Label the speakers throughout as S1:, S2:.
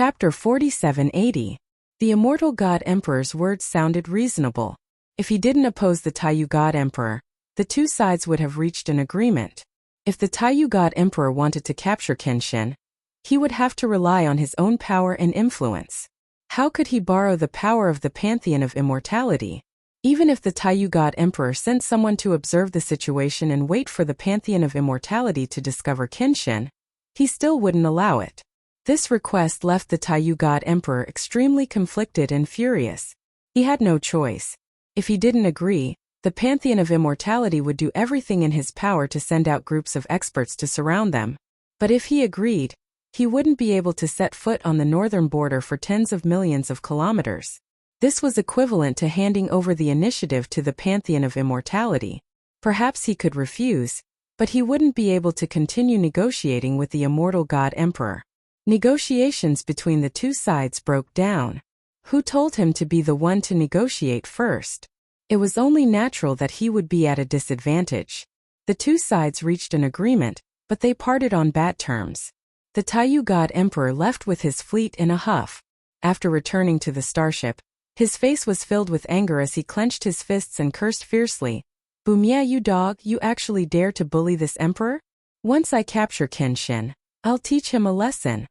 S1: Chapter 4780. The immortal God Emperor's words sounded reasonable. If he didn't oppose the Taiyu God Emperor, the two sides would have reached an agreement. If the Taiyu God Emperor wanted to capture Kenshin, he would have to rely on his own power and influence. How could he borrow the power of the Pantheon of Immortality? Even if the Taiyu God Emperor sent someone to observe the situation and wait for the Pantheon of Immortality to discover Kenshin, he still wouldn't allow it. This request left the Taiyu God Emperor extremely conflicted and furious. He had no choice. If he didn't agree, the Pantheon of Immortality would do everything in his power to send out groups of experts to surround them. But if he agreed, he wouldn't be able to set foot on the northern border for tens of millions of kilometers. This was equivalent to handing over the initiative to the Pantheon of Immortality. Perhaps he could refuse, but he wouldn't be able to continue negotiating with the immortal God Emperor. Negotiations between the two sides broke down. Who told him to be the one to negotiate first? It was only natural that he would be at a disadvantage. The two sides reached an agreement, but they parted on bad terms. The Taiyu God Emperor left with his fleet in a huff. After returning to the starship, his face was filled with anger as he clenched his fists and cursed fiercely. "Boomia, you dog, you actually dare to bully this emperor? Once I capture Kenshin, I'll teach him a lesson."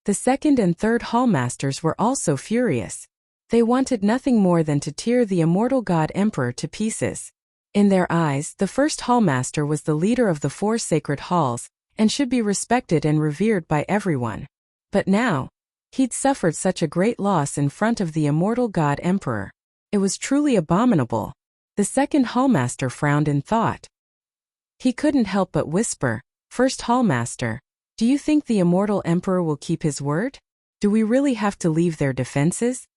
S1: The second and third hallmasters were also furious. They wanted nothing more than to tear the immortal God Emperor to pieces. In their eyes, the first hallmaster was the leader of the four sacred halls, and should be respected and revered by everyone. But now, he'd suffered such a great loss in front of the immortal God Emperor. It was truly abominable. The second hallmaster frowned in thought. He couldn't help but whisper, "First hallmaster, do you think the immortal emperor will keep his word? Do we really have to leave their defenses?"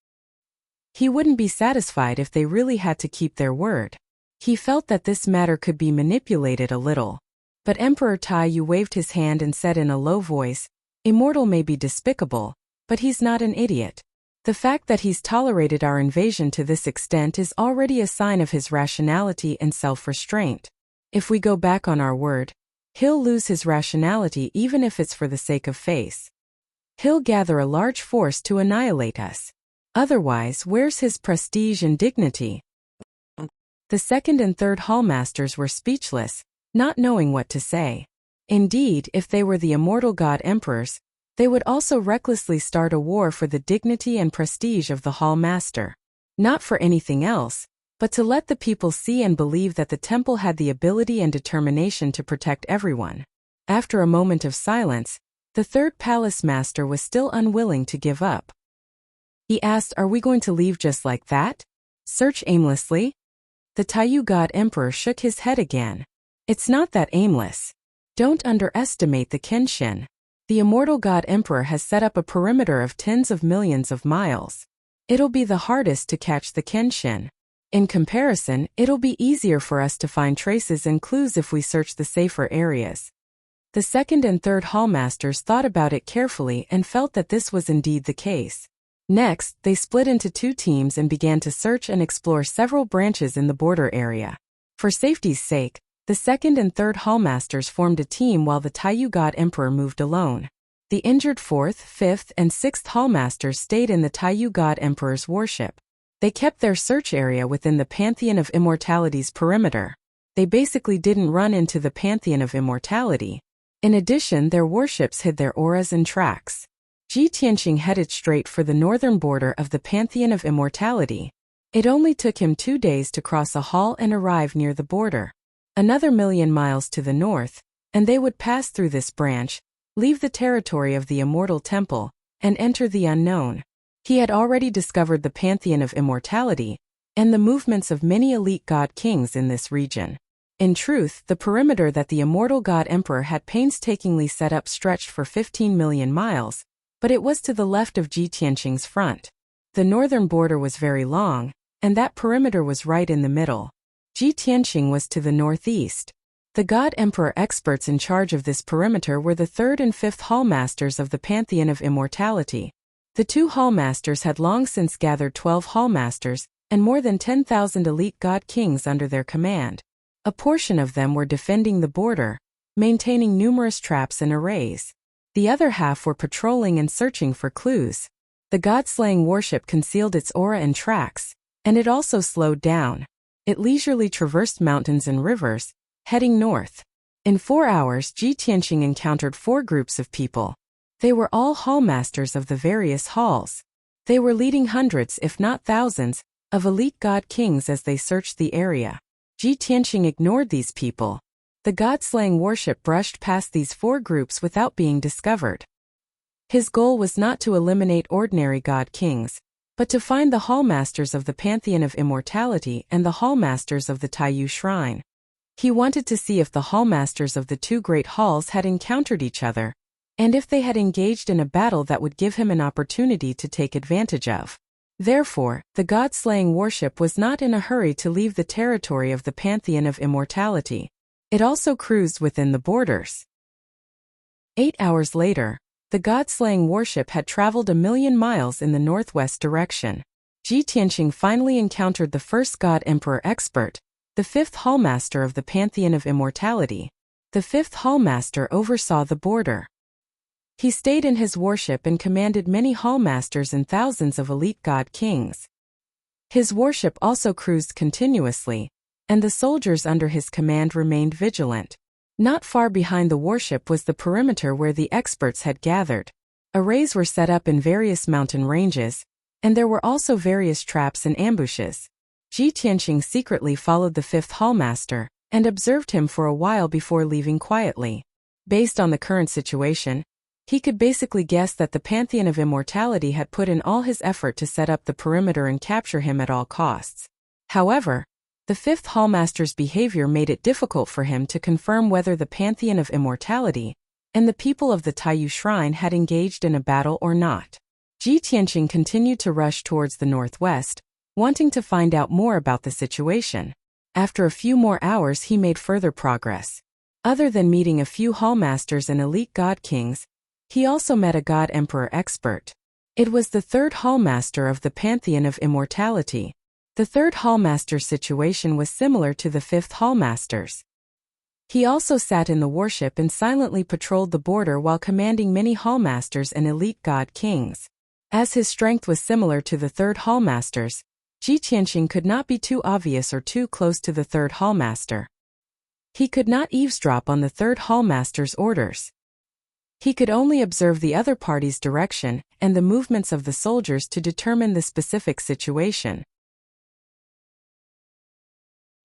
S1: He wouldn't be satisfied if they really had to keep their word. He felt that this matter could be manipulated a little. But Emperor Taiyu waved his hand and said in a low voice, "Immortal may be despicable, but he's not an idiot. The fact that he's tolerated our invasion to this extent is already a sign of his rationality and self-restraint. If we go back on our word, he'll lose his rationality even if it's for the sake of face. He'll gather a large force to annihilate us. Otherwise, where's his prestige and dignity?" The second and third hallmasters were speechless, not knowing what to say. Indeed, if they were the immortal God Emperors, they would also recklessly start a war for the dignity and prestige of the hallmaster. Not for anything else, but to let the people see and believe that the temple had the ability and determination to protect everyone. After a moment of silence, the third palace master was still unwilling to give up. He asked, "Are we going to leave just like that? Search aimlessly?" The Taiyu God Emperor shook his head again. "It's not that aimless. Don't underestimate the Kenshin. The immortal God Emperor has set up a perimeter of tens of millions of miles. It'll be the hardest to catch the Kenshin. In comparison, it'll be easier for us to find traces and clues if we search the safer areas." The second and third hallmasters thought about it carefully and felt that this was indeed the case. Next, they split into two teams and began to search and explore several branches in the border area. For safety's sake, the second and third hallmasters formed a team while the Taiyu God Emperor moved alone. The injured fourth, fifth, and sixth hallmasters stayed in the Taiyu God Emperor's warship. They kept their search area within the Pantheon of Immortality's perimeter. They basically didn't run into the Pantheon of Immortality. In addition, their warships hid their auras and tracks. Ji Tianqing headed straight for the northern border of the Pantheon of Immortality. It only took him 2 days to cross a hall and arrive near the border. Another 1,000,000 miles to the north, and they would pass through this branch, leave the territory of the Immortal Temple, and enter the unknown. He had already discovered the Pantheon of Immortality, and the movements of many elite god kings in this region. In truth, the perimeter that the immortal God Emperor had painstakingly set up stretched for 15 million miles, but it was to the left of Ji Tianqing's front. The northern border was very long, and that perimeter was right in the middle. Ji Tianqing was to the northeast. The God Emperor experts in charge of this perimeter were the third and fifth hallmasters of the Pantheon of Immortality. The two hallmasters had long since gathered 12 hallmasters and more than 10,000 elite god kings under their command. A portion of them were defending the border, maintaining numerous traps and arrays. The other half were patrolling and searching for clues. The god-slaying warship concealed its aura and tracks, and it also slowed down. It leisurely traversed mountains and rivers, heading north. In 4 hours, Ji Tianqing encountered 4 groups of people. They were all hallmasters of the various halls. They were leading hundreds, if not thousands, of elite god kings as they searched the area. Ji Tianqing ignored these people. The god-slaying warship brushed past these 4 groups without being discovered. His goal was not to eliminate ordinary god kings, but to find the hallmasters of the Pantheon of Immortality and the hallmasters of the Taiyu Shrine. He wanted to see if the hallmasters of the 2 great halls had encountered each other, and if they had engaged in a battle that would give him an opportunity to take advantage of. Therefore, the god-slaying warship was not in a hurry to leave the territory of the Pantheon of Immortality. It also cruised within the borders. 8 hours later, the god-slaying warship had traveled 1,000,000 miles in the northwest direction. Ji Tianqing finally encountered the first god emperor expert, the 5th hallmaster of the Pantheon of Immortality. The 5th hallmaster oversaw the border. He stayed in his warship and commanded many hallmasters and thousands of elite god kings. His warship also cruised continuously, and the soldiers under his command remained vigilant. Not far behind the warship was the perimeter where the experts had gathered. Arrays were set up in various mountain ranges, and there were also various traps and ambushes. Ji Tianqing secretly followed the 5th hallmaster, and observed him for a while before leaving quietly. Based on the current situation, he could basically guess that the Pantheon of Immortality had put in all his effort to set up the perimeter and capture him at all costs. However, the 5th hallmaster's behavior made it difficult for him to confirm whether the Pantheon of Immortality and the people of the Taiyu Shrine had engaged in a battle or not. Ji Tianqing continued to rush towards the northwest, wanting to find out more about the situation. After a few more hours, he made further progress. Other than meeting a few hallmasters and elite god kings, he also met a god emperor expert. It was the 3rd hallmaster of the Pantheon of Immortality. The 3rd hallmaster's situation was similar to the 5th hallmaster's. He also sat in the warship and silently patrolled the border while commanding many hallmasters and elite god kings. As his strength was similar to the 3rd hallmaster's, Ji Tianqing could not be too obvious or too close to the 3rd hallmaster. He could not eavesdrop on the 3rd hallmaster's orders. He could only observe the other party's direction and the movements of the soldiers to determine the specific situation.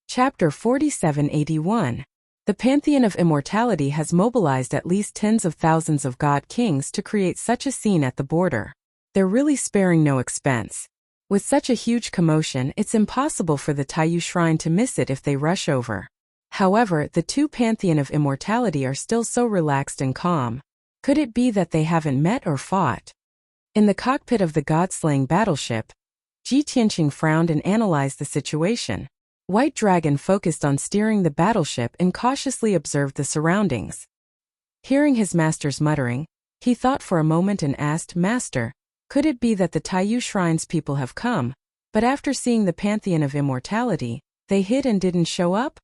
S1: Chapter 4781. The Pantheon of Immortality has mobilized at least tens of thousands of god kings to create such a scene at the border. They're really sparing no expense. With such a huge commotion, it's impossible for the Taiyu Shrine to miss it if they rush over. However, the 2 Pantheon of Immortality are still so relaxed and calm. Could it be that they haven't met or fought? In the cockpit of the god-slaying battleship, Ji Tianqing frowned and analyzed the situation. White Dragon focused on steering the battleship and cautiously observed the surroundings. Hearing his master's muttering, he thought for a moment and asked, "Master, could it be that the Taiyu Shrine's people have come, but after seeing the Pantheon of Immortality, they hid and didn't show up?"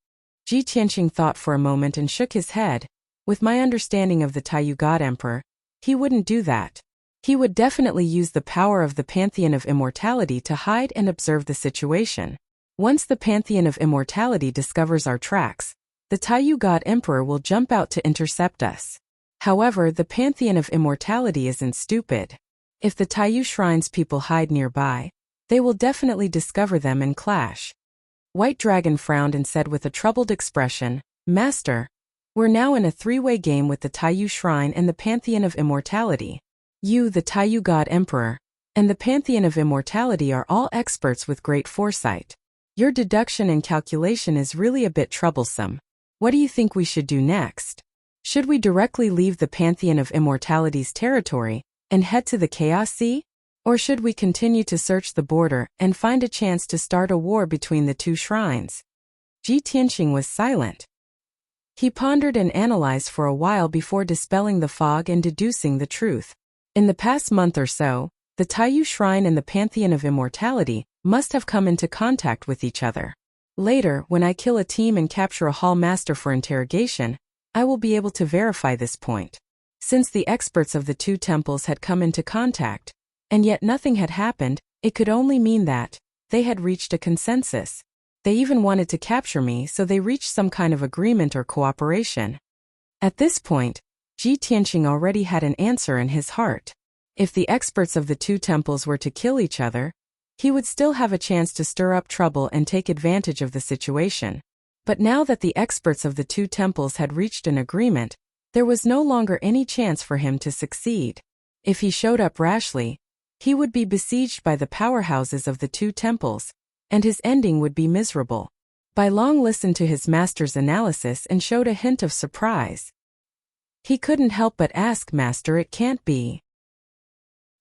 S1: Ji Tianqing thought for a moment and shook his head. With my understanding of the Taiyu God Emperor, he wouldn't do that. He would definitely use the power of the Pantheon of Immortality to hide and observe the situation. Once the Pantheon of Immortality discovers our tracks, the Taiyu God Emperor will jump out to intercept us. However, the Pantheon of Immortality isn't stupid. If the Taiyu Shrine's people hide nearby, they will definitely discover them and clash. White Dragon frowned and said with a troubled expression, "Master, we're now in a 3-way game with the Taiyu Shrine and the Pantheon of Immortality. You, the Taiyu God Emperor, and the Pantheon of Immortality are all experts with great foresight. Your deduction and calculation is really a bit troublesome. What do you think we should do next? Should we directly leave the Pantheon of Immortality's territory and head to the Chaos Sea? Or should we continue to search the border and find a chance to start a war between the 2 shrines?" Ji Tianqing was silent. He pondered and analyzed for a while before dispelling the fog and deducing the truth. In the past month or so, the Taiyu Shrine and the Pantheon of Immortality must have come into contact with each other. Later, when I kill a team and capture a hall master for interrogation, I will be able to verify this point. Since the experts of the two temples had come into contact, and yet nothing had happened, it could only mean that they had reached a consensus. They even wanted to capture me, so they reached some kind of agreement or cooperation. At this point, Ji Tianqing already had an answer in his heart. If the experts of the two temples were to kill each other, he would still have a chance to stir up trouble and take advantage of the situation. But now that the experts of the two temples had reached an agreement, there was no longer any chance for him to succeed. If he showed up rashly, he would be besieged by the powerhouses of the two temples, and his ending would be miserable. Bai Long listened to his master's analysis and showed a hint of surprise. He couldn't help but ask, "Master, it can't be.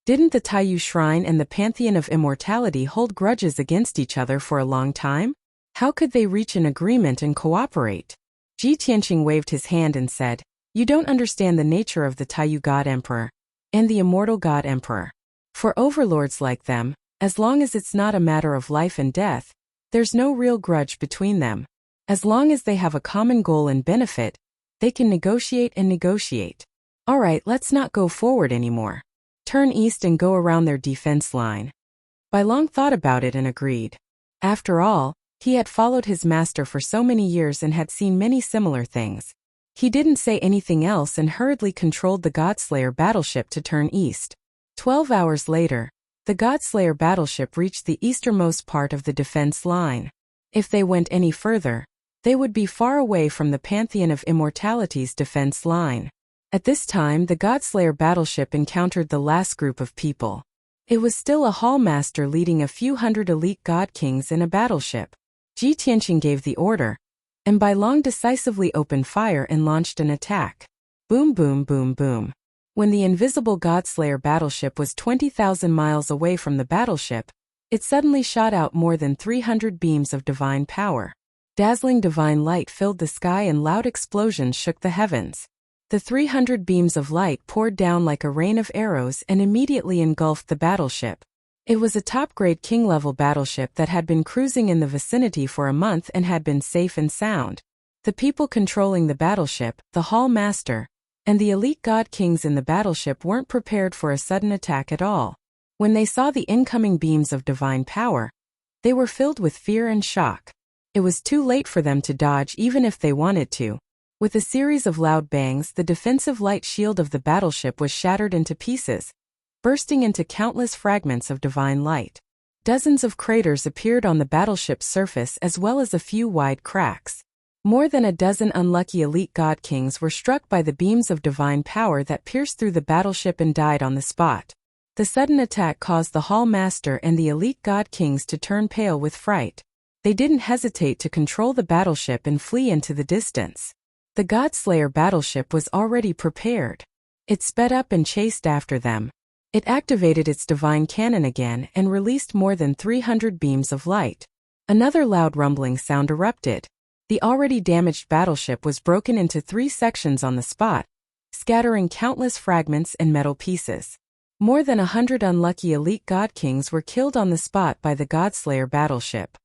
S1: Didn't the Taiyu Shrine and the Pantheon of Immortality hold grudges against each other for a long time? How could they reach an agreement and cooperate?" Ji Tianqing waved his hand and said, "You don't understand the nature of the Taiyu God Emperor and the Immortal God Emperor. For overlords like them, as long as it's not a matter of life and death, there's no real grudge between them. As long as they have a common goal and benefit, they can negotiate and negotiate. All right, let's not go forward anymore. Turn east and go around their defense line." Bai Long thought about it and agreed. After all, he had followed his master for so many years and had seen many similar things. He didn't say anything else and hurriedly controlled the Godslayer battleship to turn east. 12 hours later, the Godslayer battleship reached the easternmost part of the defense line. If they went any further, they would be far away from the Pantheon of Immortality's defense line. At this time, the Godslayer battleship encountered the last group of people. It was still a hall master leading a few hundred elite god kings in a battleship. Ji Tianqing gave the order, and Bai Long decisively opened fire and launched an attack. Boom, boom, boom, boom. When the invisible Godslayer battleship was 20,000 miles away from the battleship, it suddenly shot out more than 300 beams of divine power. Dazzling divine light filled the sky and loud explosions shook the heavens. The 300 beams of light poured down like a rain of arrows and immediately engulfed the battleship. It was a top-grade king-level battleship that had been cruising in the vicinity for a month and had been safe and sound. The people controlling the battleship, the hall master, and the elite god kings in the battleship weren't prepared for a sudden attack at all. When they saw the incoming beams of divine power, they were filled with fear and shock. It was too late for them to dodge even if they wanted to. With a series of loud bangs, the defensive light shield of the battleship was shattered into pieces, bursting into countless fragments of divine light. Dozens of craters appeared on the battleship's surface as well as a few wide cracks. More than a dozen unlucky elite god kings were struck by the beams of divine power that pierced through the battleship and died on the spot. The sudden attack caused the hall master and the elite god kings to turn pale with fright. They didn't hesitate to control the battleship and flee into the distance. The Godslayer battleship was already prepared. It sped up and chased after them. It activated its divine cannon again and released more than 300 beams of light. Another loud rumbling sound erupted. The already damaged battleship was broken into 3 sections on the spot, scattering countless fragments and metal pieces. More than 100 unlucky elite god kings were killed on the spot by the Godslayer battleship.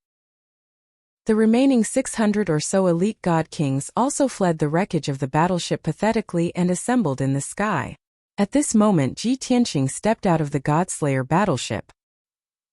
S1: The remaining 600 or so elite god kings also fled the wreckage of the battleship pathetically and assembled in the sky. At this moment, Ji Tianqing stepped out of the Godslayer battleship.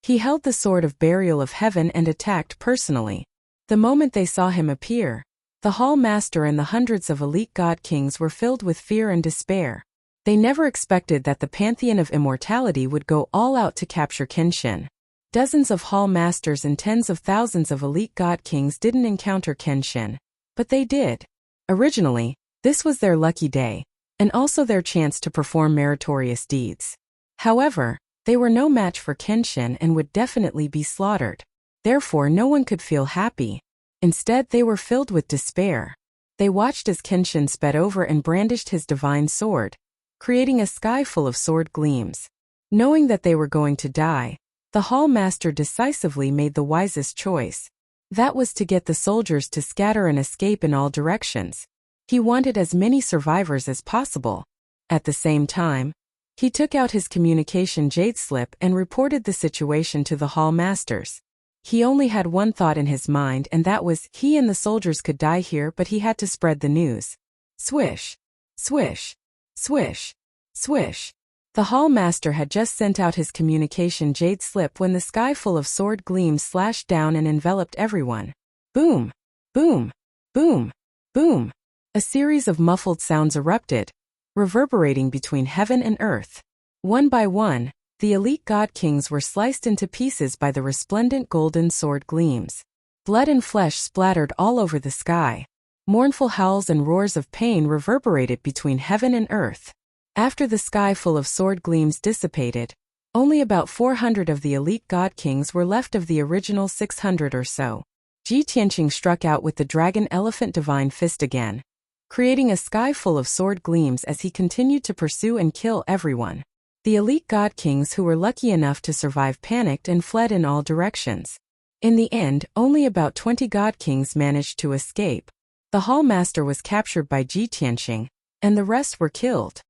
S1: He held the sword of burial of heaven and attacked personally. The moment they saw him appear, the hall master and the hundreds of elite god kings were filled with fear and despair. They never expected that the Pantheon of Immortality would go all out to capture Kenshin. Dozens of hall masters and tens of thousands of elite god kings didn't encounter Kenshin, but they did. Originally, this was their lucky day, and also their chance to perform meritorious deeds. However, they were no match for Kenshin and would definitely be slaughtered. Therefore, no one could feel happy. Instead, they were filled with despair. They watched as Kenshin sped over and brandished his divine sword, creating a sky full of sword gleams. Knowing that they were going to die, the hall master decisively made the wisest choice. That was to get the soldiers to scatter and escape in all directions. He wanted as many survivors as possible. At the same time, he took out his communication jade slip and reported the situation to the hall masters. He only had one thought in his mind, and that was he and the soldiers could die here, but he had to spread the news. Swish, swish, Swish. Swish. The Hall Master had just sent out his communication jade slip when the sky full of sword gleams slashed down and enveloped everyone. Boom. Boom. Boom. Boom. A series of muffled sounds erupted, reverberating between heaven and earth. One by one, the elite god kings were sliced into pieces by the resplendent golden sword gleams. Blood and flesh splattered all over the sky. Mournful howls and roars of pain reverberated between heaven and earth. After the sky full of sword gleams dissipated, only about 400 of the elite god kings were left of the original 600 or so. Ji Tianqing struck out with the dragon elephant divine fist again, creating a sky full of sword gleams as he continued to pursue and kill everyone. The elite god kings who were lucky enough to survive panicked and fled in all directions. In the end, only about 20 god kings managed to escape. The Hall Master was captured by Ji Tianqing, and the rest were killed.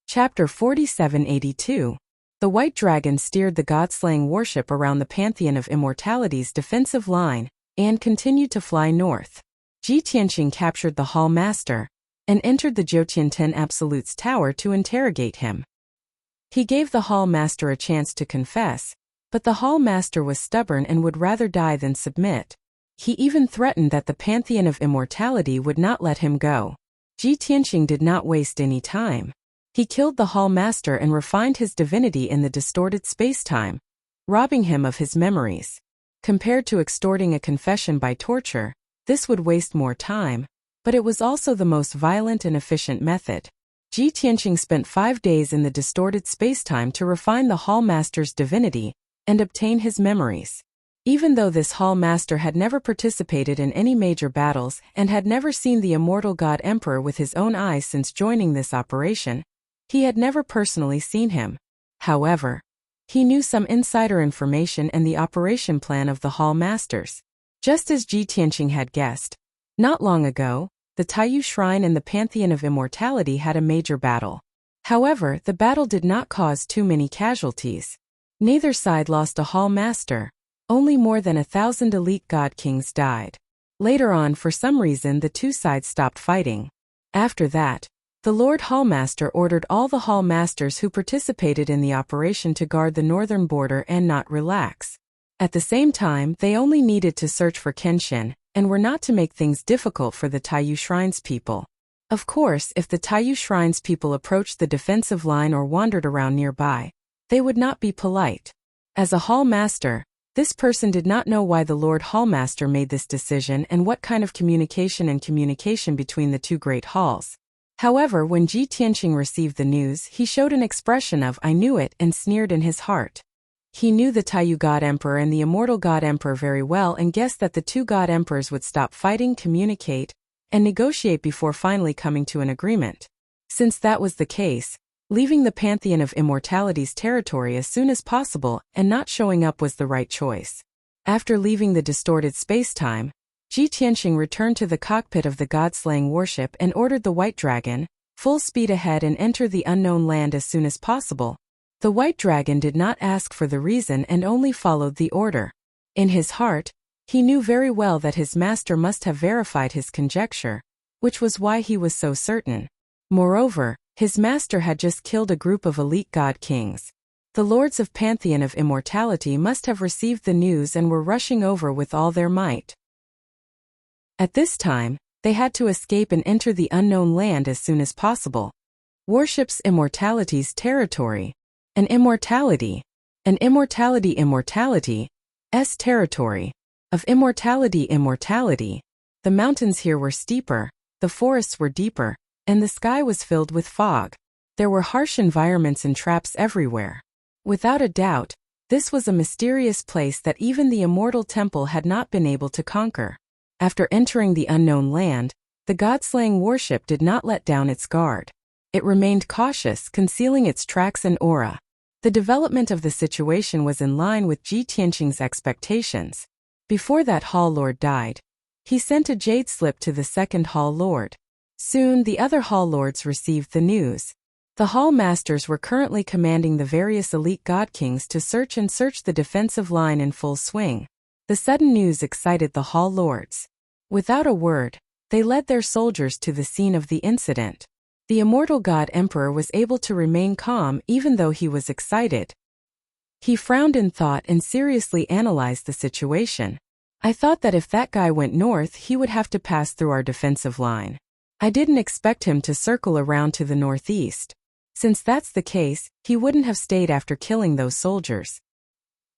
S1: Chapter 4782. The White Dragon steered the god-slaying warship around the Pantheon of Immortality's defensive line, and continued to fly north. Ji Tianqing captured the Hall Master, and entered the Jiutianten Absolute's tower to interrogate him. He gave the Hall Master a chance to confess, but the Hall Master was stubborn and would rather die than submit. He even threatened that the Pantheon of Immortality would not let him go. Ji Tianqing did not waste any time. He killed the Hall Master and refined his divinity in the distorted space-time, robbing him of his memories. Compared to extorting a confession by torture, this would waste more time, but it was also the most violent and efficient method. Ji Tianqing spent 5 days in the distorted space-time to refine the Hall Master's divinity and obtain his memories. Even though this Hall Master had never participated in any major battles and had never seen the immortal God Emperor with his own eyes since joining this operation, he had never personally seen him. However, he knew some insider information and the operation plan of the Hall Masters. Just as Ji Tianqing had guessed, not long ago, the Taiyu Shrine and the Pantheon of Immortality had a major battle. However, the battle did not cause too many casualties. Neither side lost a Hall Master. Only more than 1,000 elite god kings died. Later on, for some reason, the two sides stopped fighting. After that, the Lord Hall Master ordered all the Hall Masters who participated in the operation to guard the northern border and not relax. At the same time, they only needed to search for Kenshin, and were not to make things difficult for the Taiyu Shrine's people. Of course, if the Taiyu Shrine's people approached the defensive line or wandered around nearby, they would not be polite. As a Hall Master, this person did not know why the Lord Hall Master made this decision and what kind of communication between the two great halls. However, when Ji Tianqing received the news, he showed an expression of "I knew it" and sneered in his heart. He knew the Taiyu God Emperor and the Immortal God Emperor very well and guessed that the two God Emperors would stop fighting, communicate, and negotiate before finally coming to an agreement. Since that was the case, leaving the Pantheon of Immortality's territory as soon as possible and not showing up was the right choice. After leaving the distorted space-time, Ji Tianqing returned to the cockpit of the god-slaying warship and ordered the White Dragon, full speed ahead and enter the unknown land as soon as possible. The White Dragon did not ask for the reason and only followed the order. In his heart, he knew very well that his master must have verified his conjecture, which was why he was so certain. Moreover, his master had just killed a group of elite god kings. The lords of Pantheon of Immortality must have received the news and were rushing over with all their might. At this time, they had to escape and enter the unknown land as soon as possible. Warship's Immortality's territory. An immortality's territory. Of immortality. The mountains here were steeper, the forests were deeper, and the sky was filled with fog. There were harsh environments and traps everywhere. Without a doubt, this was a mysterious place that even the Immortal Temple had not been able to conquer. After entering the unknown land, the god-slaying warship did not let down its guard. It remained cautious, concealing its tracks and aura. The development of the situation was in line with Ji Tianqing's expectations. Before that Hall Lord died, he sent a jade slip to the second Hall Lord. Soon the other Hall Lords received the news. The Hall Masters were currently commanding the various elite god kings to search the defensive line in full swing. The sudden news excited the Hall Lords. Without a word, they led their soldiers to the scene of the incident. The immortal God Emperor was able to remain calm even though he was excited. He frowned in thought and seriously analyzed the situation. I thought that if that guy went north, he would have to pass through our defensive line. I didn't expect him to circle around to the northeast. Since that's the case, he wouldn't have stayed after killing those soldiers.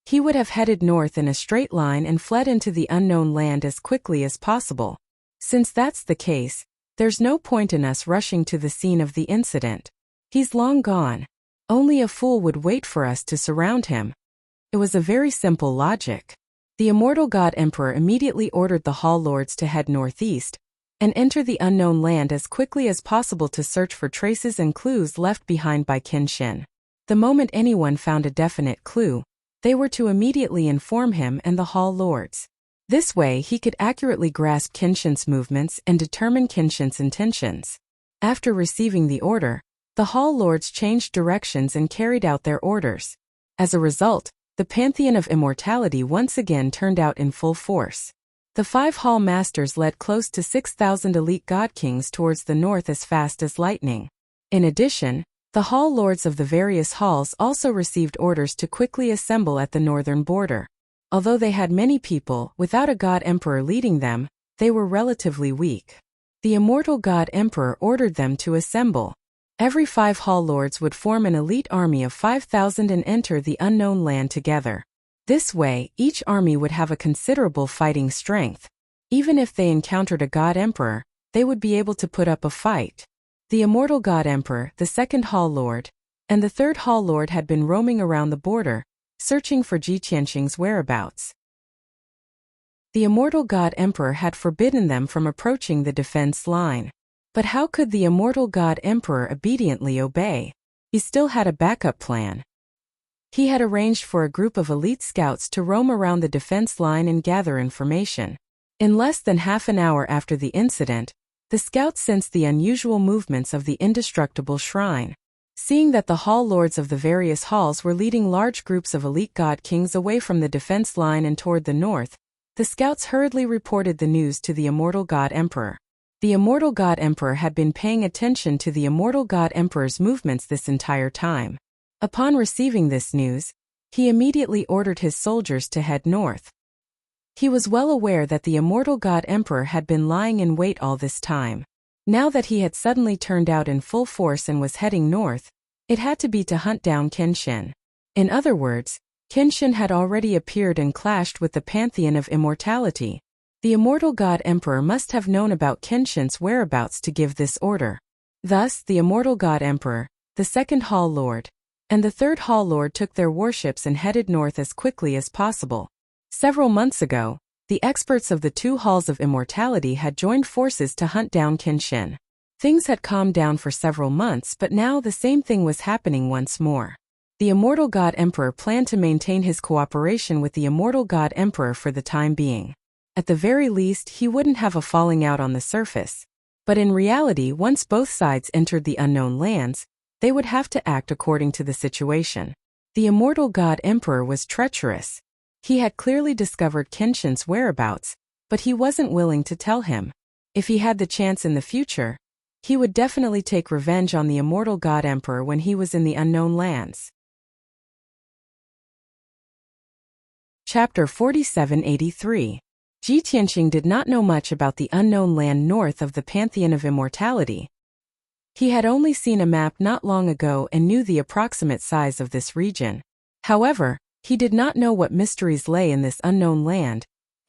S1: He would have headed north in a straight line and fled into the unknown land as quickly as possible. Since that's the case, there's no point in us rushing to the scene of the incident. He's long gone. Only a fool would wait for us to surround him. It was a very simple logic. The immortal God Emperor immediately ordered the Hall Lords to head northeast and enter the unknown land as quickly as possible to search for traces and clues left behind by Qin Shi. The moment anyone found a definite clue, they were to immediately inform him and the Hall Lords. This way he could accurately grasp Qin Shi's movements and determine Qin Shi's intentions. After receiving the order, the Hall Lords changed directions and carried out their orders. As a result, the Pantheon of Immortality once again turned out in full force. The 5 Hall Masters led close to 6,000 elite God Kings towards the north as fast as lightning. In addition, the Hall Lords of the various halls also received orders to quickly assemble at the northern border. Although they had many people, without a God Emperor leading them, they were relatively weak. The immortal God Emperor ordered them to assemble. Every 5 Hall Lords would form an elite army of 5,000 and enter the unknown land together. This way, each army would have a considerable fighting strength. Even if they encountered a God Emperor, they would be able to put up a fight. The immortal God Emperor, the 2nd Hall Lord, and the 3rd Hall Lord had been roaming around the border, searching for Ji Qianqing's whereabouts. The immortal God Emperor had forbidden them from approaching the defense line. But how could the immortal God Emperor obediently obey? He still had a backup plan. He had arranged for a group of elite scouts to roam around the defense line and gather information. In less than half an hour after the incident, the scouts sensed the unusual movements of the indestructible shrine. Seeing that the Hall Lords of the various halls were leading large groups of elite God Kings away from the defense line and toward the north, the scouts hurriedly reported the news to the immortal God Emperor. The immortal God Emperor had been paying attention to the immortal God Emperor's movements this entire time. Upon receiving this news, he immediately ordered his soldiers to head north. He was well aware that the immortal God Emperor had been lying in wait all this time. Now that he had suddenly turned out in full force and was heading north, it had to be to hunt down Qin Shi. In other words, Qin Shi had already appeared and clashed with the Pantheon of Immortality. The immortal God Emperor must have known about Qin Shi's whereabouts to give this order. Thus, the immortal God Emperor, the 2nd Hall Lord, and the 3rd Hall Lord took their warships and headed north as quickly as possible. Several months ago, the experts of the 2 Halls of Immortality had joined forces to hunt down Qin Shi. Things had calmed down for several months, but now the same thing was happening once more. The immortal God Emperor planned to maintain his cooperation with the immortal God Emperor for the time being. At the very least, he wouldn't have a falling out on the surface. But in reality, once both sides entered the unknown lands, they would have to act according to the situation. The immortal God Emperor was treacherous. He had clearly discovered Qin Shi's whereabouts, but he wasn't willing to tell him. If he had the chance in the future, he would definitely take revenge on the immortal God Emperor when he was in the unknown lands. Chapter 4783. Ji Qianqing did not know much about the unknown land north of the Pantheon of Immortality. He had only seen a map not long ago and knew the approximate size of this region. However, he did not know what mysteries lay in this unknown land,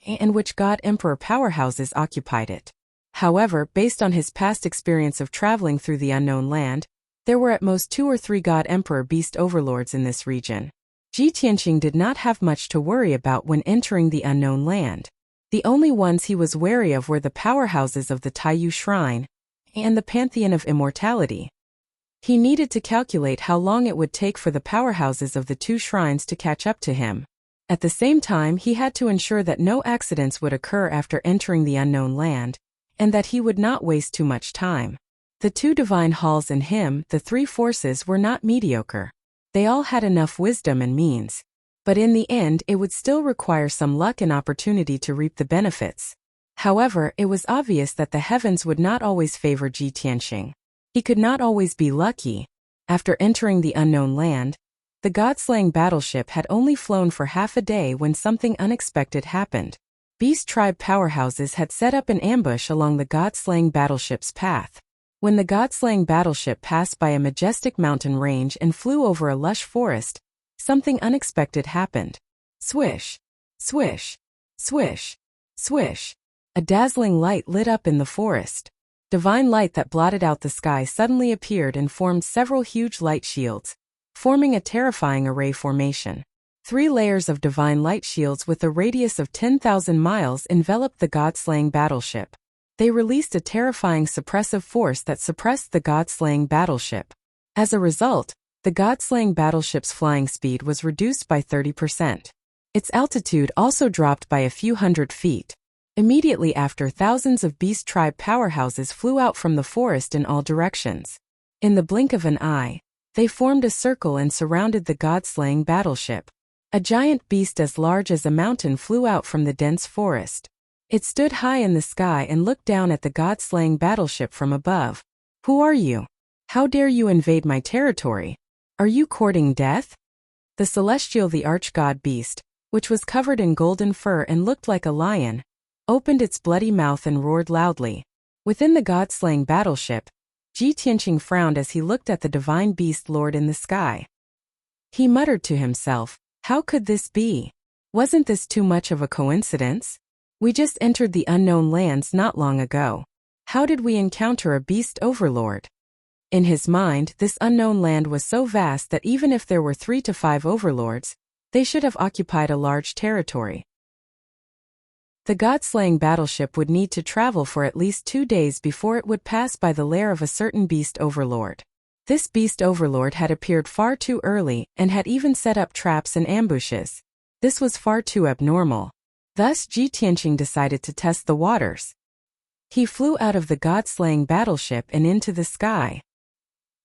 S1: and which God Emperor powerhouses occupied it. However, based on his past experience of traveling through the unknown land, there were at most 2 or 3 God Emperor beast overlords in this region. Ji Qianqing did not have much to worry about when entering the unknown land. The only ones he was wary of were the powerhouses of the Taiyu Shrine and the Pantheon of Immortality. He needed to calculate how long it would take for the powerhouses of the 2 shrines to catch up to him. At the same time, he had to ensure that no accidents would occur after entering the unknown land, and that he would not waste too much time. The 2 divine halls and him, the 3 forces, were not mediocre. They all had enough wisdom and means. But in the end, it would still require some luck and opportunity to reap the benefits. However, it was obvious that the heavens would not always favor Ji Tianqing. He could not always be lucky. After entering the unknown land, the god-slaying battleship had only flown for half a day when something unexpected happened. Beast tribe powerhouses had set up an ambush along the god-slaying battleship's path. When the god-slaying battleship passed by a majestic mountain range and flew over a lush forest, something unexpected happened. Swish, swish, swish, swish. A dazzling light lit up in the forest. Divine light that blotted out the sky suddenly appeared and formed several huge light shields, forming a terrifying array formation. 3 layers of divine light shields with a radius of 10,000 miles enveloped the god-slaying battleship. They released a terrifying suppressive force that suppressed the god-slaying battleship. As a result, the god-slaying battleship's flying speed was reduced by 30%. Its altitude also dropped by a few hundred feet. Immediately after, thousands of beast tribe powerhouses flew out from the forest in all directions. In the blink of an eye, they formed a circle and surrounded the god-slaying battleship. A giant beast as large as a mountain flew out from the dense forest. It stood high in the sky and looked down at the god-slaying battleship from above. Who are you? How dare you invade my territory? Are you courting death? The celestial, the arch-god beast, which was covered in golden fur and looked like a lion, opened its bloody mouth and roared loudly. Within the god-slaying battleship, Ji Tianqing frowned as he looked at the divine beast lord in the sky. He muttered to himself, how could this be? Wasn't this too much of a coincidence? We just entered the unknown lands not long ago. How did we encounter a beast overlord? In his mind, this unknown land was so vast that even if there were 3 to 5 overlords, they should have occupied a large territory. The god-slaying battleship would need to travel for at least 2 days before it would pass by the lair of a certain beast overlord. This beast overlord had appeared far too early and had even set up traps and ambushes. This was far too abnormal. Thus, Ji Tianqing decided to test the waters. He flew out of the god-slaying battleship and into the sky.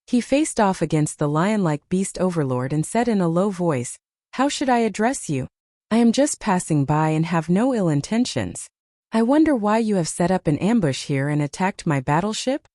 S1: He faced off against the lion-like beast overlord and said in a low voice, "How should I address you? I am just passing by and have no ill intentions. I wonder why you have set up an ambush here and attacked my battleship?"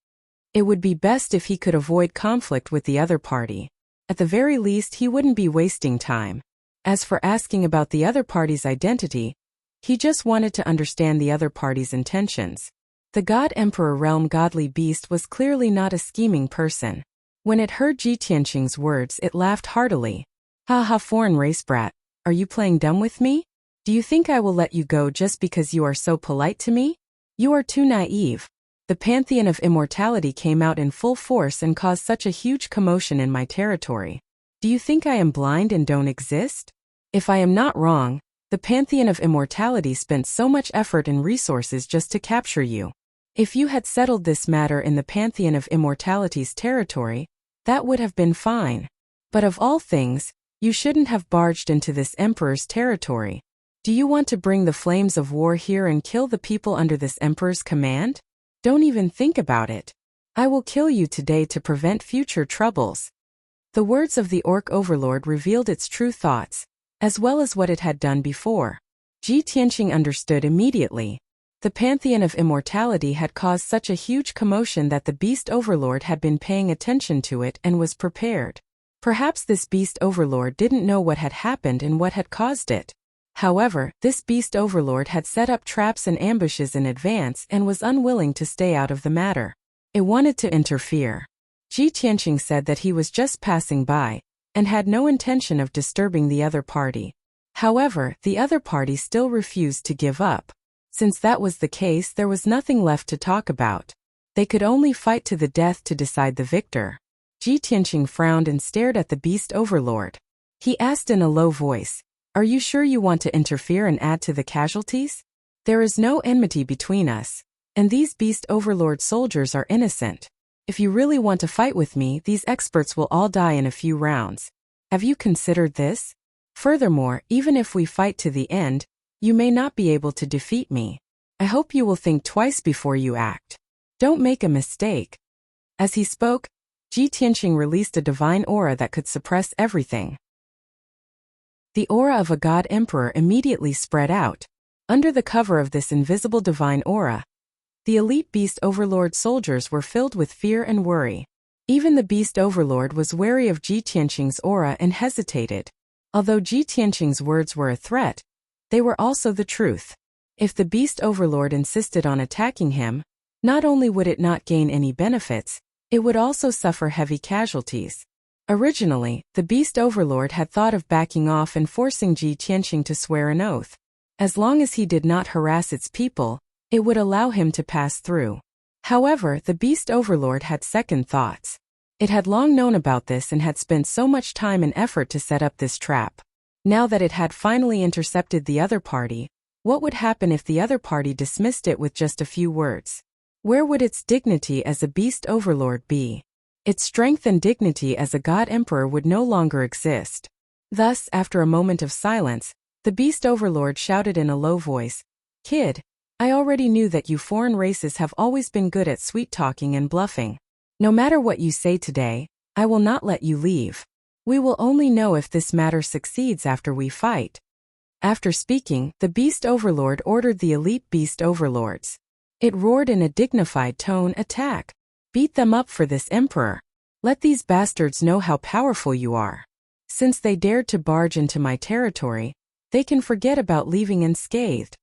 S1: It would be best if he could avoid conflict with the other party. At the very least, he wouldn't be wasting time. As for asking about the other party's identity, he just wanted to understand the other party's intentions. The God Emperor Realm Godly Beast was clearly not a scheming person. When it heard Ji Tianqing's words, it laughed heartily. "Ha ha, foreign race brat. Are you playing dumb with me? Do you think I will let you go just because you are so polite to me? You are too naive. The Pantheon of Immortality came out in full force and caused such a huge commotion in my territory. Do you think I am blind and don't exist? If I am not wrong, the Pantheon of Immortality spent so much effort and resources just to capture you. If you had settled this matter in the Pantheon of Immortality's territory, that would have been fine. But of all things, you shouldn't have barged into this emperor's territory. Do you want to bring the flames of war here and kill the people under this emperor's command? Don't even think about it. I will kill you today to prevent future troubles." The words of the orc overlord revealed its true thoughts, as well as what it had done before. Ji Tianqing understood immediately. The Pantheon of Immortality had caused such a huge commotion that the beast overlord had been paying attention to it and was prepared. Perhaps this beast overlord didn't know what had happened and what had caused it. However, this beast overlord had set up traps and ambushes in advance and was unwilling to stay out of the matter. It wanted to interfere. Ji Tianqing said that he was just passing by, and had no intention of disturbing the other party. However, the other party still refused to give up. Since that was the case, there was nothing left to talk about. They could only fight to the death to decide the victor. Ji Tianqing frowned and stared at the beast overlord. He asked in a low voice, "Are you sure you want to interfere and add to the casualties? There is no enmity between us, and these beast overlord soldiers are innocent. If you really want to fight with me, these experts will all die in a few rounds. Have you considered this? Furthermore, even if we fight to the end, you may not be able to defeat me. I hope you will think twice before you act. Don't make a mistake." As he spoke, Ji Tianqing released a divine aura that could suppress everything. The aura of a god emperor immediately spread out. Under the cover of this invisible divine aura, the elite Beast Overlord soldiers were filled with fear and worry. Even the Beast Overlord was wary of Ji Tianqing's aura and hesitated. Although Ji Tianqing's words were a threat, they were also the truth. If the Beast Overlord insisted on attacking him, not only would it not gain any benefits, it would also suffer heavy casualties. Originally, the Beast Overlord had thought of backing off and forcing Ji Tianqing to swear an oath. As long as he did not harass its people, it would allow him to pass through. However, the Beast Overlord had second thoughts. It had long known about this and had spent so much time and effort to set up this trap. Now that it had finally intercepted the other party, what would happen if the other party dismissed it with just a few words? Where would its dignity as a Beast Overlord be? Its strength and dignity as a God Emperor would no longer exist. Thus, after a moment of silence, the Beast Overlord shouted in a low voice, "Kid, I already knew that you foreign races have always been good at sweet-talking and bluffing. No matter what you say today, I will not let you leave. We will only know if this matter succeeds after we fight." After speaking, the Beast Overlord ordered the elite Beast Overlords. It roared in a dignified tone, "Attack! Beat them up for this Emperor. Let these bastards know how powerful you are. Since they dared to barge into my territory, they can forget about leaving unscathed."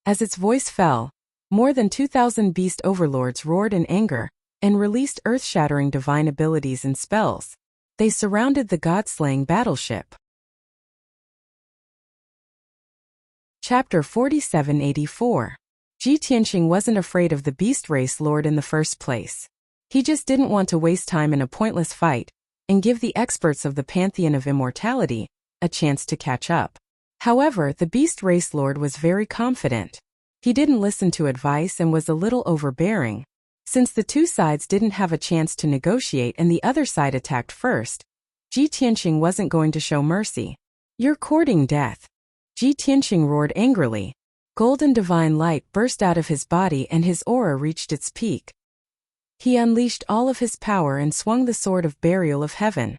S1: As its voice fell, more than 2,000 Beast Overlords roared in anger and released earth-shattering divine abilities and spells. They surrounded the god-slaying battleship. Chapter 4784. Ji Tianqing wasn't afraid of the Beast Race Lord in the first place. He just didn't want to waste time in a pointless fight and give the experts of the Pantheon of Immortality a chance to catch up. However, the Beast Race Lord was very confident. He didn't listen to advice and was a little overbearing. Since the two sides didn't have a chance to negotiate and the other side attacked first, Ji Tianqing wasn't going to show mercy. "You're courting death." Ji Tianqing roared angrily. Golden divine light burst out of his body and his aura reached its peak. He unleashed all of his power and swung the sword of burial of heaven.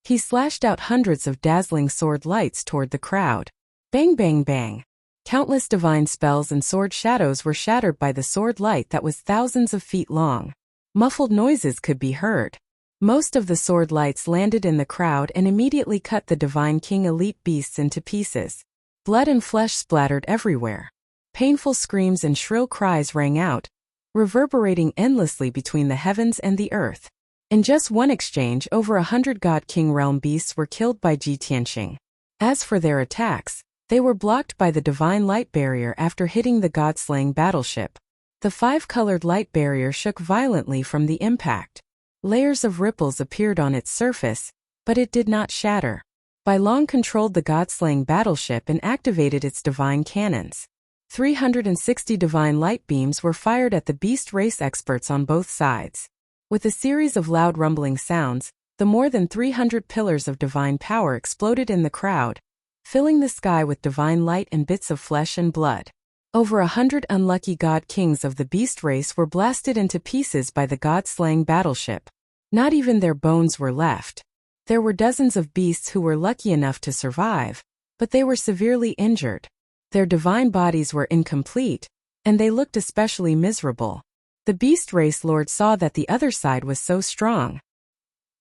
S1: He slashed out hundreds of dazzling sword lights toward the crowd. Bang bang bang. Countless divine spells and sword shadows were shattered by the sword light that was thousands of feet long. Muffled noises could be heard. Most of the sword lights landed in the crowd and immediately cut the Divine King elite beasts into pieces. Blood and flesh splattered everywhere. Painful screams and shrill cries rang out, reverberating endlessly between the heavens and the earth. In just one exchange, over 100 God King realm beasts were killed by Ji Tianqing. As for their attacks, they were blocked by the divine light barrier after hitting the god-slaying battleship. The five-colored light barrier shook violently from the impact. Layers of ripples appeared on its surface, but it did not shatter. Bai Long controlled the god-slaying battleship and activated its divine cannons. 360 divine light beams were fired at the beast race experts on both sides. With a series of loud rumbling sounds, the more than 300 pillars of divine power exploded in the crowd, filling the sky with divine light and bits of flesh and blood. Over 100 unlucky god kings of the beast race were blasted into pieces by the god-slaying battleship. Not even their bones were left. There were dozens of beasts who were lucky enough to survive, but they were severely injured. Their divine bodies were incomplete, and they looked especially miserable. The beast race lord saw that the other side was so strong.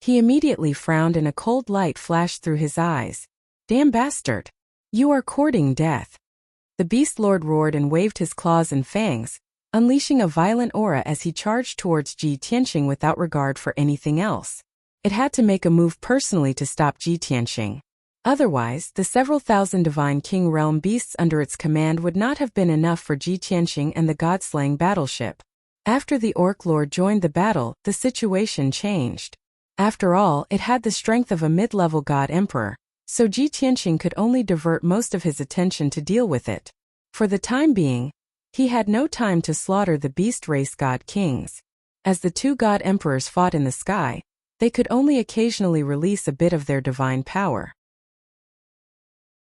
S1: He immediately frowned and a cold light flashed through his eyes. "Damn bastard! You are courting death." The beast lord roared and waved his claws and fangs, unleashing a violent aura as he charged towards Ji Tianqing without regard for anything else. It had to make a move personally to stop Ji Tianqing. Otherwise, the several thousand divine king realm beasts under its command would not have been enough for Ji Tianqing and the god-slaying battleship. After the orc lord joined the battle, the situation changed. After all, it had the strength of a mid-level god emperor, so Ji Tianqing could only divert most of his attention to deal with it. For the time being, he had no time to slaughter the beast race god kings. As the two god emperors fought in the sky, they could only occasionally release a bit of their divine power.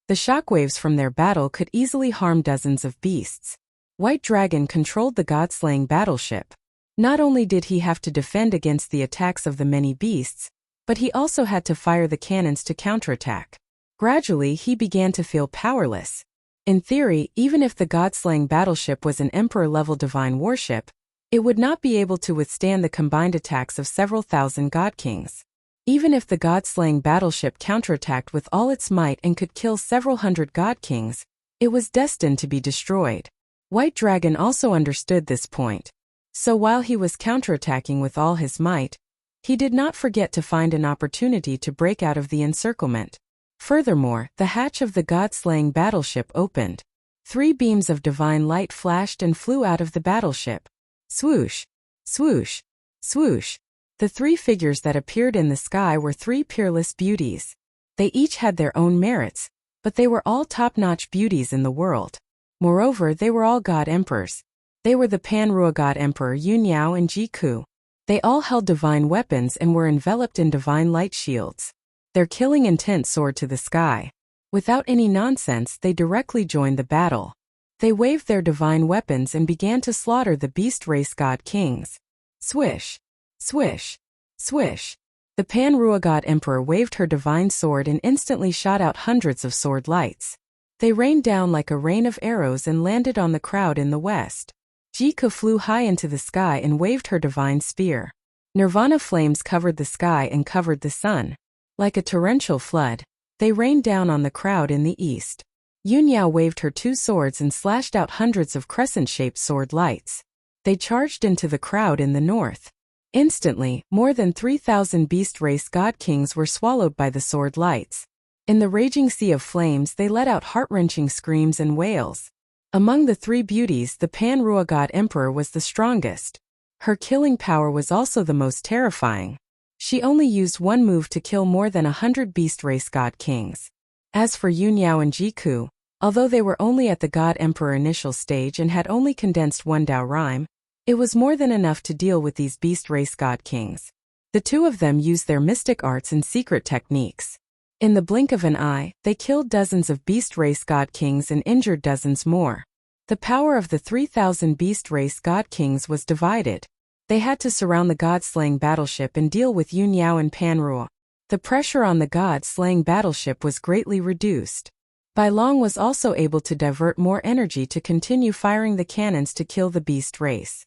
S1: The shockwaves from their battle could easily harm dozens of beasts. White Dragon controlled the god-slaying battleship. Not only did he have to defend against the attacks of the many beasts, but he also had to fire the cannons to counterattack. Gradually he began to feel powerless. In theory, even if the god-slaying battleship was an emperor-level divine warship, it would not be able to withstand the combined attacks of several thousand god kings. Even if the god-slaying battleship counterattacked with all its might and could kill several hundred god kings, it was destined to be destroyed. White Dragon also understood this point. So while he was counterattacking with all his might, he did not forget to find an opportunity to break out of the encirclement. Furthermore, the hatch of the god-slaying battleship opened. 3 beams of divine light flashed and flew out of the battleship. Swoosh! Swoosh! Swoosh! The 3 figures that appeared in the sky were 3 peerless beauties. They each had their own merits, but they were all top-notch beauties in the world. Moreover, they were all god emperors. They were the Pan-Rua god emperor Yunyao and Jiku. They all held divine weapons and were enveloped in divine light shields. Their killing intent soared to the sky. Without any nonsense, they directly joined the battle. They waved their divine weapons and began to slaughter the beast race god kings. Swish! Swish! Swish! The Pan-Rua god emperor waved her divine sword and instantly shot out hundreds of sword lights. They rained down like a rain of arrows and landed on the crowd in the west. Jika flew high into the sky and waved her divine spear. Nirvana flames covered the sky and covered the sun. Like a torrential flood, they rained down on the crowd in the east. Yunyao waved her 2 swords and slashed out hundreds of crescent-shaped sword lights. They charged into the crowd in the north. Instantly, more than 3,000 beast race god kings were swallowed by the sword lights. In the raging sea of flames, they let out heart-wrenching screams and wails. Among the 3 beauties, the Pan-Rua god emperor was the strongest. Her killing power was also the most terrifying. She only used 1 move to kill more than 100 beast race god kings. As for Yunyao and Jiku, although they were only at the god emperor initial stage and had only condensed 1 Dao rhyme, it was more than enough to deal with these beast race god kings. The 2 of them used their mystic arts and secret techniques. In the blink of an eye, they killed dozens of beast race god kings and injured dozens more. The power of the 3,000 beast race god kings was divided. They had to surround the god-slaying battleship and deal with Yunyao and Pan-Rua. The pressure on the god-slaying battleship was greatly reduced. Bai Long was also able to divert more energy to continue firing the cannons to kill the beast race.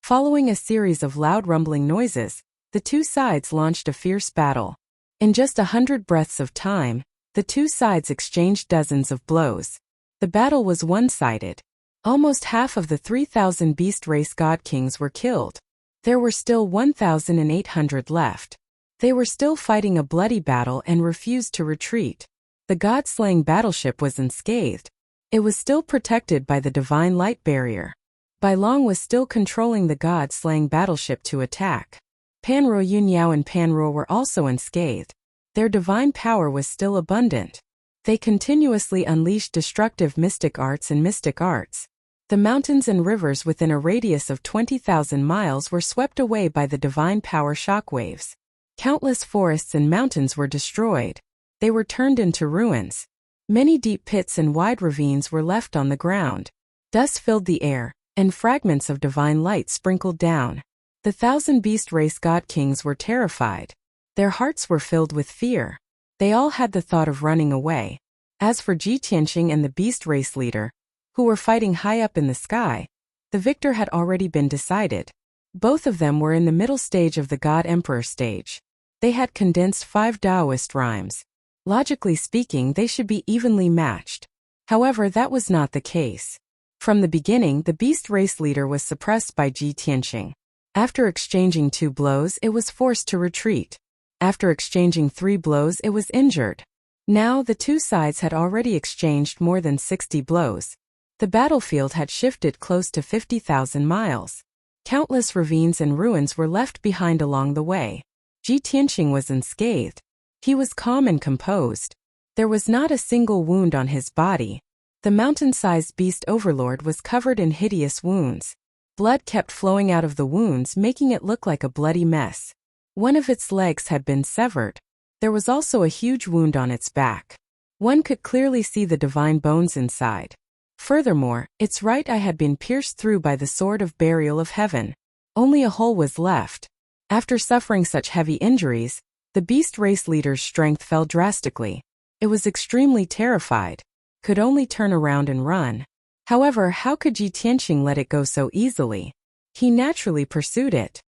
S1: Following a series of loud rumbling noises, the 2 sides launched a fierce battle. In just 100 breaths of time, the 2 sides exchanged dozens of blows. The battle was one-sided. Almost half of the 3,000 beast race god kings were killed. There were still 1,800 left. They were still fighting a bloody battle and refused to retreat. The god-slaying battleship was unscathed. It was still protected by the divine light barrier. Bai Long was still controlling the god-slaying battleship to attack. Pan-Rua, Yunyao and Pan-Rua were also unscathed. Their divine power was still abundant. They continuously unleashed destructive mystic arts and mystic arts. The mountains and rivers within a radius of 20,000 miles were swept away by the divine power shockwaves. Countless forests and mountains were destroyed. They were turned into ruins. Many deep pits and wide ravines were left on the ground. Dust filled the air, and fragments of divine light sprinkled down. The 1,000 beast race god kings were terrified. Their hearts were filled with fear. They all had the thought of running away. As for Ji Tianqing and the beast race leader, who were fighting high up in the sky, the victor had already been decided. Both of them were in the middle stage of the God Emperor stage. They had condensed 5 Taoist rhymes. Logically speaking, they should be evenly matched. However, that was not the case. From the beginning, the beast race leader was suppressed by Ji Tianqing. After exchanging 2 blows, it was forced to retreat. After exchanging 3 blows, it was injured. Now, the 2 sides had already exchanged more than 60 blows. The battlefield had shifted close to 50,000 miles. Countless ravines and ruins were left behind along the way. Ji Tianqing was unscathed. He was calm and composed. There was not a single wound on his body. The mountain-sized beast overlord was covered in hideous wounds. Blood kept flowing out of the wounds, making it look like a bloody mess. One of its legs had been severed. There was also a huge wound on its back. One could clearly see the divine bones inside. Furthermore, its right eye had been pierced through by the sword of burial of heaven. Only a hole was left. After suffering such heavy injuries, the beast race leader's strength fell drastically. It was extremely terrified. could only turn around and run. However, how could Ji Tianqing let it go so easily? He naturally pursued it.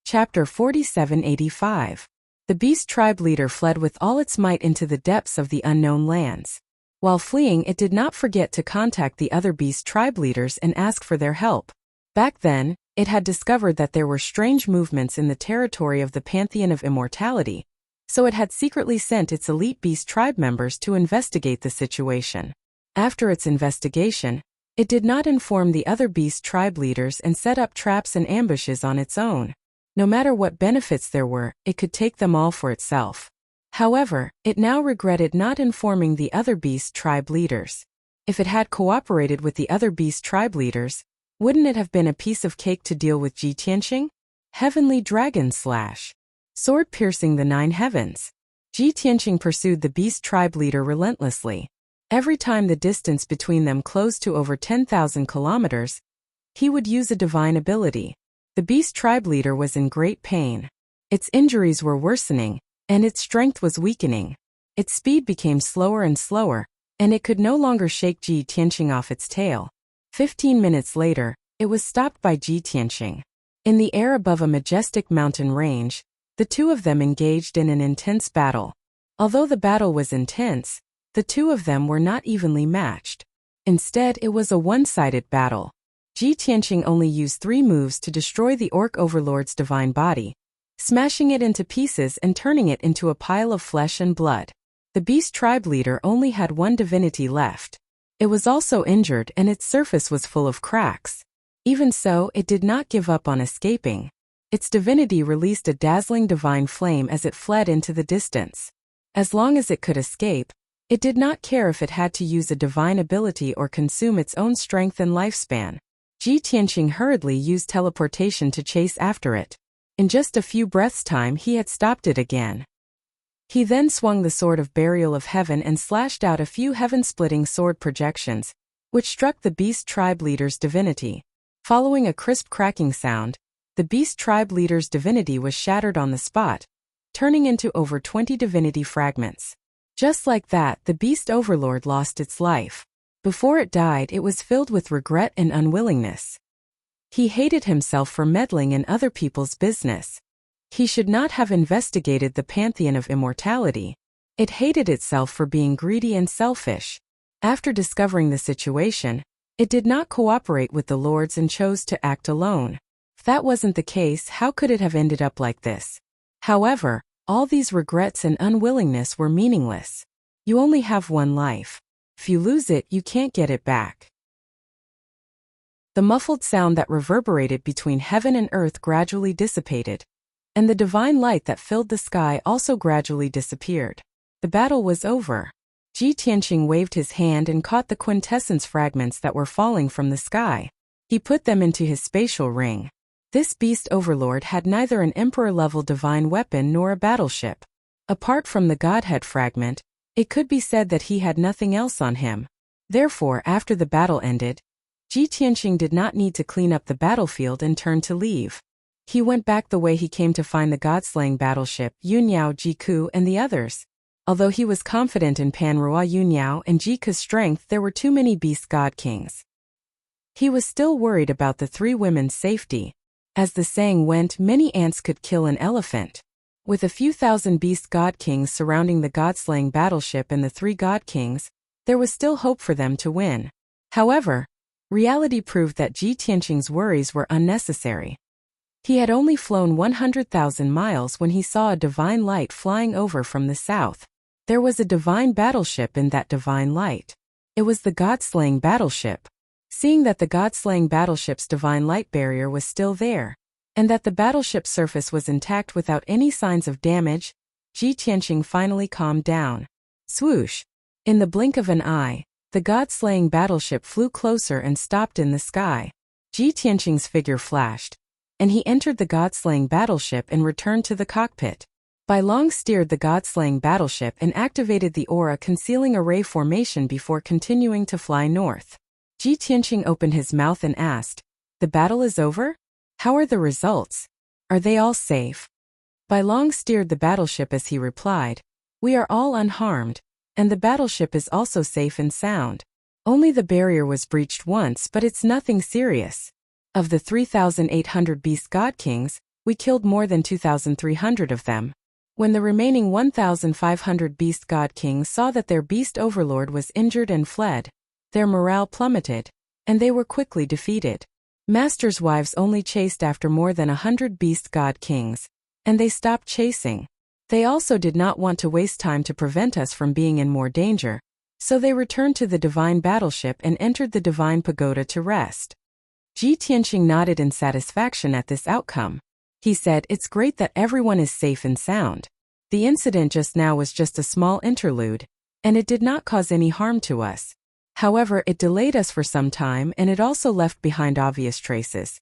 S1: Chapter 4785. The beast tribe leader fled with all its might into the depths of the unknown lands. While fleeing, it did not forget to contact the other beast tribe leaders and ask for their help. Back then, it had discovered that there were strange movements in the territory of the Pantheon of Immortality, so it had secretly sent its elite beast tribe members to investigate the situation. After its investigation, it did not inform the other beast tribe leaders and set up traps and ambushes on its own. No matter what benefits there were, it could take them all for itself. However, it now regretted not informing the other beast tribe leaders. If it had cooperated with the other beast tribe leaders, wouldn't it have been a piece of cake to deal with Ji Tianqing? Heavenly Dragon Slash. Sword piercing the 9 heavens. Ji Tianqing pursued the beast tribe leader relentlessly. Every time the distance between them closed to over 10,000 kilometers, he would use a divine ability. The beast tribe leader was in great pain. Its injuries were worsening, and its strength was weakening. Its speed became slower and slower, and it could no longer shake Ji Tianqing off its tail. 15 minutes later, it was stopped by Ji Tianqing. In the air above a majestic mountain range, the two of them engaged in an intense battle. Although the battle was intense, the two of them were not evenly matched. Instead, it was a one-sided battle. Ji Tianqing only used 3 moves to destroy the Orc Overlord's divine body, smashing it into pieces and turning it into a pile of flesh and blood. The beast tribe leader only had 1 divinity left. It was also injured and its surface was full of cracks. Even so, it did not give up on escaping. Its divinity released a dazzling divine flame as it fled into the distance. As long as it could escape, it did not care if it had to use a divine ability or consume its own strength and lifespan. Ji Tianqing hurriedly used teleportation to chase after it. In just a few breaths' time he had stopped it again. He then swung the sword of burial of heaven and slashed out a few heaven-splitting sword projections, which struck the beast tribe leader's divinity. Following a crisp cracking sound, the beast tribe leader's divinity was shattered on the spot, turning into over 20 divinity fragments. Just like that, the beast overlord lost its life. Before it died, it was filled with regret and unwillingness. He hated himself for meddling in other people's business. He should not have investigated the Pantheon of Immortality. It hated itself for being greedy and selfish. After discovering the situation, it did not cooperate with the lords and chose to act alone. If that wasn't the case, how could it have ended up like this? However, all these regrets and unwillingness were meaningless. You only have 1 life. If you lose it, you can't get it back. The muffled sound that reverberated between heaven and earth gradually dissipated, and the divine light that filled the sky also gradually disappeared. The battle was over. Ji Tianqing waved his hand and caught the quintessence fragments that were falling from the sky. He put them into his spatial ring. This beast overlord had neither an emperor-level divine weapon nor a battleship. Apart from the godhead fragment, it could be said that he had nothing else on him. Therefore, after the battle ended, Ji Tianqing did not need to clean up the battlefield and turn to leave. He went back the way he came to find the god-slaying battleship, Yunyao, Jiku, and the others. Although he was confident in Panrua Yunyao and Jiku's strength, there were too many beast god kings. He was still worried about the 3 women's safety. As the saying went, many ants could kill an elephant. With a few thousand beast god kings surrounding the god-slaying battleship and the 3 god kings, there was still hope for them to win. However, reality proved that Ji Tianqing's worries were unnecessary. He had only flown 100,000 miles when he saw a divine light flying over from the south. There was a divine battleship in that divine light. It was the god-slaying battleship. Seeing that the god-slaying battleship's divine light barrier was still there, and that the battleship's surface was intact without any signs of damage, Ji Tianqing finally calmed down. Swoosh! In the blink of an eye, the god-slaying battleship flew closer and stopped in the sky. Ji Tianqing's figure flashed, and he entered the god-slaying battleship and returned to the cockpit. Bai Long steered the god-slaying battleship and activated the aura concealing a ray formation before continuing to fly north. Ji Tianqing opened his mouth and asked, "The battle is over? How are the results? Are they all safe?" Bai Long steered the battleship as he replied, We are all unharmed, and the battleship is also safe and sound. Only the barrier was breached once, but it's nothing serious. Of the 3,800 beast god kings, we killed more than 2,300 of them. When the remaining 1,500 beast god kings saw that their beast overlord was injured and fled, their morale plummeted, and they were quickly defeated. Masters' wives only chased after more than 100 beast god kings, and they stopped chasing. They also did not want to waste time to prevent us from being in more danger, so they returned to the divine battleship and entered the divine pagoda to rest. Ji Tianqing nodded in satisfaction at this outcome. He said, "It's great that everyone is safe and sound. The incident just now was just a small interlude, and it did not cause any harm to us. However, it delayed us for some time and it also left behind obvious traces."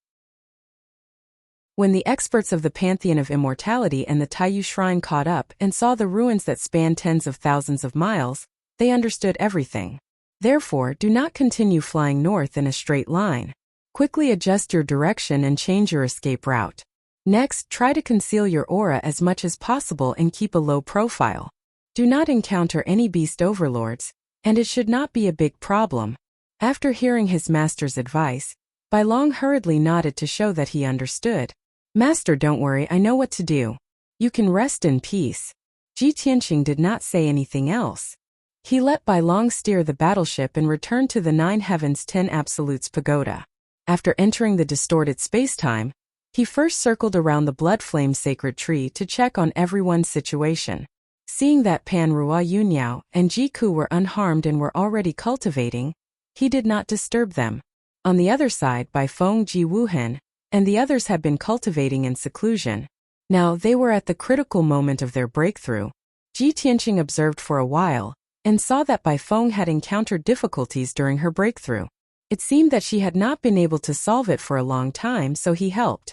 S1: When the experts of the Pantheon of Immortality and the Taiyu Shrine caught up and saw the ruins that span tens of thousands of miles, they understood everything. Therefore, do not continue flying north in a straight line. Quickly adjust your direction and change your escape route. Next, try to conceal your aura as much as possible and keep a low profile. Do not encounter any beast overlords, and it should not be a big problem. After hearing his master's advice, Bai Long hurriedly nodded to show that he understood. "Master, don't worry, I know what to do. You can rest in peace." Ji Tianqing did not say anything else. He let Bai Long steer the battleship and returned to the Nine Heavens 10 Absolutes Pagoda. After entering the distorted spacetime, he first circled around the Blood Flame Sacred Tree to check on everyone's situation. Seeing that Pan Rua Yunyao and Ji Ku were unharmed and were already cultivating, he did not disturb them. On the other side, Bai Feng, Ji Wuhen, and the others had been cultivating in seclusion. Now they were at the critical moment of their breakthrough. Ji Tianqing observed for a while, and saw that Bai Feng had encountered difficulties during her breakthrough. It seemed that she had not been able to solve it for a long time, so he helped.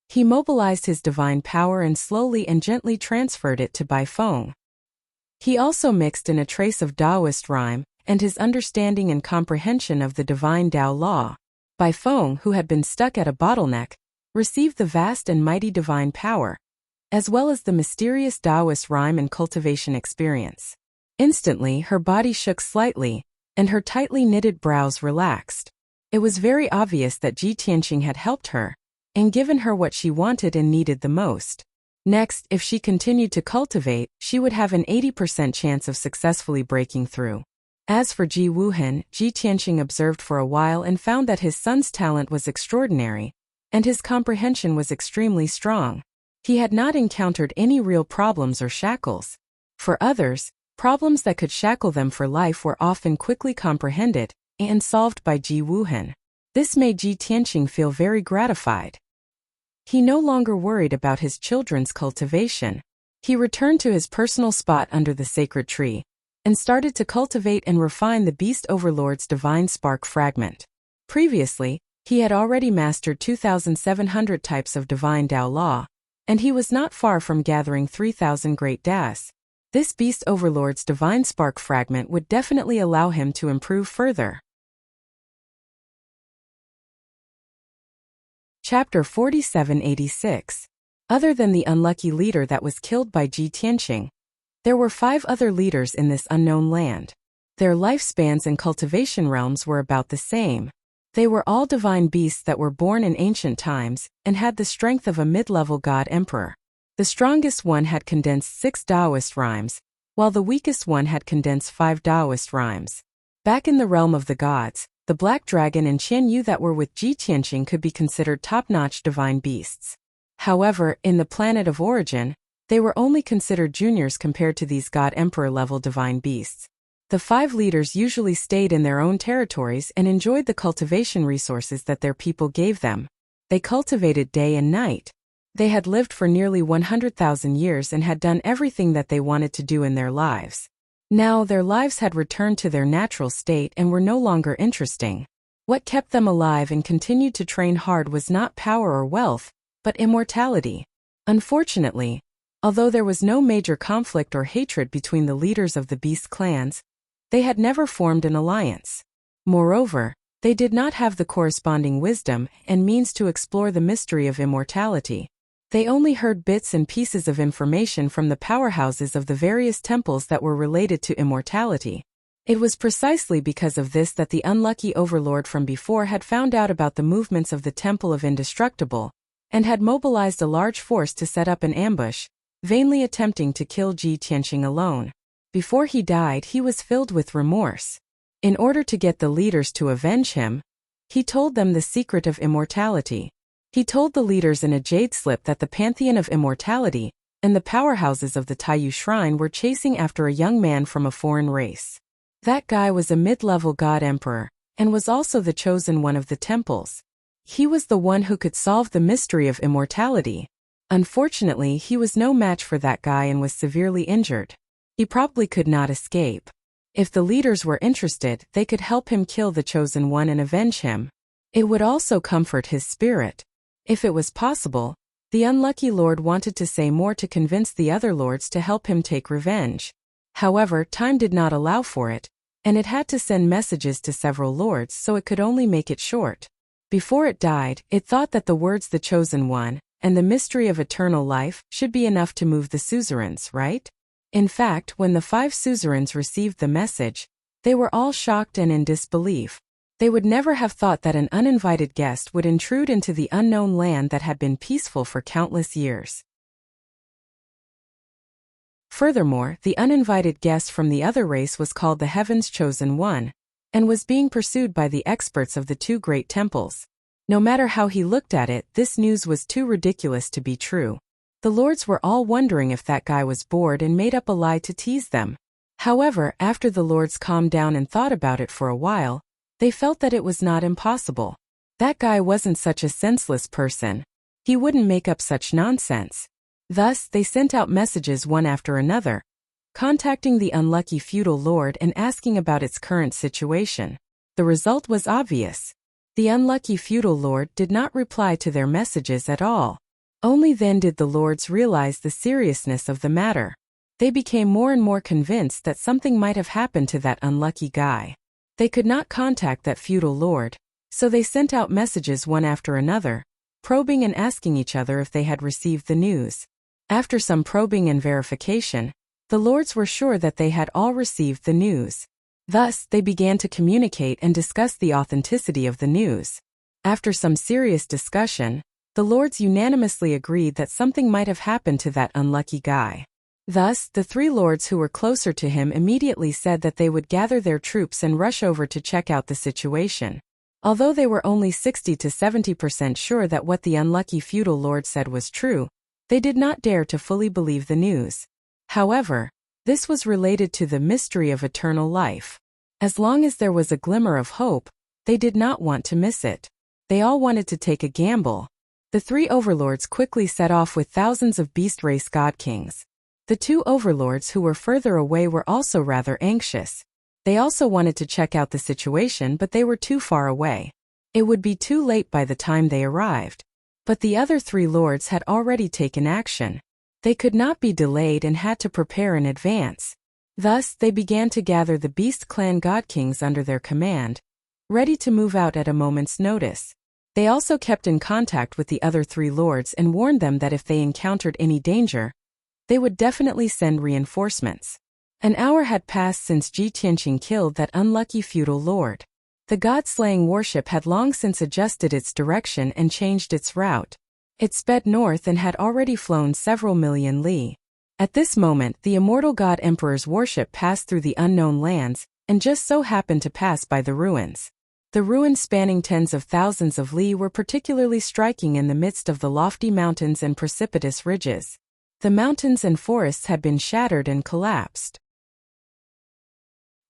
S1: He mobilized his divine power and slowly and gently transferred it to Bai Feng. He also mixed in a trace of Taoist rhyme and his understanding and comprehension of the divine Tao law. Bai Feng, who had been stuck at a bottleneck, received the vast and mighty divine power, as well as the mysterious Taoist rhyme and cultivation experience. Instantly, her body shook slightly, and her tightly knitted brows relaxed. It was very obvious that Ji Tianqing had helped her, and given her what she wanted and needed the most. Next, if she continued to cultivate, she would have an 80% chance of successfully breaking through. As for Ji Wuhen, Ji Tianqing observed for a while and found that his son's talent was extraordinary, and his comprehension was extremely strong. He had not encountered any real problems or shackles. For others, problems that could shackle them for life were often quickly comprehended and solved by Ji Wuhen. This made Ji Tianqing feel very gratified. He no longer worried about his children's cultivation. He returned to his personal spot under the sacred tree, and started to cultivate and refine the Beast Overlord's divine spark fragment. Previously, he had already mastered 2,700 types of divine Tao law, and he was not far from gathering 3,000 great Das. This Beast Overlord's divine spark fragment would definitely allow him to improve further. Chapter 4786. Other than the unlucky leader that was killed by Ji Tianqing, there were 5 other leaders in this unknown land. Their lifespans and cultivation realms were about the same. They were all divine beasts that were born in ancient times and had the strength of a mid-level god emperor. The strongest one had condensed 6 Taoist rhymes, while the weakest one had condensed 5 Taoist rhymes. Back in the realm of the gods, the Black Dragon and Qian Yu that were with Ji Tianqing could be considered top-notch divine beasts. However, in the planet of origin, they were only considered juniors compared to these God-Emperor-level divine beasts. The 5 leaders usually stayed in their own territories and enjoyed the cultivation resources that their people gave them. They cultivated day and night. They had lived for nearly 100,000 years and had done everything that they wanted to do in their lives. Now their lives had returned to their natural state and were no longer interesting. What kept them alive and continued to train hard was not power or wealth, but immortality. Unfortunately, although there was no major conflict or hatred between the leaders of the beast clans, they had never formed an alliance. Moreover, they did not have the corresponding wisdom and means to explore the mystery of immortality. They only heard bits and pieces of information from the powerhouses of the various temples that were related to immortality. It was precisely because of this that the unlucky overlord from before had found out about the movements of the Temple of Indestructible, and had mobilized a large force to set up an ambush, vainly attempting to kill Ji Tianqing alone. Before he died, he was filled with remorse. In order to get the leaders to avenge him, he told them the secret of immortality. He told the leaders in a jade slip that the Pantheon of Immortality and the powerhouses of the Taiyu Shrine were chasing after a young man from a foreign race. That guy was a mid-level god emperor, and was also the chosen one of the temples. He was the one who could solve the mystery of immortality. Unfortunately, he was no match for that guy and was severely injured. He probably could not escape. If the leaders were interested, they could help him kill the chosen one and avenge him. It would also comfort his spirit. If it was possible, the unlucky lord wanted to say more to convince the other lords to help him take revenge. However, time did not allow for it, and it had to send messages to several lords, so it could only make it short. Before it died, it thought that the words "the chosen one" and "the mystery of eternal life" should be enough to move the suzerains, right? In fact, when the 5 suzerains received the message, they were all shocked and in disbelief. They would never have thought that an uninvited guest would intrude into the unknown land that had been peaceful for countless years. Furthermore, the uninvited guest from the other race was called the Heaven's Chosen One, and was being pursued by the experts of the 2 great temples. No matter how he looked at it, this news was too ridiculous to be true. The lords were all wondering if that guy was bored and made up a lie to tease them. However, after the lords calmed down and thought about it for a while, they felt that it was not impossible. That guy wasn't such a senseless person. He wouldn't make up such nonsense. Thus, they sent out messages one after another, contacting the unlucky feudal lord and asking about its current situation. The result was obvious. The unlucky feudal lord did not reply to their messages at all. Only then did the lords realize the seriousness of the matter. They became more and more convinced that something might have happened to that unlucky guy. They could not contact that feudal lord, so they sent out messages one after another, probing and asking each other if they had received the news. After some probing and verification, the lords were sure that they had all received the news. Thus, they began to communicate and discuss the authenticity of the news. After some serious discussion, the lords unanimously agreed that something might have happened to that unlucky guy. Thus, the 3 lords who were closer to him immediately said that they would gather their troops and rush over to check out the situation. Although they were only 60 to 70% sure that what the unlucky feudal lord said was true, they did not dare to fully believe the news. However, this was related to the mystery of eternal life. As long as there was a glimmer of hope, they did not want to miss it. They all wanted to take a gamble. The 3 overlords quickly set off with thousands of beast race god kings. The 2 overlords who were further away were also rather anxious. They also wanted to check out the situation, but they were too far away. It would be too late by the time they arrived. But the other 3 lords had already taken action. They could not be delayed and had to prepare in advance. Thus, they began to gather the Beast Clan God Kings under their command, ready to move out at a moment's notice. They also kept in contact with the other 3 lords and warned them that if they encountered any danger, they would definitely send reinforcements. An hour had passed since Ji Tianqing killed that unlucky feudal lord. The god-slaying warship had long since adjusted its direction and changed its route. It sped north and had already flown several million li. At this moment, the immortal god emperor's warship passed through the unknown lands, and just so happened to pass by the ruins. The ruins spanning tens of thousands of li were particularly striking in the midst of the lofty mountains and precipitous ridges. The mountains and forests had been shattered and collapsed.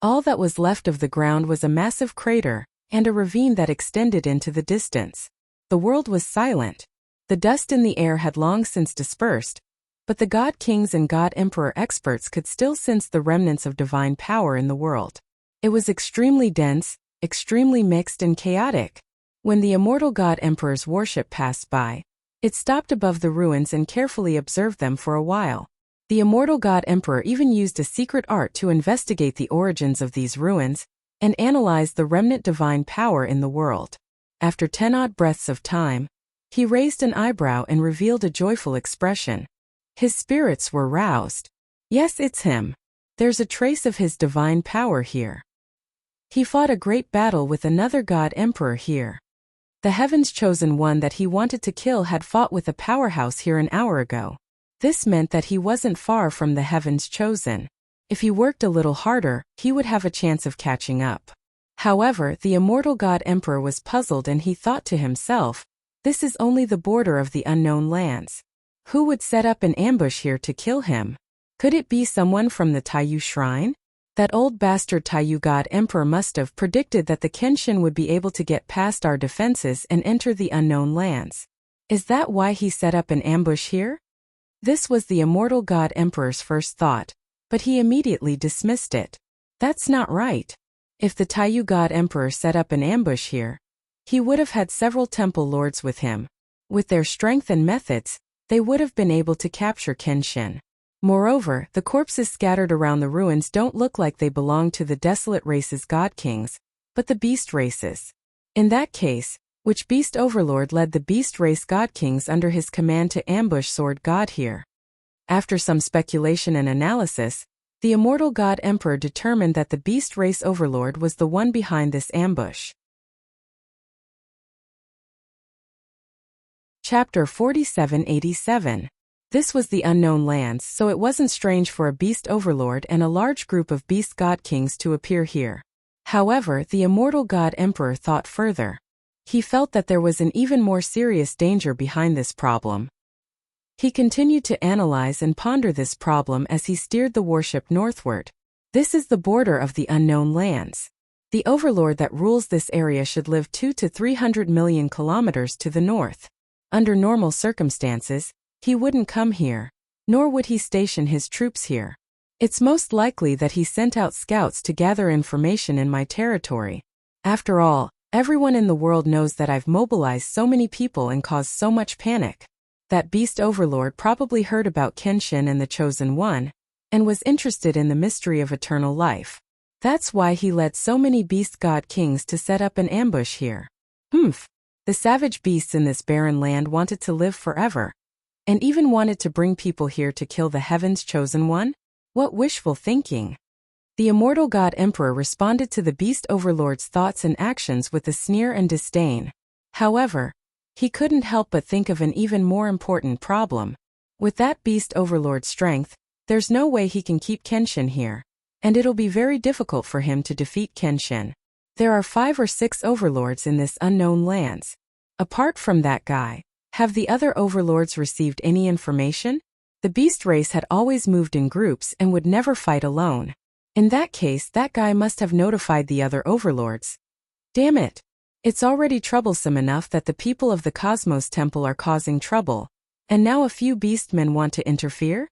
S1: All that was left of the ground was a massive crater, and a ravine that extended into the distance. The world was silent. The dust in the air had long since dispersed, but the God Kings and God Emperor experts could still sense the remnants of divine power in the world. It was extremely dense, extremely mixed and chaotic. When the immortal God Emperor's warship passed by, it stopped above the ruins and carefully observed them for a while. The immortal God Emperor even used a secret art to investigate the origins of these ruins and analyze the remnant divine power in the world. After 10 odd breaths of time, He raised an eyebrow and revealed a joyful expression. His spirits were roused. Yes, it's him. There's a trace of his divine power here. He fought a great battle with another god emperor here. The heaven's chosen one that he wanted to kill had fought with a powerhouse here an hour ago. This meant that he wasn't far from the heaven's chosen. If he worked a little harder, he would have a chance of catching up. However, the immortal god emperor was puzzled and he thought to himself, this is only the border of the unknown lands. Who would set up an ambush here to kill him? Could it be someone from the Taiyu shrine? That old bastard Taiyu god emperor must have predicted that the Kenshin would be able to get past our defenses and enter the unknown lands. Is that why he set up an ambush here? This was the immortal god emperor's first thought, but he immediately dismissed it. That's not right. If the Taiyu god emperor set up an ambush here, he would have had several temple lords with him. With their strength and methods, they would have been able to capture Kenshin. Moreover, the corpses scattered around the ruins don't look like they belong to the desolate race's god kings, but the beast races. In that case, which beast overlord led the beast race god kings under his command to ambush sword god here? After some speculation and analysis, the immortal god emperor determined that the beast race overlord was the one behind this ambush. Chapter 4787. This was the unknown lands, so it wasn't strange for a beast overlord and a large group of beast god kings to appear here. However, the immortal god emperor thought further. He felt that there was an even more serious danger behind this problem. He continued to analyze and ponder this problem as he steered the warship northward. This is the border of the unknown lands. The overlord that rules this area should live 200 to 300 million kilometers to the north. Under normal circumstances, he wouldn't come here, nor would he station his troops here. It's most likely that he sent out scouts to gather information in my territory. After all, everyone in the world knows that I've mobilized so many people and caused so much panic. That beast overlord probably heard about Kenshin and the Chosen One, and was interested in the mystery of eternal life. That's why he led so many beast god kings to set up an ambush here. The savage beasts in this barren land wanted to live forever, and even wanted to bring people here to kill the heaven's chosen one? What wishful thinking! The immortal god emperor responded to the beast overlord's thoughts and actions with a sneer and disdain. However, he couldn't help but think of an even more important problem. With that beast overlord's strength, there's no way he can keep Kenshin here, and it'll be very difficult for him to defeat Kenshin. There are 5 or 6 overlords in this unknown lands. Apart from that guy, have the other overlords received any information? The beast race had always moved in groups and would never fight alone. In that case, that guy must have notified the other overlords. Damn it! It's already troublesome enough that the people of the Cosmos Temple are causing trouble, and now a few beastmen want to interfere?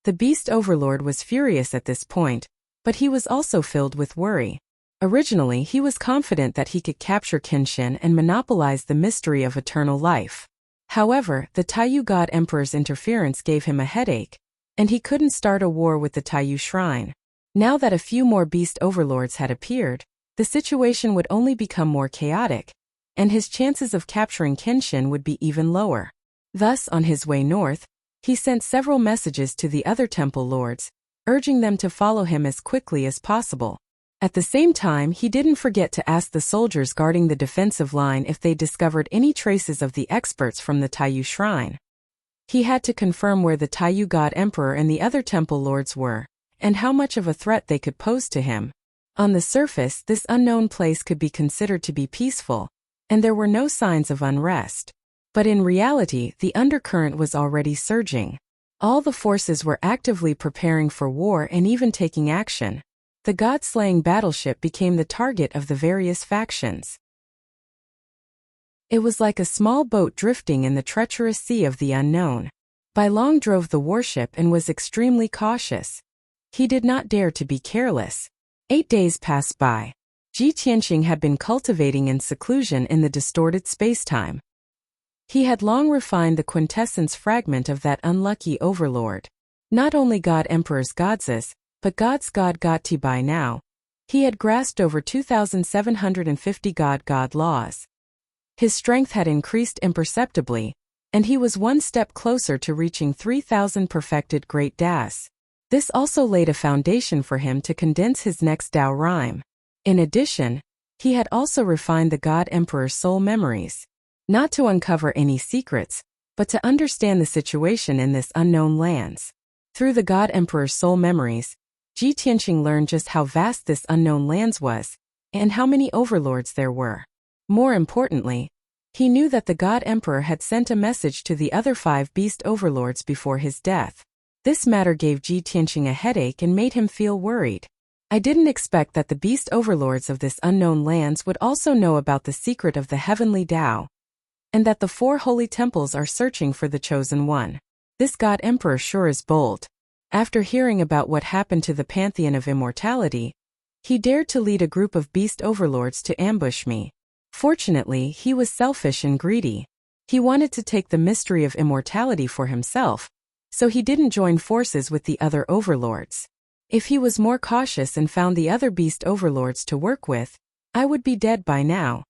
S1: The beast overlord was furious at this point, but he was also filled with worry. Originally, he was confident that he could capture Kenshin and monopolize the mystery of eternal life. However, the Taiyu god emperor's interference gave him a headache, and he couldn't start a war with the Taiyu shrine. Now that a few more beast overlords had appeared, the situation would only become more chaotic, and his chances of capturing Kenshin would be even lower. Thus, on his way north, he sent several messages to the other temple lords, urging them to follow him as quickly as possible. At the same time, he didn't forget to ask the soldiers guarding the defensive line if they discovered any traces of the experts from the Taiyu shrine. He had to confirm where the Taiyu god emperor and the other temple lords were, and how much of a threat they could pose to him. On the surface, this unknown place could be considered to be peaceful, and there were no signs of unrest. But in reality, the undercurrent was already surging. All the forces were actively preparing for war and even taking action. The god-slaying battleship became the target of the various factions. It was like a small boat drifting in the treacherous sea of the unknown. Bai Long drove the warship and was extremely cautious. He did not dare to be careless. 8 days passed by. Ji Tianqing had been cultivating in seclusion in the distorted spacetime. He had long refined the quintessence fragment of that unlucky overlord. Not only God Emperor's Godzes, but God's God Goti by now. He had grasped over 2,750 God laws. His strength had increased imperceptibly, and he was one step closer to reaching 3,000 perfected Great Das. This also laid a foundation for him to condense his next Tao rhyme. In addition, he had also refined the God Emperor's soul memories. Not to uncover any secrets, but to understand the situation in this unknown lands. Through the God Emperor's soul memories, Ji Tianqing learned just how vast this unknown lands was, and how many overlords there were. More importantly, he knew that the God Emperor had sent a message to the other 5 beast overlords before his death. This matter gave Ji Tianqing a headache and made him feel worried. I didn't expect that the beast overlords of this unknown lands would also know about the secret of the heavenly Tao, and that the 4 holy temples are searching for the chosen one. This God Emperor sure is bold. After hearing about what happened to the Pantheon of Immortality, he dared to lead a group of beast overlords to ambush me. Fortunately, he was selfish and greedy. He wanted to take the mystery of immortality for himself, so he didn't join forces with the other overlords. If he was more cautious and found the other beast overlords to work with, I would be dead by now.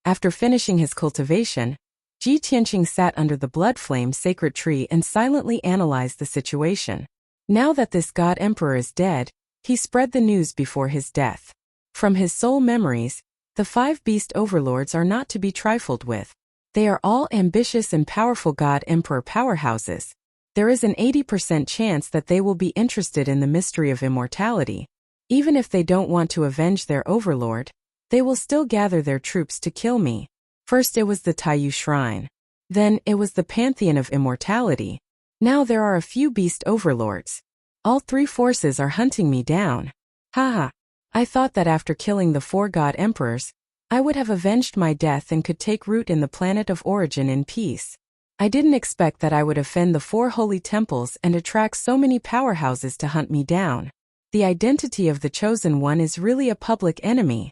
S1: After finishing his cultivation, Ji Tianqing sat under the blood flame sacred tree and silently analyzed the situation. Now that this God Emperor is dead, he spread the news before his death. From his soul memories, the 5 beast overlords are not to be trifled with. They are all ambitious and powerful God Emperor powerhouses. There is an 80% chance that they will be interested in the mystery of immortality. Even if they don't want to avenge their overlord, they will still gather their troops to kill me. First it was the Taiyu Shrine. Then it was the Pantheon of Immortality. Now there are a few beast overlords. All 3 forces are hunting me down. Haha. I thought that after killing the 4 God Emperors, I would have avenged my death and could take root in the planet of origin in peace. I didn't expect that I would offend the 4 holy temples and attract so many powerhouses to hunt me down. The identity of the chosen one is really a public enemy.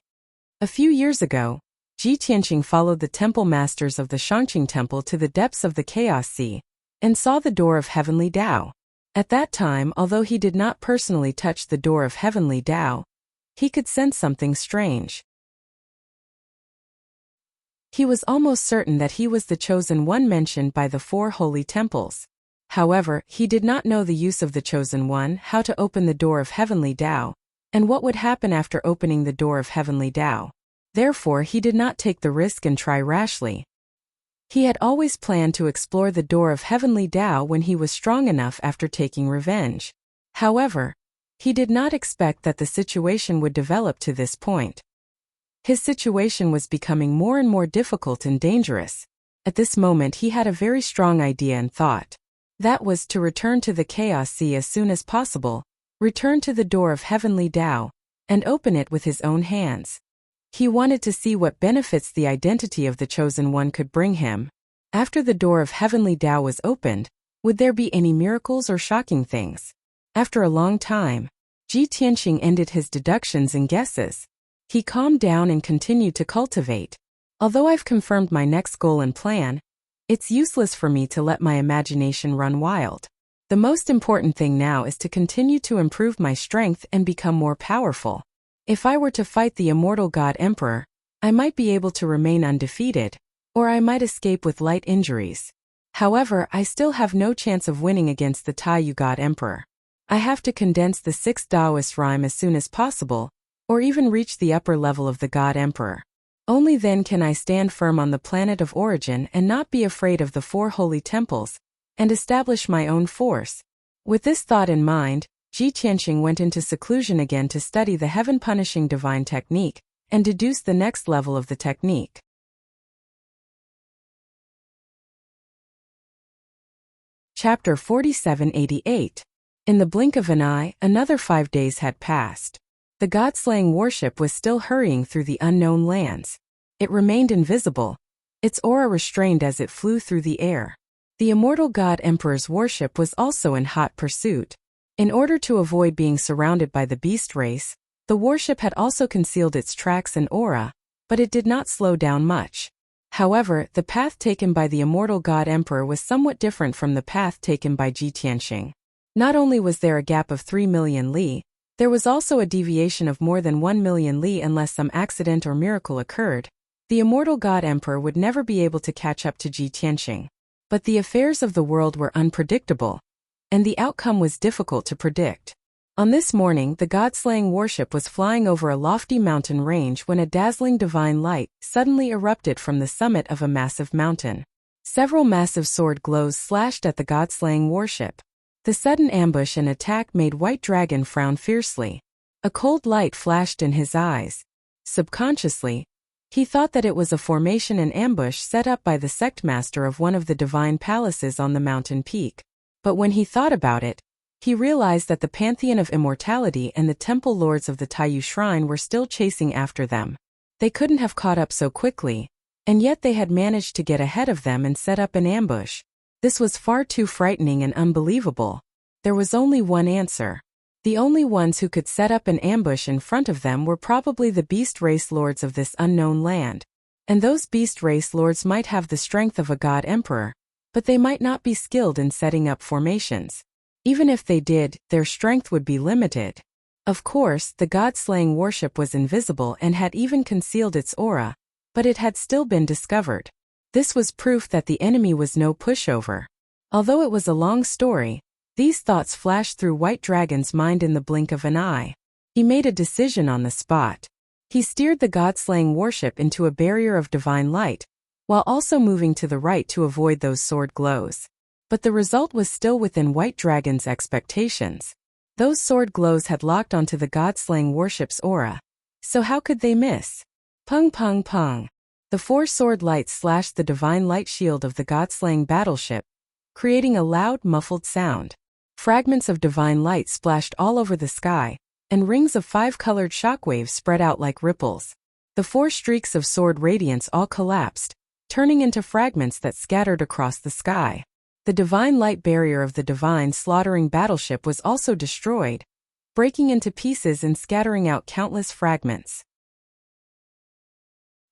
S1: A few years ago, Ji Tianqing followed the temple masters of the Shangqing Temple to the depths of the Chaos Sea, and saw the door of heavenly Tao. At that time, although he did not personally touch the door of heavenly Tao, he could sense something strange. He was almost certain that he was the chosen one mentioned by the 4 holy temples. However, he did not know the use of the chosen one, how to open the door of heavenly Tao, and what would happen after opening the door of heavenly Tao. Therefore, he did not take the risk and try rashly. He had always planned to explore the door of heavenly Tao when he was strong enough after taking revenge. However, he did not expect that the situation would develop to this point. His situation was becoming more and more difficult and dangerous. At this moment he had a very strong idea and thought. That was to return to the Chaos Sea as soon as possible, return to the door of heavenly Tao, and open it with his own hands. He wanted to see what benefits the identity of the chosen one could bring him. After the door of heavenly Tao was opened, would there be any miracles or shocking things? After a long time, Ji Tianqing ended his deductions and guesses. He calmed down and continued to cultivate. Although I've confirmed my next goal and plan, it's useless for me to let my imagination run wild. The most important thing now is to continue to improve my strength and become more powerful. If I were to fight the immortal God Emperor, I might be able to remain undefeated, or I might escape with light injuries. However, I still have no chance of winning against the Taiyu God Emperor. I have to condense the 6 Taoist rhyme as soon as possible, or even reach the upper level of the God Emperor. Only then can I stand firm on the planet of origin and not be afraid of the 4 holy temples, and establish my own force. With this thought in mind, Ji Tianqing went into seclusion again to study the heaven-punishing divine technique, and deduce the next level of the technique. Chapter 4788. In the blink of an eye, another 5 days had passed. The god-slaying warship was still hurrying through the unknown lands. It remained invisible, its aura restrained as it flew through the air. The immortal God Emperor's warship was also in hot pursuit. In order to avoid being surrounded by the beast race, the warship had also concealed its tracks and aura, but it did not slow down much. However, the path taken by the immortal God Emperor was somewhat different from the path taken by Ji Tianqing. Not only was there a gap of 3 million li, there was also a deviation of more than 1 million li unless some accident or miracle occurred. The immortal God Emperor would never be able to catch up to Ji Tianqing. But the affairs of the world were unpredictable, and the outcome was difficult to predict. On this morning, the god-slaying warship was flying over a lofty mountain range when a dazzling divine light suddenly erupted from the summit of a massive mountain. Several massive sword glows slashed at the god-slaying warship. The sudden ambush and attack made White Dragon frown fiercely. A cold light flashed in his eyes. Subconsciously, he thought that it was a formation and ambush set up by the sect master of one of the divine palaces on the mountain peak. But when he thought about it, he realized that the Pantheon of Immortality and the temple lords of the Taiyu Shrine were still chasing after them. They couldn't have caught up so quickly, and yet they had managed to get ahead of them and set up an ambush. This was far too frightening and unbelievable. There was only one answer. The only ones who could set up an ambush in front of them were probably the beast race lords of this unknown land. And those beast race lords might have the strength of a god emperor, but they might not be skilled in setting up formations. Even if they did, their strength would be limited. Of course, the god-slaying warship was invisible and had even concealed its aura, but it had still been discovered. This was proof that the enemy was no pushover. Although it was a long story, these thoughts flashed through White Dragon's mind in the blink of an eye. He made a decision on the spot. He steered the god-slaying warship into a barrier of divine light, while also moving to the right to avoid those sword glows. But the result was still within White Dragon's expectations. Those sword glows had locked onto the god-slaying warship's aura. So how could they miss? Pung pung pung. The four sword lights slashed the divine light shield of the god-slaying battleship, creating a loud, muffled sound. Fragments of divine light splashed all over the sky, and rings of five-colored shockwaves spread out like ripples. The four streaks of sword radiance all collapsed, turning into fragments that scattered across the sky. The divine light barrier of the divine slaughtering battleship was also destroyed, breaking into pieces and scattering out countless fragments.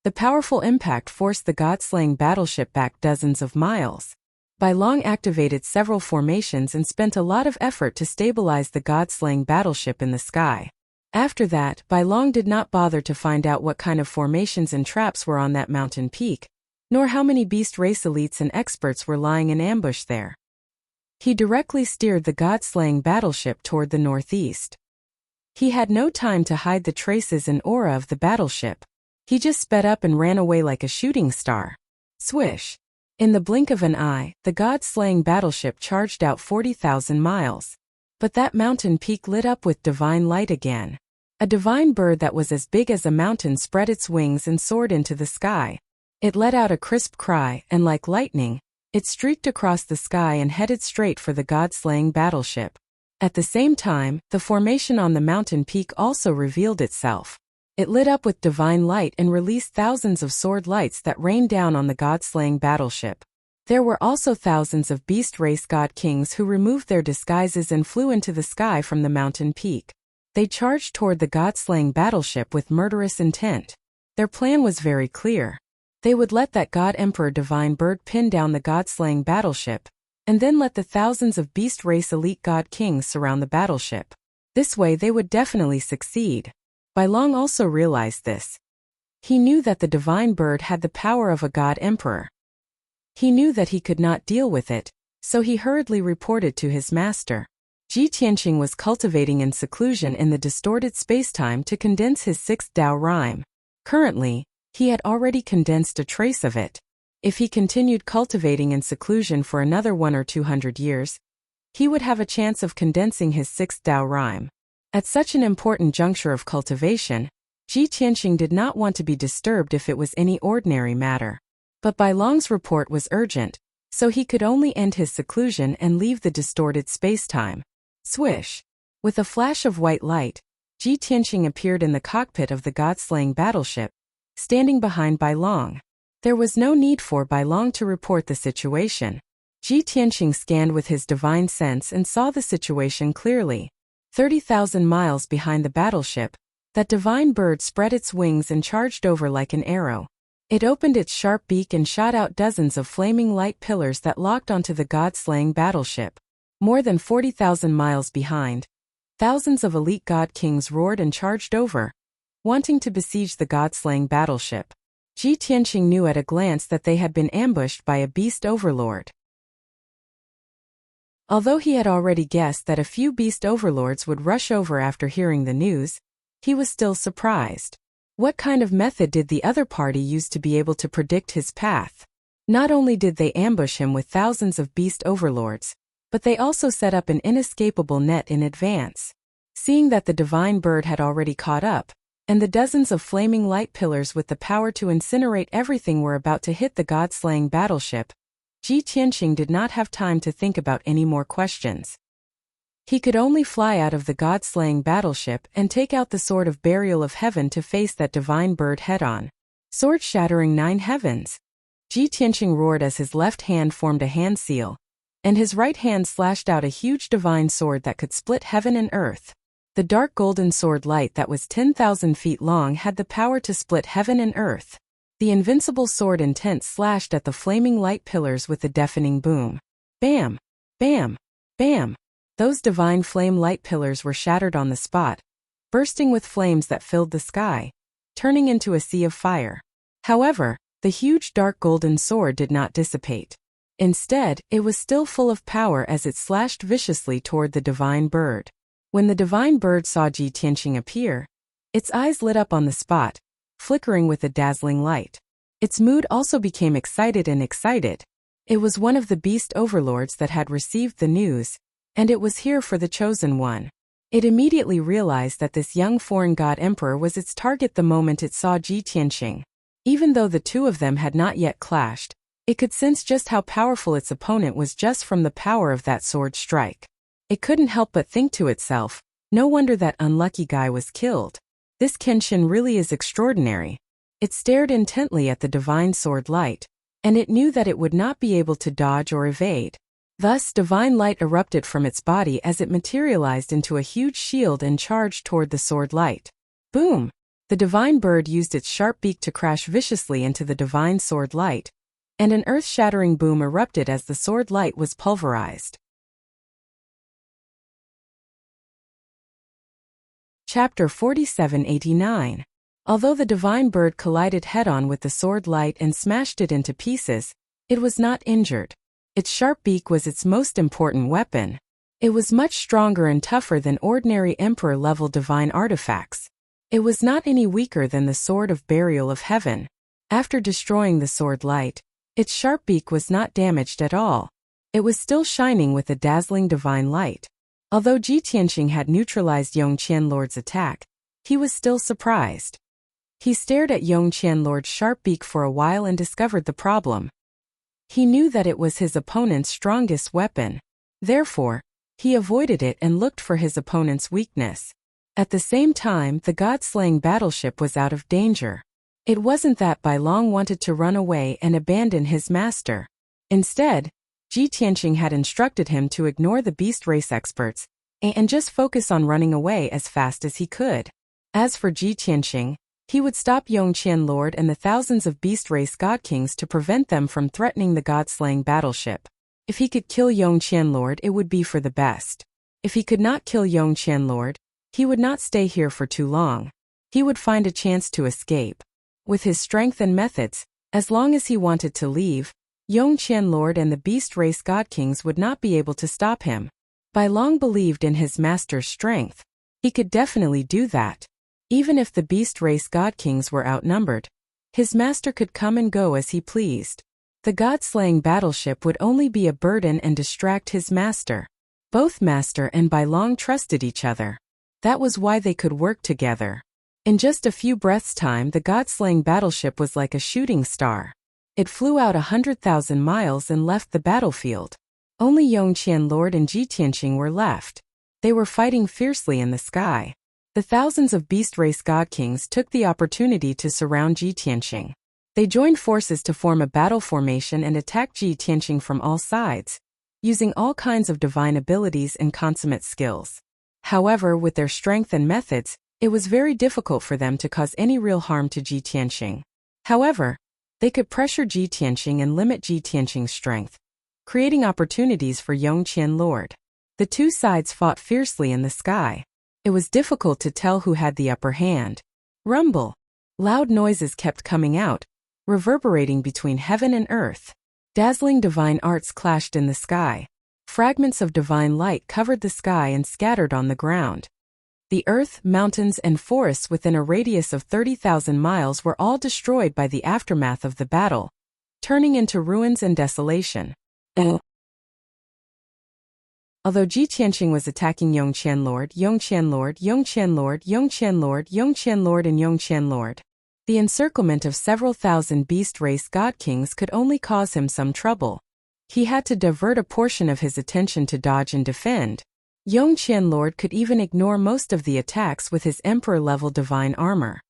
S1: The powerful impact forced the god-slaying battleship back dozens of miles. Bai Long activated several formations and spent a lot of effort to stabilize the god-slaying battleship in the sky. After that, Bai Long did not bother to find out what kind of formations and traps were on that mountain peak, nor how many beast race elites and experts were lying in ambush there. He directly steered the god-slaying battleship toward the northeast. He had no time to hide the traces and aura of the battleship. He just sped up and ran away like a shooting star. Swish! In the blink of an eye, the god-slaying battleship charged out 40,000 miles. But that mountain peak lit up with divine light again. A divine bird that was as big as a mountain spread its wings and soared into the sky. It let out a crisp cry, and like lightning, it streaked across the sky and headed straight for the god-slaying battleship. At the same time, the formation on the mountain peak also revealed itself. It lit up with divine light and released thousands of sword lights that rained down on the god-slaying battleship. There were also thousands of beast race god kings who removed their disguises and flew into the sky from the mountain peak. They charged toward the god-slaying battleship with murderous intent. Their plan was very clear. They would let that god emperor divine bird pin down the god-slaying battleship, and then let the thousands of beast race elite god kings surround the battleship. This way they would definitely succeed. Bai Long also realized this. He knew that the divine bird had the power of a god emperor. He knew that he could not deal with it, so he hurriedly reported to his master. Ji Tianqing was cultivating in seclusion in the distorted spacetime to condense his sixth Dao rhyme. Currently, he had already condensed a trace of it. If he continued cultivating in seclusion for another 100 or 200 years, he would have a chance of condensing his sixth Dao rhyme. At such an important juncture of cultivation, Ji Tianqing did not want to be disturbed if it was any ordinary matter. But Bai Long's report was urgent, so he could only end his seclusion and leave the distorted spacetime. Swish! With a flash of white light, Ji Tianqing appeared in the cockpit of the god-slaying battleship, standing behind Bai Long. There was no need for Bai Long to report the situation. Ji Tianqing scanned with his divine sense and saw the situation clearly. 30,000 miles behind the battleship, that divine bird spread its wings and charged over like an arrow. It opened its sharp beak and shot out dozens of flaming light pillars that locked onto the god-slaying battleship. More than 40,000 miles behind, thousands of elite god kings roared and charged over, wanting to besiege the god-slaying battleship. Ji Tianqing knew at a glance that they had been ambushed by a beast overlord. Although he had already guessed that a few beast overlords would rush over after hearing the news, he was still surprised. What kind of method did the other party use to be able to predict his path? Not only did they ambush him with thousands of beast overlords, but they also set up an inescapable net in advance. Seeing that the divine bird had already caught up, and the dozens of flaming light pillars with the power to incinerate everything were about to hit the god-slaying battleship, Ji Tianqing did not have time to think about any more questions. He could only fly out of the god-slaying battleship and take out the sword of burial of heaven to face that divine bird head-on. Sword shattering 9 heavens. Ji Tianqing roared as his left hand formed a hand seal, and his right hand slashed out a huge divine sword that could split heaven and earth. The dark golden sword light that was 10,000 feet long had the power to split heaven and earth. The invincible sword intent slashed at the flaming light pillars with a deafening boom. Bam! Bam! Bam! Those divine flame light pillars were shattered on the spot, bursting with flames that filled the sky, turning into a sea of fire. However, the huge dark golden sword did not dissipate. Instead, it was still full of power as it slashed viciously toward the divine bird. When the divine bird saw Ji Tianqing appear, its eyes lit up on the spot, flickering with a dazzling light. Its mood also became excited. It was one of the beast overlords that had received the news, and it was here for the chosen one. It immediately realized that this young foreign god emperor was its target the moment it saw Ji Tianqing. Even though the two of them had not yet clashed, it could sense just how powerful its opponent was just from the power of that sword strike. It couldn't help but think to itself, no wonder that unlucky guy was killed. This Kenshin really is extraordinary. It stared intently at the divine sword light, and it knew that it would not be able to dodge or evade. Thus, divine light erupted from its body as it materialized into a huge shield and charged toward the sword light. Boom! The divine bird used its sharp beak to crash viciously into the divine sword light, and an earth-shattering boom erupted as the sword light was pulverized. Chapter 4789. Although the divine bird collided head-on with the sword light and smashed it into pieces, it was not injured. Its sharp beak was its most important weapon. It was much stronger and tougher than ordinary emperor-level divine artifacts. It was not any weaker than the sword of burial of heaven. After destroying the sword light, its sharp beak was not damaged at all. It was still shining with a dazzling divine light. Although Ji Tianqing had neutralized Yongqian Lord's attack, he was still surprised. He stared at Yongqian Lord's sharp beak for a while and discovered the problem. He knew that it was his opponent's strongest weapon. Therefore, he avoided it and looked for his opponent's weakness. At the same time, the god-slaying battleship was out of danger. It wasn't that Bai Long wanted to run away and abandon his master. Instead, Ji Tianqing had instructed him to ignore the beast race experts and just focus on running away as fast as he could. As for Ji Tianqing, he would stop Yongqian Lord and the thousands of beast race god kings to prevent them from threatening the god-slaying battleship. If he could kill Yongqian Lord, it would be for the best. If he could not kill Yongqian Lord, he would not stay here for too long. He would find a chance to escape. With his strength and methods, as long as he wanted to leave, Yongqian Lord and the beast race god kings would not be able to stop him. Bai Long believed in his master's strength. He could definitely do that. Even if the beast race god kings were outnumbered, his master could come and go as he pleased. The god-slaying battleship would only be a burden and distract his master. Both master and Bai Long trusted each other. That was why they could work together. In just a few breaths' time, the god-slaying battleship was like a shooting star. It flew out 100,000 miles and left the battlefield. Only Yongqian Lord and Ji Tianqing were left. They were fighting fiercely in the sky. The thousands of beast race god kings took the opportunity to surround Ji Tianqing. They joined forces to form a battle formation and attack Ji Tianqing from all sides, using all kinds of divine abilities and consummate skills. However, with their strength and methods, it was very difficult for them to cause any real harm to Ji Tianqing. However, they could pressure Ji Tianqing and limit Ji Tianqing's strength, creating opportunities for Yongqian Lord. The two sides fought fiercely in the sky. It was difficult to tell who had the upper hand. Rumble. Loud noises kept coming out, reverberating between heaven and earth. Dazzling divine arts clashed in the sky. Fragments of divine light covered the sky and scattered on the ground. The earth, mountains, and forests within a radius of 30,000 miles were all destroyed by the aftermath of the battle, turning into ruins and desolation. Although Ji Tianqing was attacking Yongqian Lord, Yongqian Lord, Yongqian Lord, Yongqian Lord, Yongqian Lord, and Yongqian Lord, the encirclement of several thousand beast race god kings could only cause him some trouble. He had to divert a portion of his attention to dodge and defend. Yongqian Lord could even ignore most of the attacks with his emperor-level divine armor.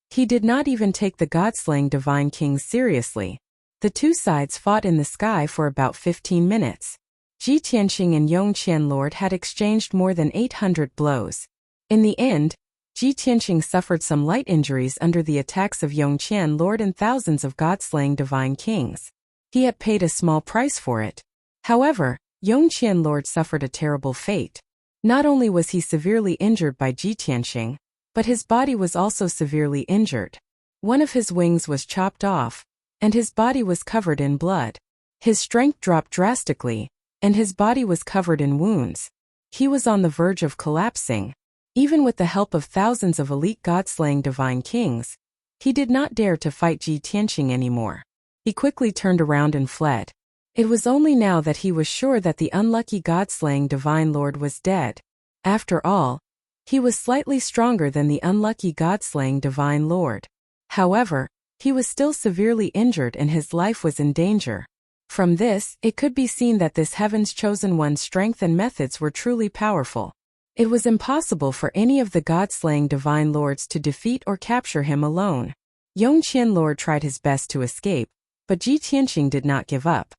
S1: He did not even take the god-slaying divine kings seriously. The two sides fought in the sky for about 15 minutes. Ji Tianqing and Yongqian Lord had exchanged more than 800 blows. In the end, Ji Tianqing suffered some light injuries under the attacks of Yongqian Lord and thousands of god-slaying divine kings. He had paid a small price for it. However, Yongqian Lord suffered a terrible fate. Not only was he severely injured by Ji Tianqing, but his body was also severely injured. One of his wings was chopped off, and his body was covered in blood. His strength dropped drastically, and his body was covered in wounds. He was on the verge of collapsing. Even with the help of thousands of elite god-slaying divine kings, he did not dare to fight Ji Tianqing anymore. He quickly turned around and fled. It was only now that he was sure that the unlucky god-slaying divine lord was dead. After all, he was slightly stronger than the unlucky god-slaying divine lord. However, he was still severely injured and his life was in danger. From this, it could be seen that this heaven's chosen one's strength and methods were truly powerful. It was impossible for any of the god-slaying divine lords to defeat or capture him alone. Yongqian Lord tried his best to escape, but Ji Tianqing did not give up.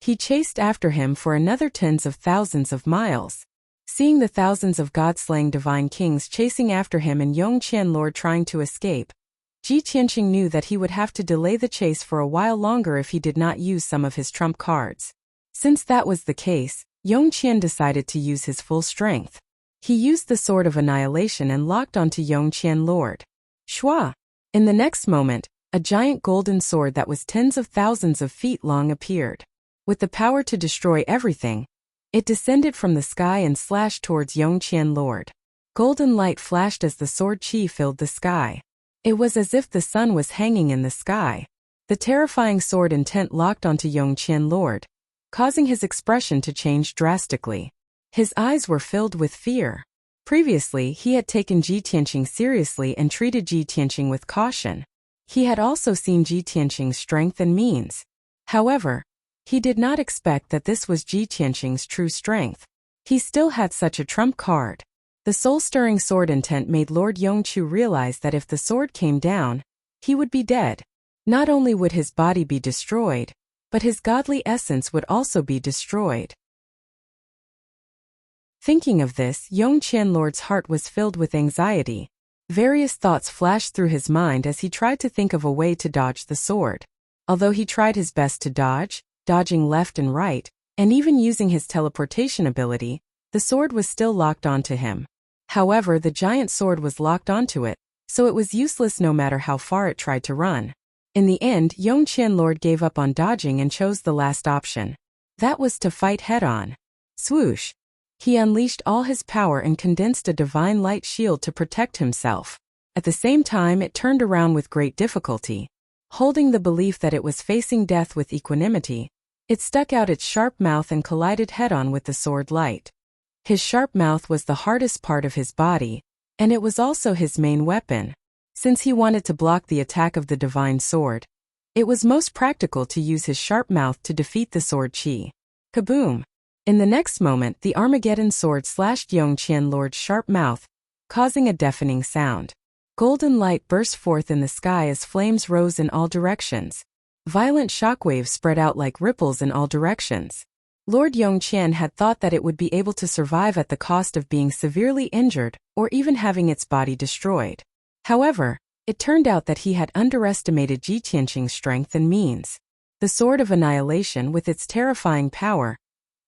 S1: He chased after him for another tens of thousands of miles. Seeing the thousands of god-slaying divine kings chasing after him and Yongqian Lord trying to escape, Ji Tianqing knew that he would have to delay the chase for a while longer if he did not use some of his trump cards. Since that was the case, Yongqian decided to use his full strength. He used the Sword of Annihilation and locked onto Yongqian Lord. Shua! In the next moment, a giant golden sword that was tens of thousands of feet long appeared. With the power to destroy everything, it descended from the sky and slashed towards Yongqian Lord. Golden light flashed as the sword chi filled the sky. It was as if the sun was hanging in the sky. The terrifying sword intent locked onto Yongqian Lord, causing his expression to change drastically. His eyes were filled with fear. Previously, he had taken Ji Tianqing seriously and treated Ji Tianqing with caution. He had also seen Ji Tianqing's strength and means. However, he did not expect that this was Ji Tianqing's true strength. He still had such a trump card. The soul-stirring sword intent made Lord Yongqiu realize that if the sword came down, he would be dead. Not only would his body be destroyed, but his godly essence would also be destroyed. Thinking of this, Yongqian Lord's heart was filled with anxiety. Various thoughts flashed through his mind as he tried to think of a way to dodge the sword. Although he tried his best to dodging left and right, and even using his teleportation ability, the sword was still locked onto him. However, the giant sword was locked onto it, so it was useless no matter how far it tried to run. In the end, Yongqian Lord gave up on dodging and chose the last option. That was to fight head-on. Swoosh! He unleashed all his power and condensed a divine light shield to protect himself. At the same time, it turned around with great difficulty. Holding the belief that it was facing death with equanimity, it stuck out its sharp mouth and collided head-on with the sword light. His sharp mouth was the hardest part of his body, and it was also his main weapon. Since he wanted to block the attack of the divine sword, it was most practical to use his sharp mouth to defeat the sword chi. Kaboom! In the next moment, the Armageddon sword slashed Yongqian Lord's sharp mouth, causing a deafening sound. Golden light burst forth in the sky as flames rose in all directions. Violent shockwaves spread out like ripples in all directions. Lord Yongqian had thought that it would be able to survive at the cost of being severely injured or even having its body destroyed. However, it turned out that he had underestimated Ji Tianqing's strength and means. The Sword of Annihilation, with its terrifying power,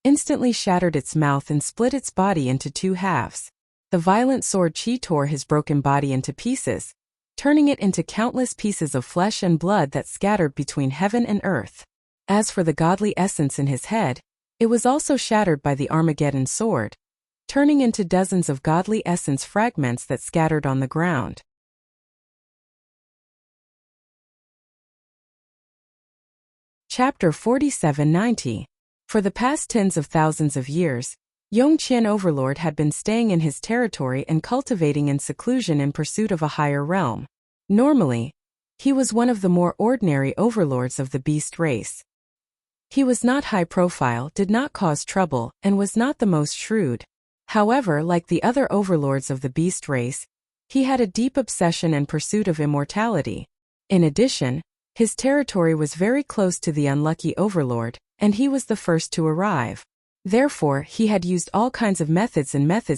S1: instantly shattered its mouth and split its body into two halves. The violent sword chi tore his broken body into pieces, turning it into countless pieces of flesh and blood that scattered between heaven and earth. As for the godly essence in his head, it was also shattered by the Armageddon sword, turning into dozens of godly essence fragments that scattered on the ground. Chapter 4790. For the past tens of thousands of years, Yongqian Overlord had been staying in his territory and cultivating in seclusion in pursuit of a higher realm. Normally, he was one of the more ordinary overlords of the beast race. He was not high profile, did not cause trouble, and was not the most shrewd. However, like the other overlords of the beast race, he had a deep obsession and pursuit of immortality. In addition, his territory was very close to the unlucky overlord, and he was the first to arrive. Therefore, he had used all kinds of methods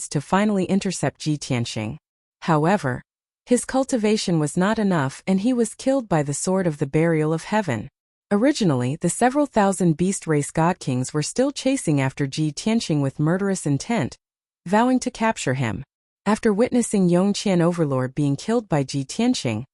S1: to finally intercept Ji Tianqing. However, his cultivation was not enough and he was killed by the sword of the burial of heaven. Originally, the several thousand beast race god kings were still chasing after Ji Tianqing with murderous intent, vowing to capture him. After witnessing Yongqian Overlord being killed by Ji Tianqing,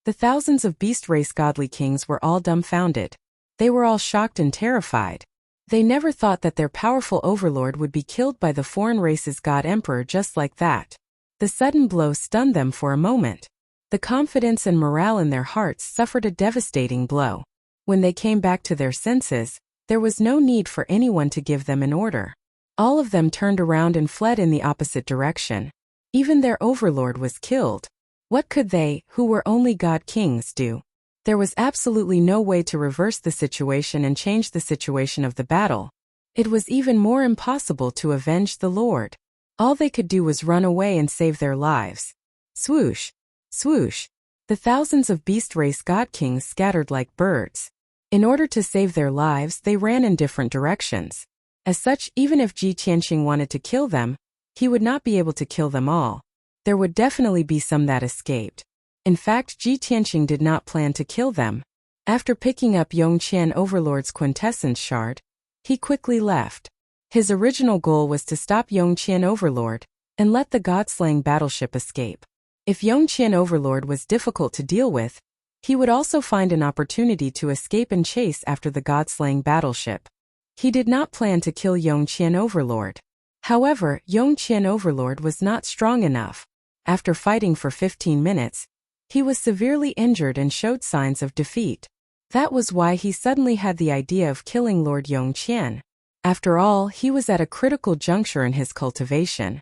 S1: the thousands of beast race godly kings were all dumbfounded. They were all shocked and terrified. They never thought that their powerful overlord would be killed by the foreign race's god emperor just like that. The sudden blow stunned them for a moment. The confidence and morale in their hearts suffered a devastating blow. When they came back to their senses, there was no need for anyone to give them an order. All of them turned around and fled in the opposite direction. Even their overlord was killed. What could they, who were only god kings, do? There was absolutely no way to reverse the situation and change the situation of the battle. It was even more impossible to avenge the Lord. All they could do was run away and save their lives. Swoosh! Swoosh! The thousands of beast race god kings scattered like birds. In order to save their lives, they ran in different directions. As such, even if Ji Tianqing wanted to kill them, he would not be able to kill them all. There would definitely be some that escaped. In fact, Ji Tianqing did not plan to kill them. After picking up Yongqian Overlord's quintessence shard, he quickly left. His original goal was to stop Yongqian Overlord and let the god-slaying battleship escape. If Yongqian Overlord was difficult to deal with, he would also find an opportunity to escape and chase after the god-slaying battleship. He did not plan to kill Yongqian Overlord. However, Yongqian Overlord was not strong enough. After fighting for 15 minutes, he was severely injured and showed signs of defeat. That was why he suddenly had the idea of killing Lord Yongqian. After all, he was at a critical juncture in his cultivation.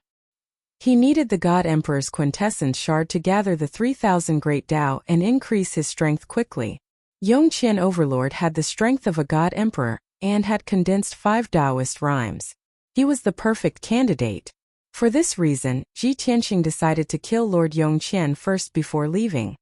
S1: He needed the God Emperor's quintessence shard to gather the 3,000 Great Tao and increase his strength quickly. Yongqian Overlord had the strength of a God Emperor and had condensed 5 Taoist rhymes. He was the perfect candidate. For this reason, Ji Tianqing decided to kill Lord Yongqian first before leaving.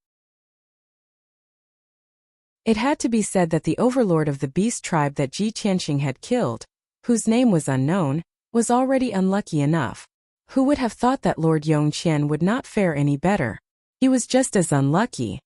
S1: It had to be said that the overlord of the beast tribe that Ji Tianqing had killed, whose name was unknown, was already unlucky enough. Who would have thought that Lord Yongqian would not fare any better? He was just as unlucky.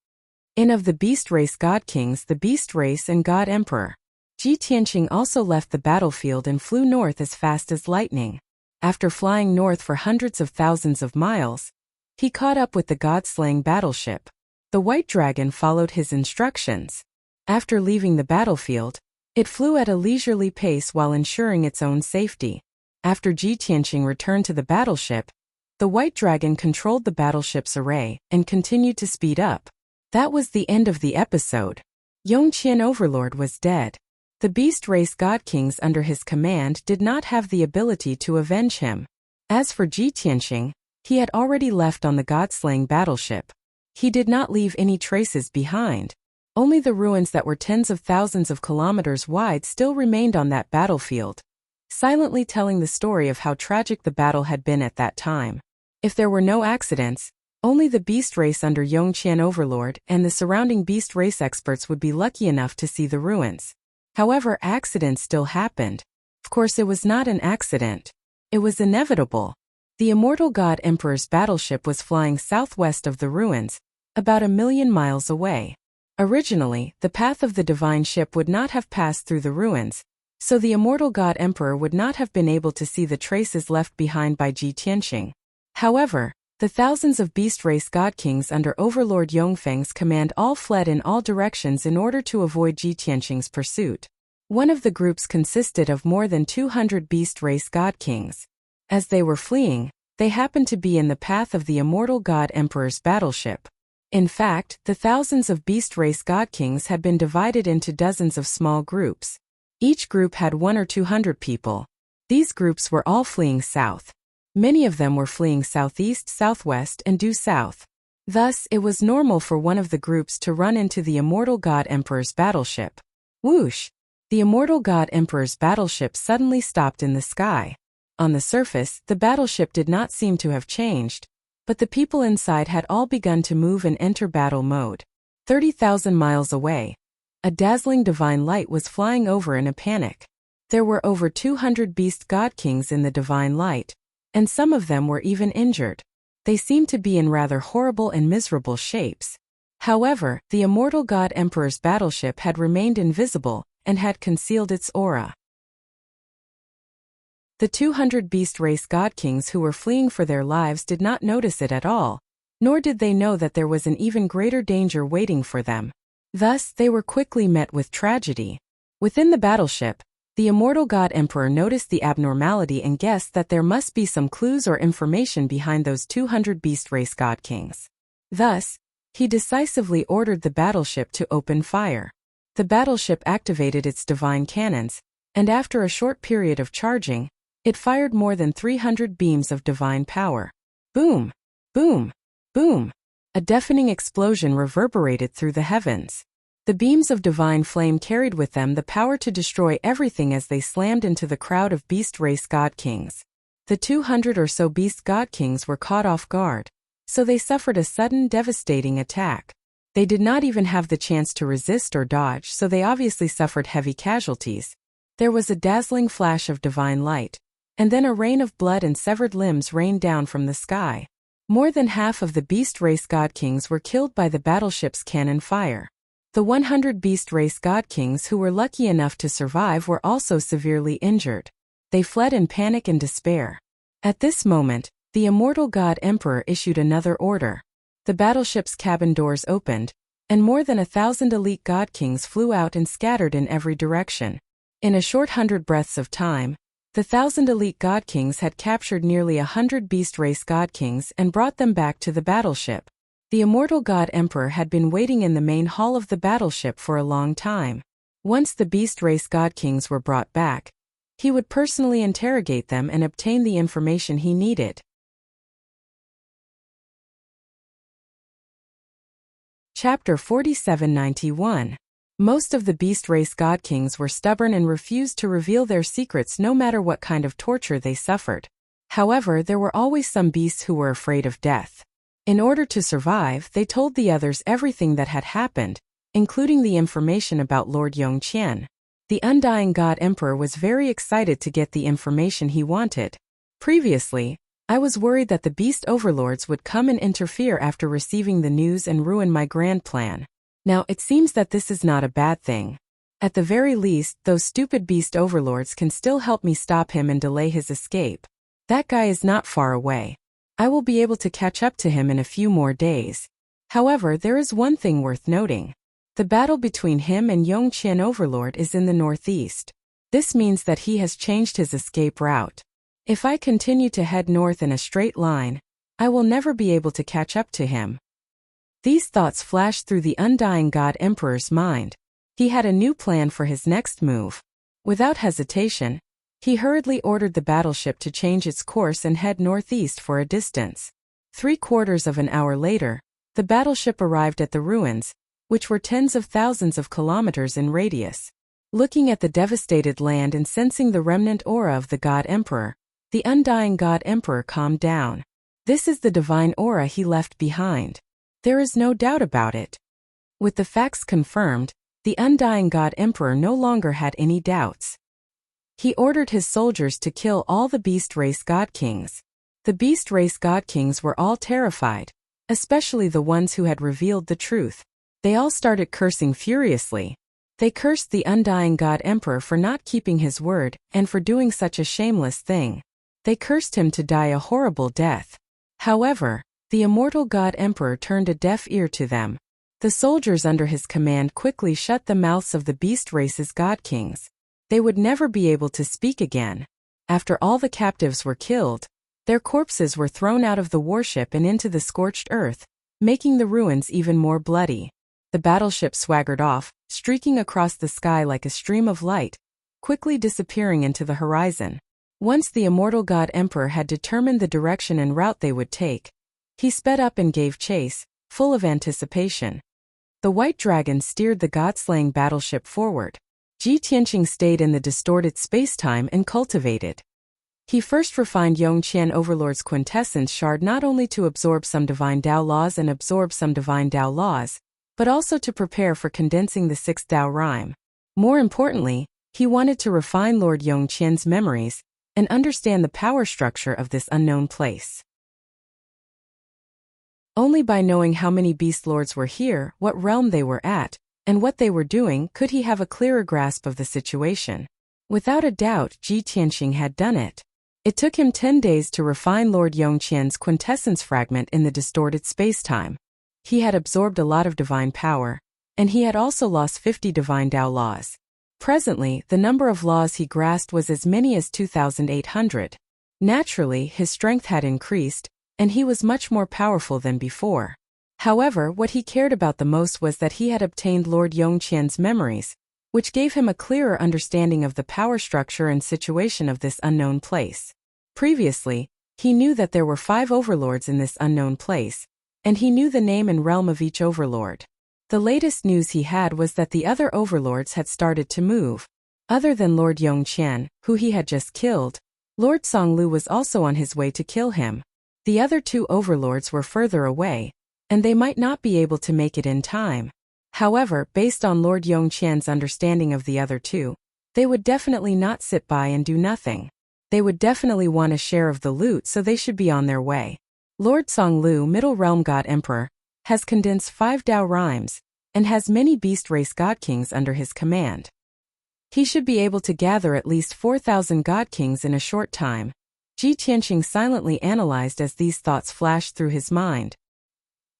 S1: Of the beast race god kings, the beast race and god emperor, Ji Tianqing also left the battlefield and flew north as fast as lightning. After flying north for hundreds of thousands of miles, he caught up with the god-slaying battleship. The White Dragon followed his instructions. After leaving the battlefield, it flew at a leisurely pace while ensuring its own safety. After Ji Tianqing returned to the battleship, the White Dragon controlled the battleship's array and continued to speed up. That was the end of the episode. Yongqian Overlord was dead. The beast race god kings under his command did not have the ability to avenge him. As for Ji Tianqing, he had already left on the god-slaying battleship. He did not leave any traces behind. Only the ruins that were tens of thousands of kilometers wide still remained on that battlefield, silently telling the story of how tragic the battle had been at that time. If there were no accidents, only the beast race under Yongqian Overlord and the surrounding beast race experts would be lucky enough to see the ruins. However, accidents still happened. Of course, it was not an accident. It was inevitable. The immortal god emperor's battleship was flying southwest of the ruins, about 1,000,000 miles away. Originally, the path of the divine ship would not have passed through the ruins, so the immortal god emperor would not have been able to see the traces left behind by Ji Tianqing. However, The thousands of beast race god kings under Overlord Yongfeng's command all fled in all directions in order to avoid Ji Tianqing's pursuit. One of the groups consisted of more than 200 beast race god kings. As they were fleeing, they happened to be in the path of the immortal god emperor's battleship. In fact, the thousands of beast race god kings had been divided into dozens of small groups. Each group had 100 or 200 people. These groups were all fleeing south. Many of them were fleeing southeast, southwest, and due south. Thus, it was normal for one of the groups to run into the immortal god emperor's battleship. Whoosh! The immortal god emperor's battleship suddenly stopped in the sky. On the surface, the battleship did not seem to have changed, but the people inside had all begun to move and enter battle mode. 30,000 miles away, a dazzling divine light was flying over in a panic. There were over 200 beast god kings in the divine light, and some of them were even injured. They seemed to be in rather horrible and miserable shapes. However, the immortal god emperor's battleship had remained invisible and had concealed its aura. The 200 beast race god kings who were fleeing for their lives did not notice it at all, nor did they know that there was an even greater danger waiting for them. Thus, they were quickly met with tragedy. Within the battleship, the immortal god emperor noticed the abnormality and guessed that there must be some clues or information behind those 200 beast race god kings. Thus, he decisively ordered the battleship to open fire. The battleship activated its divine cannons, and after a short period of charging, it fired more than 300 beams of divine power. Boom! Boom! Boom! A deafening explosion reverberated through the heavens. The beams of divine flame carried with them the power to destroy everything as they slammed into the crowd of beast race god kings. The 200 or so beast god kings were caught off guard, so they suffered a sudden devastating attack. They did not even have the chance to resist or dodge, so they obviously suffered heavy casualties. There was a dazzling flash of divine light, and then a rain of blood and severed limbs rained down from the sky. More than half of the beast race god kings were killed by the battleship's cannon fire. The 100 beast race god kings who were lucky enough to survive were also severely injured. They fled in panic and despair. At this moment, the immortal god emperor issued another order. The battleship's cabin doors opened, and more than 1,000 elite god kings flew out and scattered in every direction. In a short 100 breaths of time, the 1,000 elite god kings had captured nearly 100 beast race god kings and brought them back to the battleship. The immortal god emperor had been waiting in the main hall of the battleship for a long time. Once the beast race god kings were brought back, he would personally interrogate them and obtain the information he needed. Chapter 4791. Most of the beast race god kings were stubborn and refused to reveal their secrets no matter what kind of torture they suffered. However, there were always some beasts who were afraid of death. In order to survive, they told the others everything that had happened, including the information about Lord Yongqian. The undying god emperor was very excited to get the information he wanted. Previously, I was worried that the beast overlords would come and interfere after receiving the news and ruin my grand plan. Now it seems that this is not a bad thing. At the very least, those stupid beast overlords can still help me stop him and delay his escape. That guy is not far away. I will be able to catch up to him in a few more days. However, there is one thing worth noting. The battle between him and Yongqian Overlord is in the northeast. This means that he has changed his escape route. If I continue to head north in a straight line, I will never be able to catch up to him. These thoughts flashed through the undying god emperor's mind. He had a new plan for his next move. Without hesitation, he hurriedly ordered the battleship to change its course and head northeast for a distance. 3/4 of an hour later, the battleship arrived at the ruins, which were tens of thousands of kilometers in radius. Looking at the devastated land and sensing the remnant aura of the god emperor, the undying god emperor calmed down. This is the divine aura he left behind. There is no doubt about it. With the facts confirmed, the undying god emperor no longer had any doubts. He ordered his soldiers to kill all the beast race god kings. The beast race god kings were all terrified, especially the ones who had revealed the truth. They all started cursing furiously. They cursed the undying god emperor for not keeping his word and for doing such a shameless thing. They cursed him to die a horrible death. However, The immortal god emperor turned a deaf ear to them. The soldiers under his command quickly shut the mouths of the beast race's god kings. They would never be able to speak again. After all the captives were killed, their corpses were thrown out of the warship and into the scorched earth, making the ruins even more bloody. The battleship swaggered off, streaking across the sky like a stream of light, quickly disappearing into the horizon. Once the immortal god emperor had determined the direction and route they would take, he sped up and gave chase, full of anticipation. The white dragon steered the god-slaying battleship forward. Ji Tianqing stayed in the distorted spacetime and cultivated. He first refined Yongqian Overlord's quintessence shard not only to absorb some divine Tao laws and absorb some divine Tao laws, but also to prepare for condensing the sixth Tao rhyme. More importantly, he wanted to refine Lord Yongqian's memories and understand the power structure of this unknown place. Only by knowing how many beast lords were here, what realm they were at, and what they were doing could he have a clearer grasp of the situation. Without a doubt, Ji Tianqing had done it. It took him 10 days to refine Lord Yongqian's quintessence fragment in the distorted spacetime. He had absorbed a lot of divine power, and he had also lost 50 divine Tao laws. Presently, the number of laws he grasped was as many as 2,800. Naturally, his strength had increased, and he was much more powerful than before. However, what he cared about the most was that he had obtained Lord Yongqian's memories, which gave him a clearer understanding of the power structure and situation of this unknown place. Previously, he knew that there were 5 overlords in this unknown place, and he knew the name and realm of each overlord. The latest news he had was that the other overlords had started to move. Other than Lord Yongqian, who he had just killed, Lord Songlu was also on his way to kill him. The other 2 overlords were further away, and they might not be able to make it in time. However, based on Lord Yongqian's understanding of the other 2, they would definitely not sit by and do nothing. They would definitely want a share of the loot, so they should be on their way. Lord Songlu, Middle Realm God Emperor, has condensed 5 Tao rhymes, and has many beast race god kings under his command. He should be able to gather at least 4,000 god kings in a short time. Ji Tianqing silently analyzed as these thoughts flashed through his mind.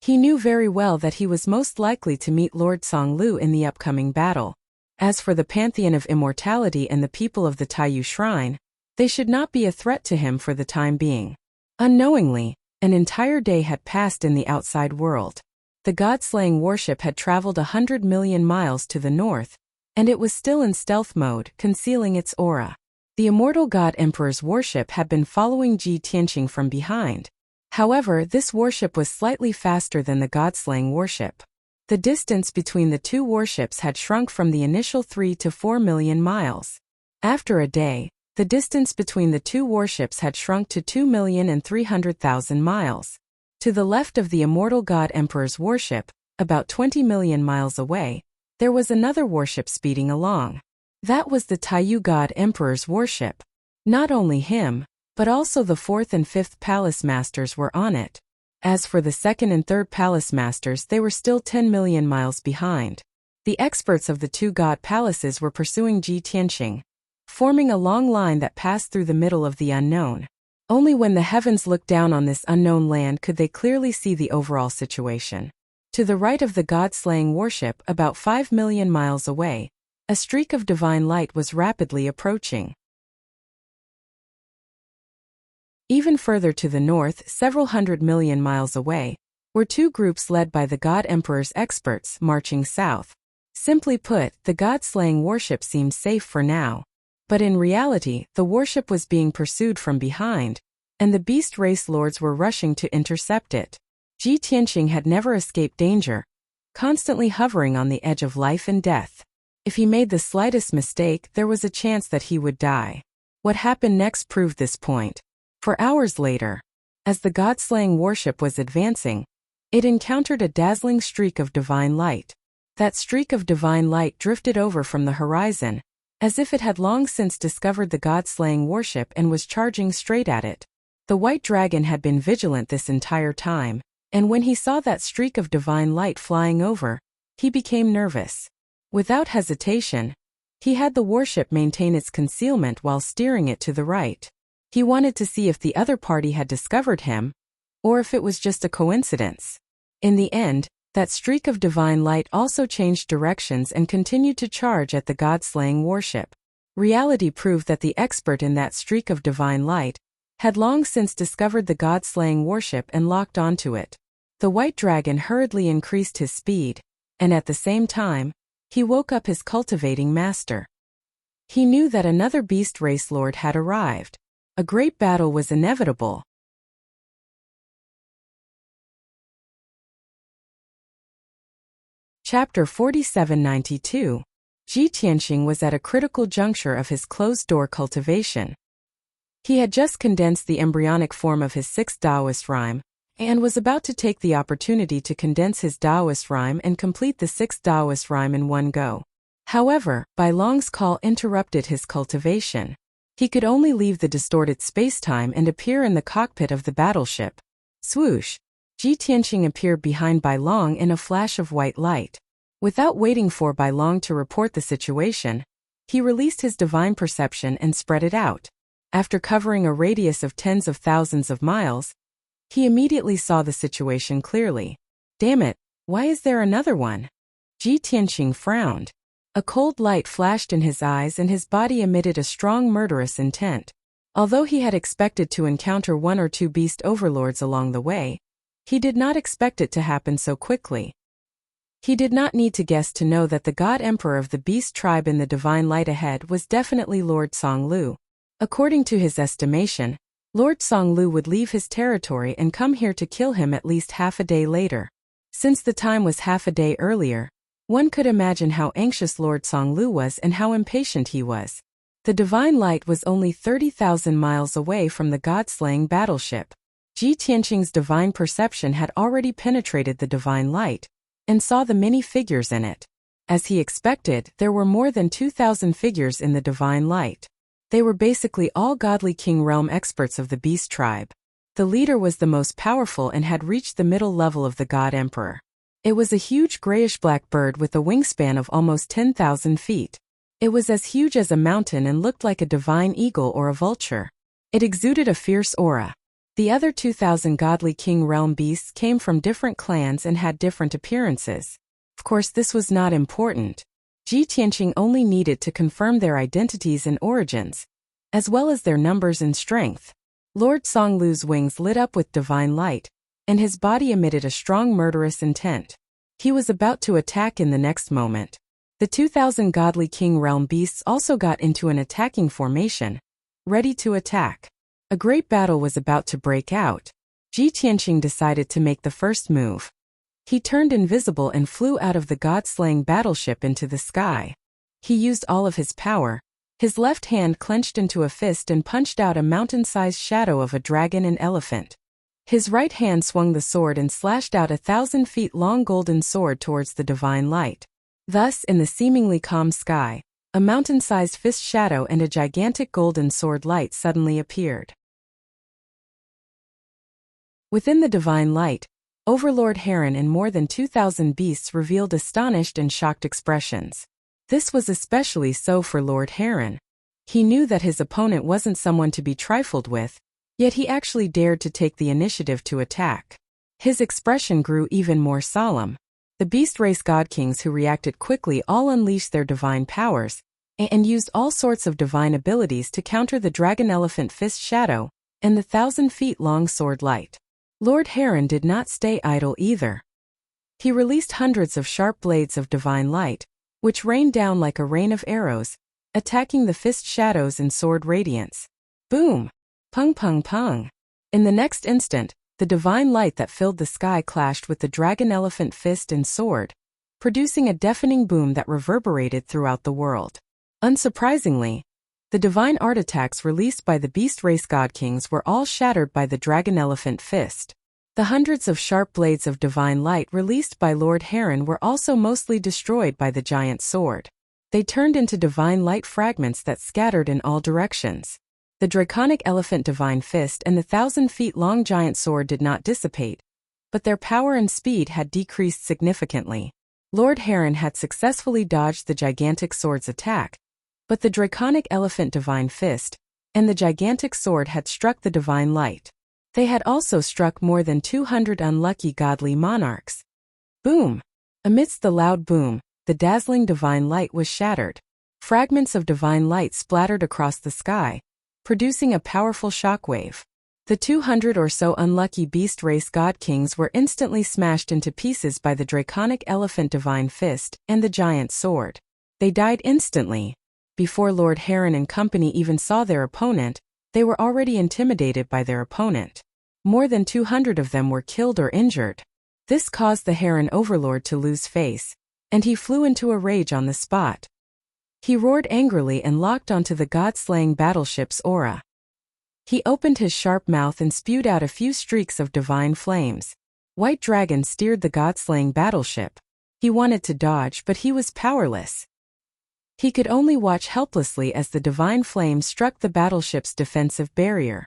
S1: He knew very well that he was most likely to meet Lord Songlu in the upcoming battle. As for the Pantheon of Immortality and the people of the Taiyu Shrine, they should not be a threat to him for the time being. Unknowingly, an entire day had passed in the outside world. The god-slaying warship had traveled 100 million miles to the north, and it was still in stealth mode, concealing its aura. The immortal god emperor's warship had been following Ji Tianqing from behind. However, this warship was slightly faster than the god-slaying warship. The distance between the 2 warships had shrunk from the initial 3 to 4 million miles. After a day, the distance between the 2 warships had shrunk to 2,300,000 miles. To the left of the immortal god emperor's warship, about 20 million miles away, there was another warship speeding along. That was the Taiyu god emperor's warship. Not only him, but also the 4th and 5th palace masters were on it. As for the 2nd and 3rd palace masters, they were still 10 million miles behind. The experts of the 2 god palaces were pursuing Ji Tianqing, forming a long line that passed through the middle of the unknown. Only when the heavens looked down on this unknown land could they clearly see the overall situation. To the right of the god-slaying warship, about 5 million miles away, a streak of divine light was rapidly approaching. Even further to the north, several 100 million miles away, were 2 groups led by the God Emperor's experts marching south. Simply put, the god-slaying warship seemed safe for now. But in reality, the warship was being pursued from behind, and the beast race lords were rushing to intercept it. Ji Tianqing had never escaped danger, constantly hovering on the edge of life and death. If he made the slightest mistake, there was a chance that he would die. What happened next proved this point. For hours later, as the god-slaying warship was advancing, it encountered a dazzling streak of divine light. That streak of divine light drifted over from the horizon, as if it had long since discovered the god-slaying warship and was charging straight at it. The white dragon had been vigilant this entire time, and when he saw that streak of divine light flying over, he became nervous. Without hesitation, he had the warship maintain its concealment while steering it to the right. He wanted to see if the other party had discovered him, or if it was just a coincidence. In the end, that streak of divine light also changed directions and continued to charge at the god-slaying warship. Reality proved that the expert in that streak of divine light had long since discovered the god-slaying warship and locked onto it. The white dragon hurriedly increased his speed, and at the same time, he woke up his cultivating master. He knew that another beast race lord had arrived. A great battle was inevitable. Chapter 4792. Ji Tianxing was at a critical juncture of his closed-door cultivation. He had just condensed the embryonic form of his sixth Taoist rhyme, and was about to take the opportunity to condense his Taoist rhyme and complete the sixth Taoist rhyme in one go. However, Bai Long's call interrupted his cultivation. He could only leave the distorted spacetime and appear in the cockpit of the battleship. Swoosh! Ji Tianxing appeared behind Bai Long in a flash of white light. Without waiting for Bai Long to report the situation, he released his divine perception and spread it out. After covering a radius of tens of thousands of miles, he immediately saw the situation clearly. Damn it, why is there another one? Ji Tianxing frowned. A cold light flashed in his eyes and his body emitted a strong murderous intent. Although he had expected to encounter one or two beast overlords along the way, he did not expect it to happen so quickly. He did not need to guess to know that the God Emperor of the beast tribe in the divine light ahead was definitely Lord Songlu. According to his estimation, Lord Songlu would leave his territory and come here to kill him at least half a day later. Since the time was half a day earlier, one could imagine how anxious Lord Songlu was and how impatient he was. The divine light was only 30,000 miles away from the god-slaying battleship. Ji Tianxing's divine perception had already penetrated the divine light, and saw the many figures in it. As he expected, there were more than 2,000 figures in the divine light. They were basically all godly king realm experts of the beast tribe. The leader was the most powerful and had reached the middle level of the god emperor. It was a huge grayish-black bird with a wingspan of almost 10,000 feet. It was as huge as a mountain and looked like a divine eagle or a vulture. It exuded a fierce aura. The other 2,000 godly king realm beasts came from different clans and had different appearances. Of course, this was not important. Ji Tianxing only needed to confirm their identities and origins, as well as their numbers and strength. Lord Songlu's wings lit up with divine light, and his body emitted a strong murderous intent. He was about to attack in the next moment. The 2,000 godly king realm beasts also got into an attacking formation, ready to attack. A great battle was about to break out. Ji Tianxing decided to make the first move. He turned invisible and flew out of the god-slaying battleship into the sky. He used all of his power. His left hand clenched into a fist and punched out a mountain-sized shadow of a dragon and elephant. His right hand swung the sword and slashed out a 1,000 feet long golden sword towards the divine light. Thus, in the seemingly calm sky, a mountain-sized fist shadow and a gigantic golden sword light suddenly appeared. Within the divine light, Overlord Heron and more than 2,000 beasts revealed astonished and shocked expressions. This was especially so for Lord Heron. He knew that his opponent wasn't someone to be trifled with, yet he actually dared to take the initiative to attack. His expression grew even more solemn. The beast race god kings who reacted quickly all unleashed their divine powers, and used all sorts of divine abilities to counter the dragon elephant fist shadow and the 1,000 feet long sword light. Lord Heron did not stay idle either. He released hundreds of sharp blades of divine light, which rained down like a rain of arrows, attacking the fist shadows in sword radiance. Boom! Pung pung pung! In the next instant, the divine light that filled the sky clashed with the dragon elephant fist and sword, producing a deafening boom that reverberated throughout the world. Unsurprisingly, the divine art attacks released by the beast race god kings were all shattered by the dragon elephant fist. The hundreds of sharp blades of divine light released by Lord Heron were also mostly destroyed by the giant sword. They turned into divine light fragments that scattered in all directions. The draconic elephant divine fist and the 1,000 feet long giant sword did not dissipate, but their power and speed had decreased significantly. Lord Heron had successfully dodged the gigantic sword's attack, but the draconic elephant divine fist and the gigantic sword had struck the divine light. They had also struck more than 200 unlucky godly monarchs. Boom! Amidst the loud boom, the dazzling divine light was shattered. Fragments of divine light splattered across the sky, producing a powerful shockwave. The 200 or so unlucky beast race god kings were instantly smashed into pieces by the draconic elephant divine fist and the giant sword. They died instantly. Before Lord Heron and company even saw their opponent, they were already intimidated by their opponent. More than 200 of them were killed or injured. This caused the Heron overlord to lose face, and he flew into a rage on the spot. He roared angrily and locked onto the god-slaying battleship's aura. He opened his sharp mouth and spewed out a few streaks of divine flames. White Dragon steered the god-slaying battleship. He wanted to dodge, but he was powerless. He could only watch helplessly as the divine flames struck the battleship's defensive barrier.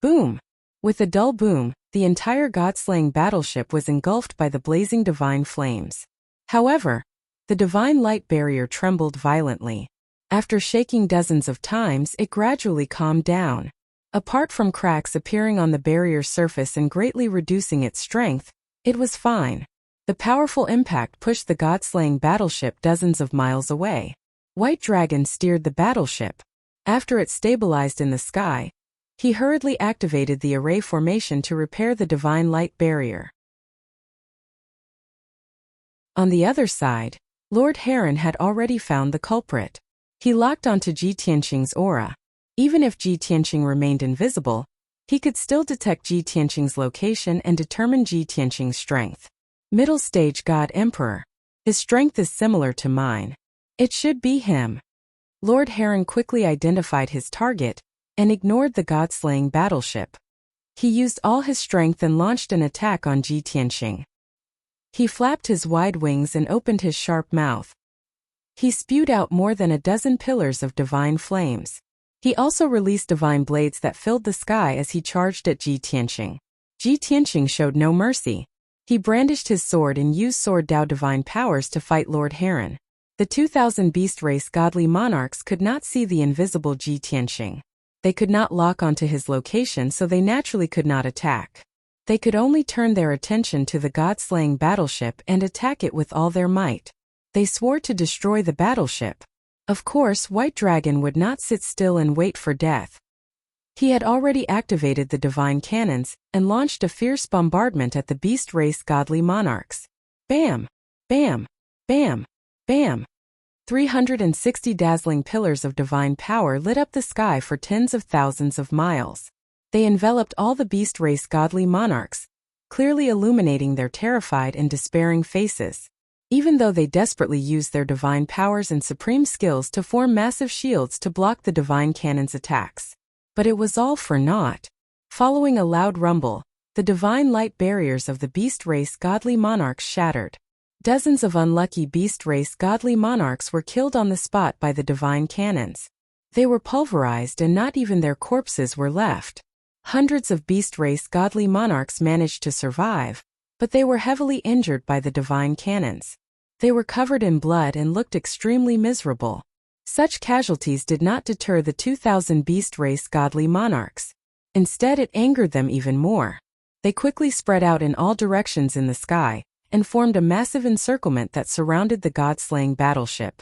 S1: Boom! With a dull boom, the entire god-slaying battleship was engulfed by the blazing divine flames. However, the divine light barrier trembled violently. After shaking dozens of times, it gradually calmed down. Apart from cracks appearing on the barrier's surface and greatly reducing its strength, it was fine. The powerful impact pushed the god-slaying battleship dozens of miles away. White Dragon steered the battleship. After it stabilized in the sky, he hurriedly activated the array formation to repair the divine light barrier. On the other side, Lord Heron had already found the culprit. He locked onto Ji Tianqing's aura. Even if Ji Tianqing remained invisible, he could still detect Ji Tianqing's location and determine Ji Tianqing's strength. Middle stage God Emperor. His strength is similar to mine. It should be him. Lord Heron quickly identified his target and ignored the god-slaying battleship. He used all his strength and launched an attack on Ji Tianqing. He flapped his wide wings and opened his sharp mouth. He spewed out more than a dozen pillars of divine flames. He also released divine blades that filled the sky as he charged at Ji Tianqing. Ji Tianqing showed no mercy. He brandished his sword and used Sword Dao divine powers to fight Lord Heron. The 2,000 beast race godly monarchs could not see the invisible Ji Tianqing. They could not lock onto his location, so they naturally could not attack. They could only turn their attention to the god-slaying battleship and attack it with all their might. They swore to destroy the battleship. Of course, White Dragon would not sit still and wait for death. He had already activated the divine cannons and launched a fierce bombardment at the beast race godly monarchs. Bam! Bam! Bam! Bam! 360 dazzling pillars of divine power lit up the sky for tens of thousands of miles. They enveloped all the beast race godly monarchs, clearly illuminating their terrified and despairing faces. Even though they desperately used their divine powers and supreme skills to form massive shields to block the divine cannon's attacks. But it was all for naught. Following a loud rumble, the divine light barriers of the beast race godly monarchs shattered. Dozens of unlucky beast race godly monarchs were killed on the spot by the divine cannons. They were pulverized and not even their corpses were left. Hundreds of beast race godly monarchs managed to survive, but they were heavily injured by the divine cannons. They were covered in blood and looked extremely miserable. Such casualties did not deter the 2,000 beast race godly monarchs. Instead, it angered them even more. They quickly spread out in all directions in the sky and formed a massive encirclement that surrounded the god-slaying battleship.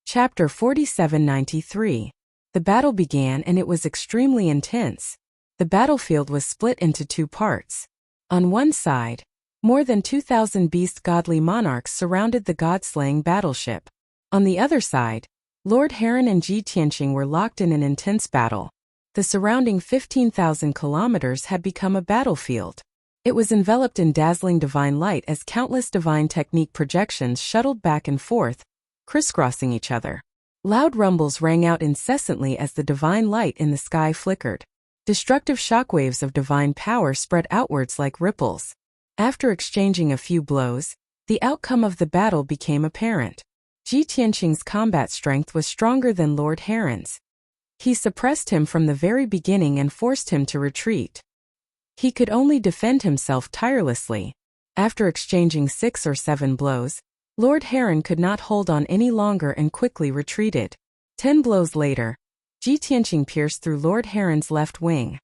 S1: Chapter 4793. The battle began and it was extremely intense. The battlefield was split into two parts. On one side, more than 2,000 beast godly monarchs surrounded the god-slaying battleship. On the other side, Lord Heron and Ji Tianqing were locked in an intense battle. The surrounding 15,000 kilometers had become a battlefield. It was enveloped in dazzling divine light as countless divine technique projections shuttled back and forth, crisscrossing each other. Loud rumbles rang out incessantly as the divine light in the sky flickered. Destructive shockwaves of divine power spread outwards like ripples. After exchanging a few blows, the outcome of the battle became apparent. Ji Tianqing's combat strength was stronger than Lord Heron's. He suppressed him from the very beginning and forced him to retreat. He could only defend himself tirelessly. After exchanging 6 or 7 blows, Lord Heron could not hold on any longer and quickly retreated. 10 blows later, Ji Tianqing pierced through Lord Heron's left wing.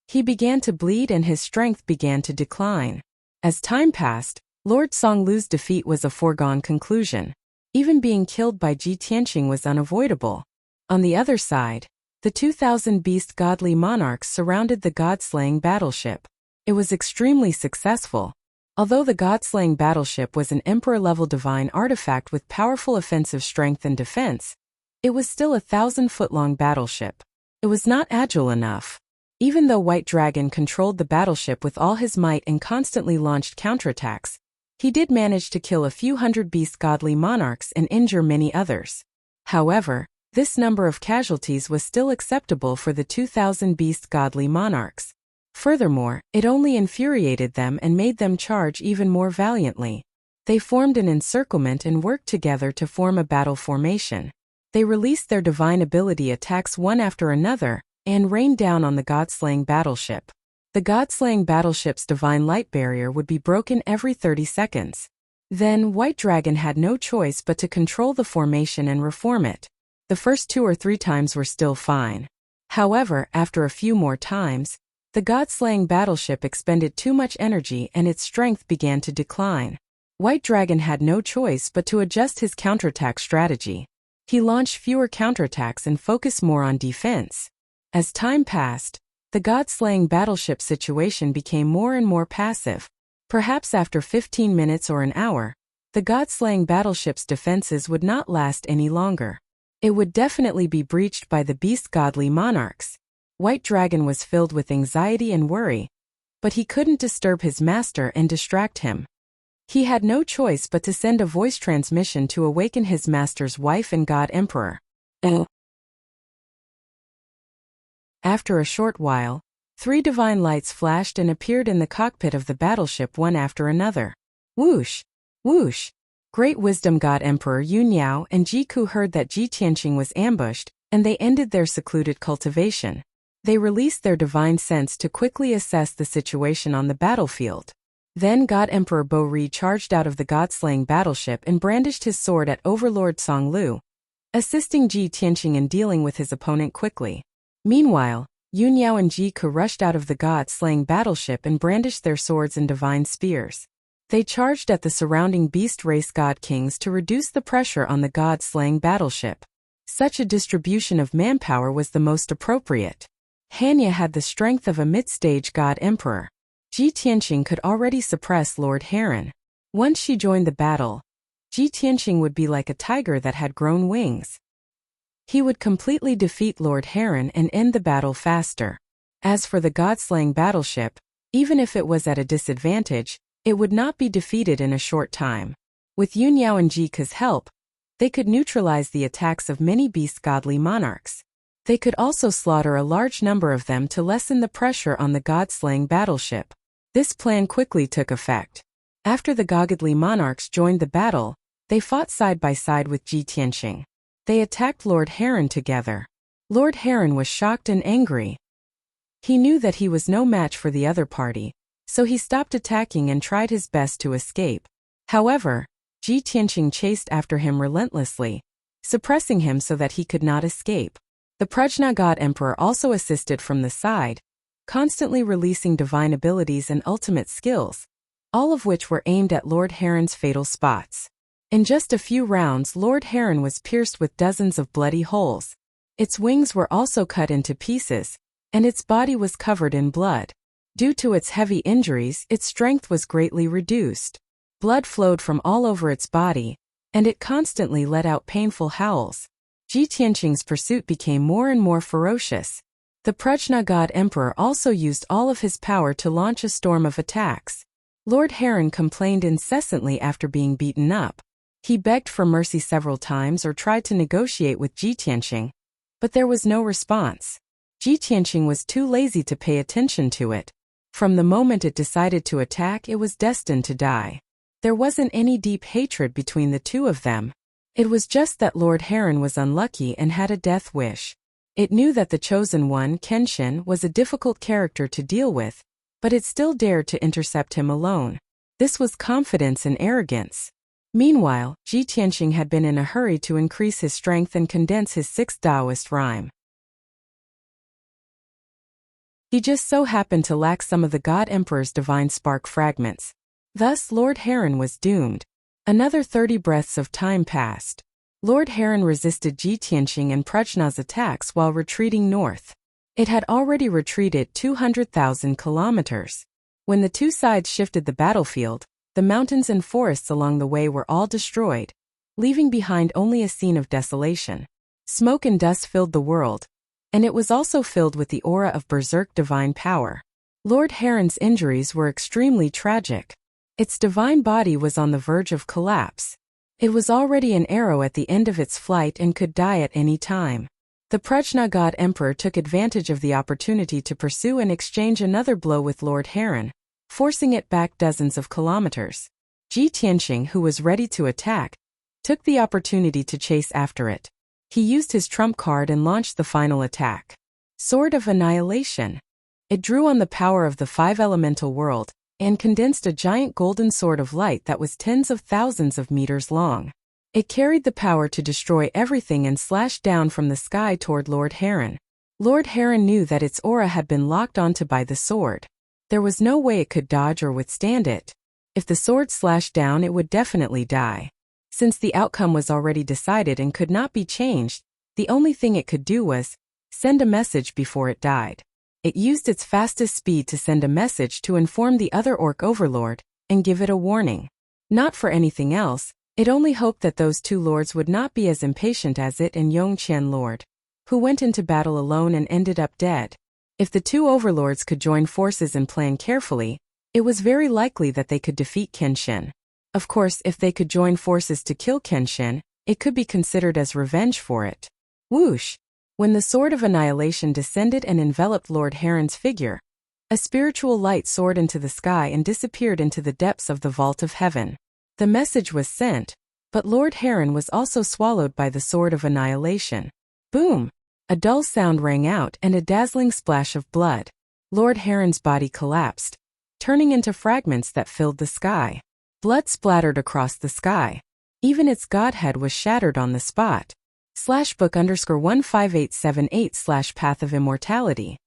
S1: He began to bleed and his strength began to decline. As time passed, Lord Songlu's defeat was a foregone conclusion. Even being killed by Ji Tianqing was unavoidable. On the other side, the 2,000 beast godly monarchs surrounded the god-slaying battleship. It was extremely successful. Although the god-slaying battleship was an emperor-level divine artifact with powerful offensive strength and defense, it was still a 1,000-foot-long battleship. It was not agile enough. Even though White Dragon controlled the battleship with all his might and constantly launched counterattacks, he did manage to kill a few hundred beast godly monarchs and injure many others. However, this number of casualties was still acceptable for the 2,000 beast godly monarchs. Furthermore, it only infuriated them and made them charge even more valiantly. They formed an encirclement and worked together to form a battle formation. They released their divine ability attacks one after another, and rained down on the god-slaying battleship. The god-slaying battleship's divine light barrier would be broken every 30 seconds. Then, White Dragon had no choice but to control the formation and reform it. The first 2 or 3 times were still fine. However, after a few more times, the god-slaying battleship expended too much energy and its strength began to decline. White Dragon had no choice but to adjust his counterattack strategy. He launched fewer counterattacks and focused more on defense. As time passed, the god-slaying battleship situation became more and more passive. Perhaps after 15 minutes or an hour, the god-slaying battleship's defenses would not last any longer. It would definitely be breached by the beast godly monarchs. White Dragon was filled with anxiety and worry, but he couldn't disturb his master and distract him. He had no choice but to send a voice transmission to awaken his master's wife and god emperor. After a short while, 3 divine lights flashed and appeared in the cockpit of the battleship one after another. Whoosh! Whoosh! Great Wisdom God Emperor Yunyao and Jiku heard that Ji Tianqing was ambushed, and they ended their secluded cultivation. They released their divine sense to quickly assess the situation on the battlefield. Then God Emperor Bo Ri charged out of the god-slaying battleship and brandished his sword at Overlord Songlu, assisting Ji Tianqing in dealing with his opponent quickly. Meanwhile, Yunyao and Jiku rushed out of the god-slaying battleship and brandished their swords and divine spears. They charged at the surrounding beast race god kings to reduce the pressure on the god-slaying battleship. Such a distribution of manpower was the most appropriate. Hanya had the strength of a mid-stage god emperor. Ji Tianqing could already suppress Lord Heron. Once she joined the battle, Ji Tianqing would be like a tiger that had grown wings. He would completely defeat Lord Heron and end the battle faster. As for the god-slaying battleship, even if it was at a disadvantage, it would not be defeated in a short time. With Yunyao and Jika's help, they could neutralize the attacks of many beast godly monarchs. They could also slaughter a large number of them to lessen the pressure on the god-slaying battleship. This plan quickly took effect. After the godly monarchs joined the battle, they fought side by side with Ji Tianqing. They attacked Lord Heron together. Lord Heron was shocked and angry. He knew that he was no match for the other party, so he stopped attacking and tried his best to escape. However, Ji Tianqing chased after him relentlessly, suppressing him so that he could not escape. The Prajna God Emperor also assisted from the side, constantly releasing divine abilities and ultimate skills, all of which were aimed at Lord Heron's fatal spots. In just a few rounds, Lord Heron was pierced with dozens of bloody holes. Its wings were also cut into pieces, and its body was covered in blood. Due to its heavy injuries, its strength was greatly reduced. Blood flowed from all over its body, and it constantly let out painful howls. Ji Tianqing's pursuit became more and more ferocious. The Prajna God Emperor also used all of his power to launch a storm of attacks. Lord Heron complained incessantly after being beaten up. He begged for mercy several times or tried to negotiate with Ji Tianqing, but there was no response. Ji Tianqing was too lazy to pay attention to it. From the moment it decided to attack, it was destined to die. There wasn't any deep hatred between the two of them. It was just that Lord Heron was unlucky and had a death wish. It knew that the chosen one, Kenshin, was a difficult character to deal with, but it still dared to intercept him alone. This was confidence and arrogance. Meanwhile, Ji Tianxing had been in a hurry to increase his strength and condense his sixth Taoist rhyme. He just so happened to lack some of the God Emperor's divine spark fragments. Thus, Lord Heron was doomed. Another 30 breaths of time passed. Lord Heron resisted Ji Tianxing and Prajna's attacks while retreating north. It had already retreated 200,000 kilometers. When the two sides shifted the battlefield, the mountains and forests along the way were all destroyed, leaving behind only a scene of desolation. Smoke and dust filled the world, and it was also filled with the aura of berserk divine power. Lord Heron's injuries were extremely tragic. Its divine body was on the verge of collapse. It was already an arrow at the end of its flight and could die at any time. The Prajna God Emperor took advantage of the opportunity to pursue and exchange another blow with Lord Heron, forcing it back dozens of kilometers. Ji Tianxing, who was ready to attack, took the opportunity to chase after it. He used his trump card and launched the final attack. Sword of Annihilation. It drew on the power of the five elemental world, and condensed a giant golden sword of light that was tens of thousands of meters long. It carried the power to destroy everything and slashed down from the sky toward Lord Heron. Lord Heron knew that its aura had been locked onto by the sword. There was no way it could dodge or withstand it. If the sword slashed down, it would definitely die. Since the outcome was already decided and could not be changed, the only thing it could do was send a message before it died. It used its fastest speed to send a message to inform the other orc overlord and give it a warning. Not for anything else, it only hoped that those two lords would not be as impatient as it and Yongqian Lord, who went into battle alone and ended up dead. If the two overlords could join forces and plan carefully, it was very likely that they could defeat Kenshin. Of course, if they could join forces to kill Kenshin, it could be considered as revenge for it. Whoosh! When the Sword of Annihilation descended and enveloped Lord Heron's figure, a spiritual light soared into the sky and disappeared into the depths of the vault of heaven. The message was sent, but Lord Heron was also swallowed by the Sword of Annihilation. Boom! A dull sound rang out and a dazzling splash of blood. Lord Heron's body collapsed, turning into fragments that filled the sky. Blood splattered across the sky. Even its godhead was shattered on the spot. /book_15878/Path of Immortality.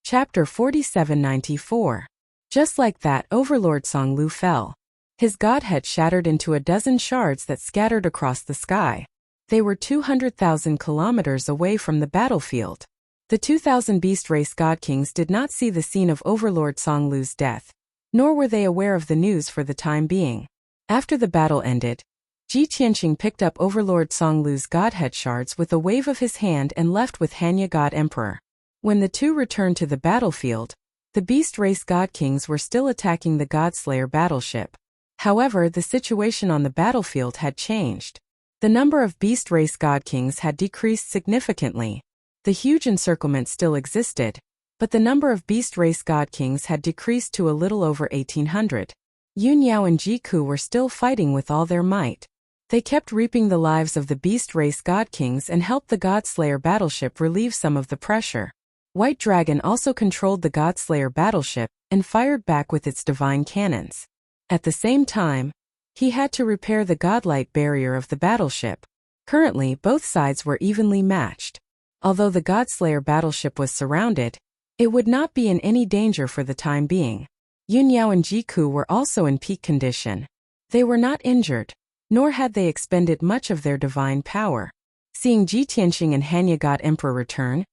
S1: Chapter 4794. Just like that, Overlord Song Lu fell. His godhead shattered into a dozen shards that scattered across the sky. They were 200,000 kilometers away from the battlefield. The 2,000 beast race god kings did not see the scene of Overlord Song Lu's death, nor were they aware of the news for the time being. After the battle ended, Ji Tianxing picked up Overlord Song Lu's godhead shards with a wave of his hand and left with Hanya God Emperor. When the two returned to the battlefield, the beast race god kings were still attacking the Godslayer battleship. However, the situation on the battlefield had changed. The number of beast race god kings had decreased significantly. The huge encirclement still existed, but the number of beast race god kings had decreased to a little over 1,800. Yun Yao and Ji Ku were still fighting with all their might. They kept reaping the lives of the beast race god kings and helped the Godslayer battleship relieve some of the pressure. White Dragon also controlled the Godslayer battleship and fired back with its divine cannons. At the same time, he had to repair the godlight barrier of the battleship. Currently, both sides were evenly matched. Although the Godslayer battleship was surrounded, it would not be in any danger for the time being. Yun Yao and Ji Ku were also in peak condition. They were not injured, nor had they expended much of their divine power. Seeing Ji Tianxing and Hanya God Emperor return,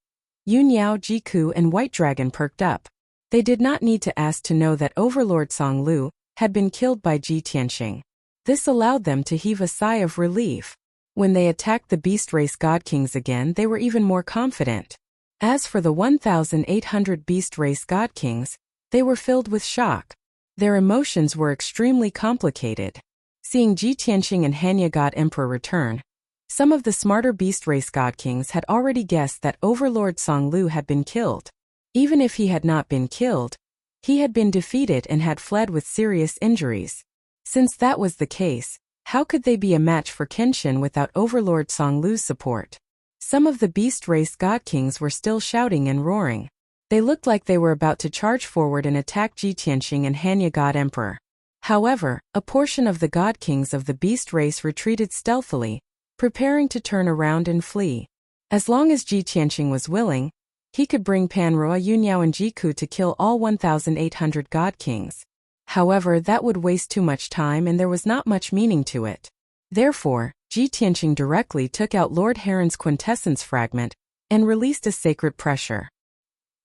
S1: Yun Yao, Ji Ku, and White Dragon perked up. They did not need to ask to know that Overlord Song Lu had been killed by Ji Tianxing. This allowed them to heave a sigh of relief. When they attacked the beast race god kings again, they were even more confident. As for the 1,800 beast race god kings, they were filled with shock. Their emotions were extremely complicated. Seeing Ji Tianxing and Hanya God Emperor return, some of the smarter beast race god kings had already guessed that Overlord Song Lu had been killed. Even if he had not been killed, he had been defeated and had fled with serious injuries. Since that was the case, how could they be a match for Kenshin without Overlord Song Lu's support? Some of the beast race god kings were still shouting and roaring. They looked like they were about to charge forward and attack Ji Tianxing and Hanya God Emperor. However, a portion of the God Kings of the beast race retreated stealthily, preparing to turn around and flee. As long as Ji Tianxing was willing, he could bring Panrua, Yunyao and Jiku to kill all 1,800 God Kings. However, that would waste too much time and there was not much meaning to it. Therefore, Ji Tianxing directly took out Lord Heron's quintessence fragment and released a sacred pressure.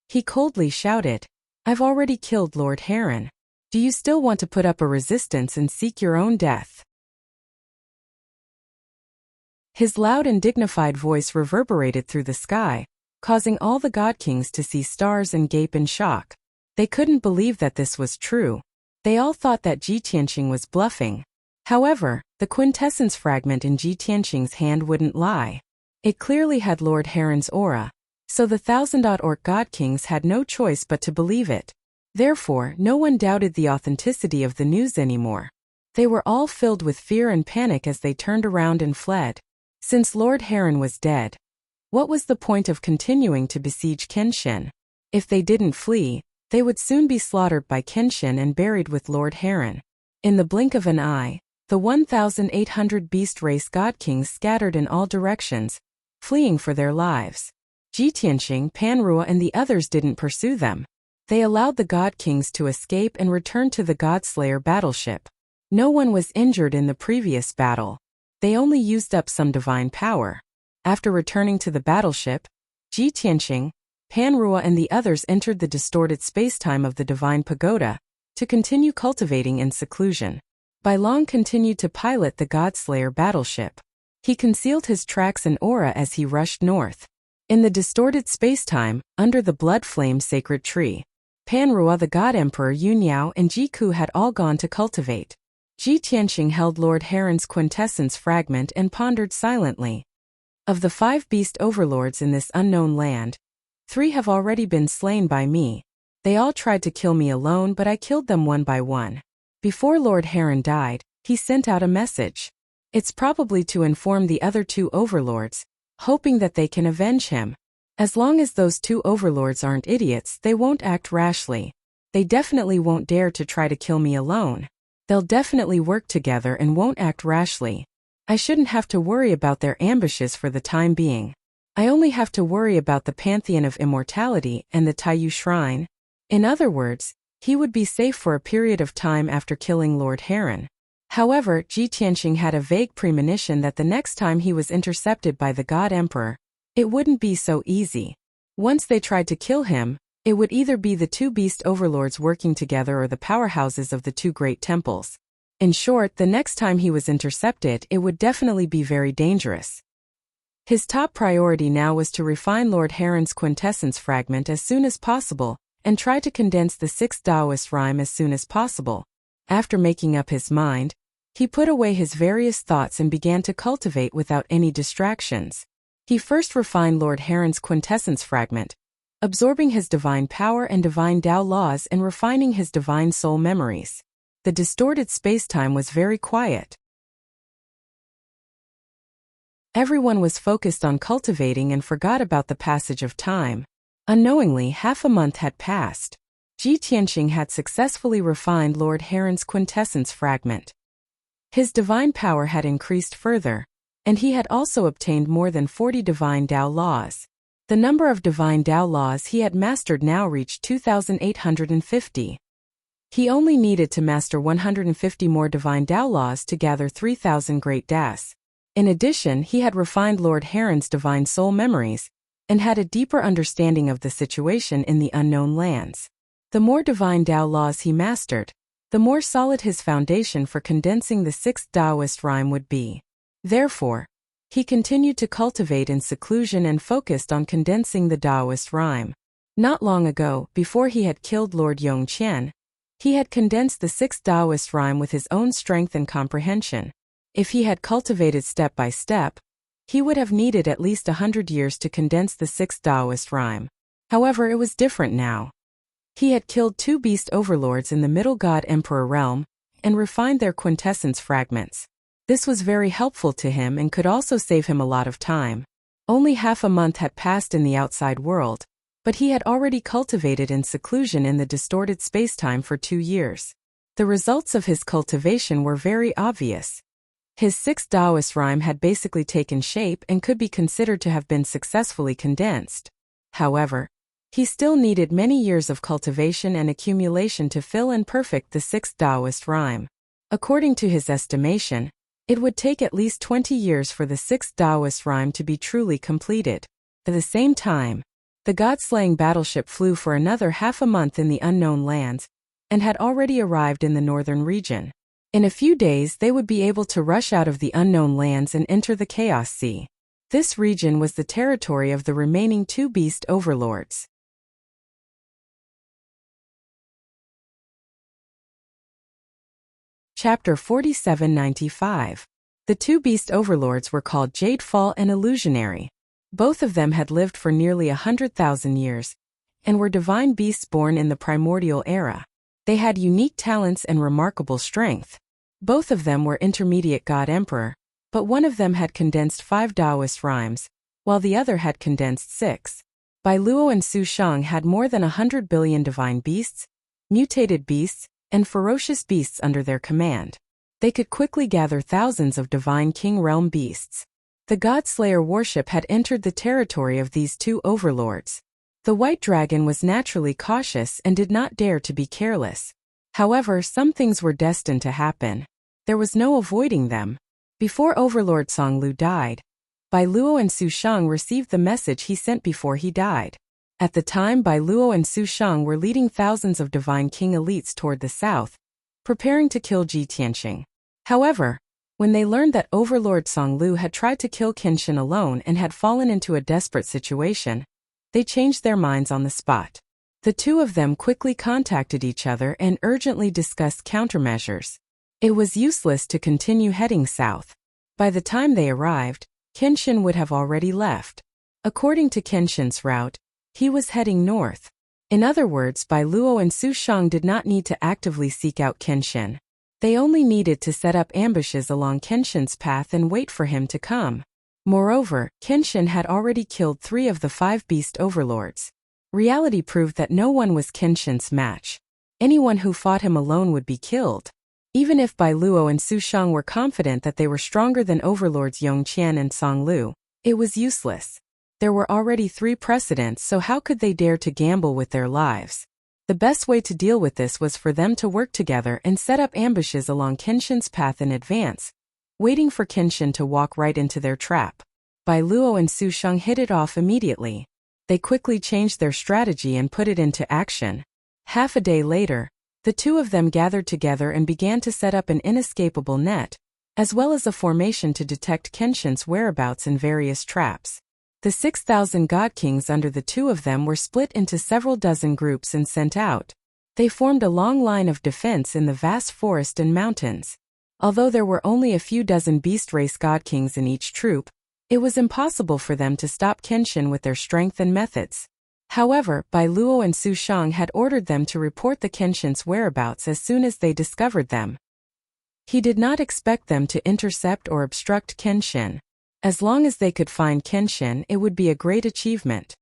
S1: He coldly shouted, "I've already killed Lord Heron. Do you still want to put up a resistance and seek your own death?" His loud and dignified voice reverberated through the sky, causing all the God Kings to see stars and gape in shock. They couldn't believe that this was true. They all thought that Ji Tianxing was bluffing. However, the quintessence fragment in Ji Tianxing's hand wouldn't lie. It clearly had Lord Heron's aura, so the 1,000-odd Orc God Kings had no choice but to believe it. Therefore, no one doubted the authenticity of the news anymore. They were all filled with fear and panic as they turned around and fled. Since Lord Heron was dead, what was the point of continuing to besiege Kenshin? If they didn't flee, they would soon be slaughtered by Kenshin and buried with Lord Heron. In the blink of an eye, the 1,800 beast race God Kings scattered in all directions, fleeing for their lives. Ji Tianxing, Panrua and the others didn't pursue them. They allowed the God Kings to escape and return to the Godslayer battleship. No one was injured in the previous battle. They only used up some divine power. After returning to the battleship, Ji Tianxing, Panrua and the others entered the distorted spacetime of the Divine Pagoda to continue cultivating in seclusion. Bai Long continued to pilot the Godslayer battleship. He concealed his tracks and aura as he rushed north. In the distorted spacetime, under the blood flame sacred tree, Panrua the God Emperor Yunyao and Jiku had all gone to cultivate. Ji Tianxing held Lord Heron's quintessence fragment and pondered silently. Of the 5 beast overlords in this unknown land, 3 have already been slain by me. They all tried to kill me alone, but I killed them one by one. Before Lord Heron died, he sent out a message. It's probably to inform the other 2 overlords, hoping that they can avenge him. As long as those 2 overlords aren't idiots, they won't act rashly. They definitely won't dare to try to kill me alone. They'll definitely work together and won't act rashly. I shouldn't have to worry about their ambushes for the time being. I only have to worry about the Pantheon of Immortality and the Taiyu Shrine. In other words, he would be safe for a period of time after killing Lord Heron. However, Ji Tianxing had a vague premonition that the next time he was intercepted by the God Emperor, it wouldn't be so easy. Once they tried to kill him, it would either be the 2 beast overlords working together or the powerhouses of the 2 great temples. In short, the next time he was intercepted, it would definitely be very dangerous. His top priority now was to refine Lord Heron's quintessence fragment as soon as possible, and try to condense the 6th Taoist rhyme as soon as possible. After making up his mind, he put away his various thoughts and began to cultivate without any distractions. He first refined Lord Heron's quintessence fragment, absorbing his divine power and divine Tao laws and refining his divine soul memories. The distorted spacetime was very quiet. Everyone was focused on cultivating and forgot about the passage of time. Unknowingly, half a month had passed. Ji Tianxing had successfully refined Lord Heron's quintessence fragment. His divine power had increased further, and he had also obtained more than 40 divine Tao laws. The number of divine Tao laws he had mastered now reached 2,850. He only needed to master 150 more divine Tao laws to gather 3,000 great Das. In addition, he had refined Lord Heron's divine soul memories, and had a deeper understanding of the situation in the unknown lands. The more divine Tao laws he mastered, the more solid his foundation for condensing the 6th Taoist rhyme would be. Therefore, he continued to cultivate in seclusion and focused on condensing the Taoist rhyme. Not long ago, before he had killed Lord Yongqian, he had condensed the 6th Taoist rhyme with his own strength and comprehension. If he had cultivated step by step, he would have needed at least 100 years to condense the 6th Taoist rhyme. However, it was different now. He had killed 2 beast overlords in the Middle God Emperor realm, and refined their quintessence fragments. This was very helpful to him and could also save him a lot of time. Only half a month had passed in the outside world, but he had already cultivated in seclusion in the distorted spacetime for 2 years. The results of his cultivation were very obvious. His sixth Taoist rhyme had basically taken shape and could be considered to have been successfully condensed. However, he still needed many years of cultivation and accumulation to fill and perfect the sixth Taoist rhyme. According to his estimation, it would take at least 20 years for the sixth Taoist rhyme to be truly completed. At the same time, the god-slaying battleship flew for another half a month in the unknown lands, and had already arrived in the northern region. In a few days they would be able to rush out of the unknown lands and enter the Chaos Sea. This region was the territory of the remaining 2 beast overlords. Chapter 4795. The 2 beast overlords were called Jadefall and Illusionary. Both of them had lived for nearly 100,000 years, and were divine beasts born in the primordial era. They had unique talents and remarkable strength. Both of them were intermediate god-emperor, but one of them had condensed 5 Taoist rhymes, while the other had condensed 6. Bai Luo and Su Shang had more than 100 billion divine beasts, mutated beasts, and ferocious beasts under their command. They could quickly gather thousands of divine king realm beasts. The God-Slayer worship had entered the territory of these 2 overlords. The white dragon was naturally cautious and did not dare to be careless. However, some things were destined to happen. There was no avoiding them. Before Overlord Songlu died, Bai Luo and Su Shang received the message he sent before he died. At the time, Bai Luo and Su Shang were leading thousands of divine king elites toward the south, preparing to kill Ji Tianxing. However, when they learned that Overlord Songlu had tried to kill Kenshin alone and had fallen into a desperate situation, they changed their minds on the spot. The 2 of them quickly contacted each other and urgently discussed countermeasures. It was useless to continue heading south. By the time they arrived, Kenshin would have already left. According to Kenshin's route, he was heading north. In other words, Bai Luo and Su Shang did not need to actively seek out Kenshin. They only needed to set up ambushes along Kenshin's path and wait for him to come. Moreover, Kenshin had already killed 3 of the 5 beast overlords. Reality proved that no one was Kenshin's match. Anyone who fought him alone would be killed. Even if Bai Luo and Su Shang were confident that they were stronger than overlords Yongqian and Songlu, it was useless. There were already 3 precedents, so how could they dare to gamble with their lives? The best way to deal with this was for them to work together and set up ambushes along Kenshin's path in advance, waiting for Kenshin to walk right into their trap. Bai Luo and Su Shang hit it off immediately. They quickly changed their strategy and put it into action. Half a day later, the 2 of them gathered together and began to set up an inescapable net, as well as a formation to detect Kenshin's whereabouts in various traps. The 6,000 god kings under the 2 of them were split into several dozen groups and sent out. They formed a long line of defense in the vast forest and mountains. Although there were only a few dozen beast race god kings in each troop, it was impossible for them to stop Kenshin with their strength and methods. However, Bai Luo and Su Shang had ordered them to report the Kenshin's whereabouts as soon as they discovered them. He did not expect them to intercept or obstruct Kenshin. As long as they could find Kenshin, it would be a great achievement.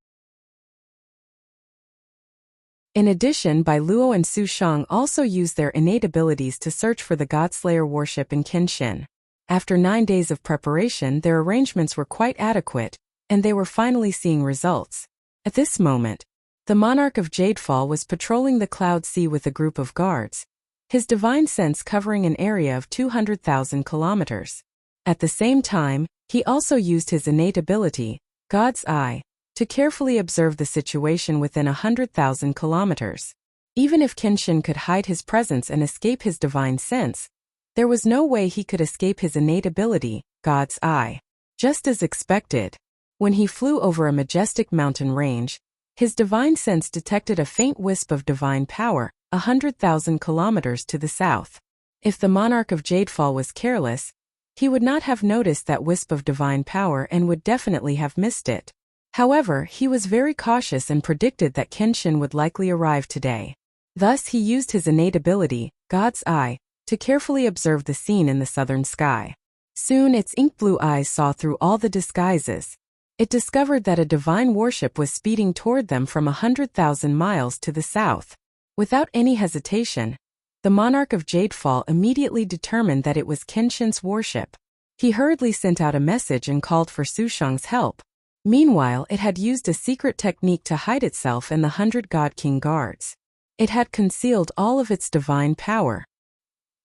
S1: In addition, Bai Luo and Su Shang also used their innate abilities to search for the God-Slayer worship in Kenshin. After 9 days of preparation, their arrangements were quite adequate, and they were finally seeing results. At this moment, the monarch of Jadefall was patrolling the Cloud Sea with a group of guards, his divine sense covering an area of 200,000 kilometers. At the same time, he also used his innate ability, God's Eye, to carefully observe the situation within 100,000 kilometers. Even if Kenshin could hide his presence and escape his divine sense, there was no way he could escape his innate ability, God's Eye. Just as expected, when he flew over a majestic mountain range, his divine sense detected a faint wisp of divine power, 100,000 kilometers to the south. If the monarch of Jadefall was careless, he would not have noticed that wisp of divine power and would definitely have missed it. However, he was very cautious and predicted that Kenshin would likely arrive today. Thus he used his innate ability, God's Eye, to carefully observe the scene in the southern sky. Soon its ink blue eyes saw through all the disguises. It discovered that a divine warship was speeding toward them from 100,000 miles to the south. Without any hesitation, the monarch of Jadefall immediately determined that it was Kenshin's warship. He hurriedly sent out a message and called for Sushang's help. Meanwhile, it had used a secret technique to hide itself and the 100 God King guards. It had concealed all of its divine power.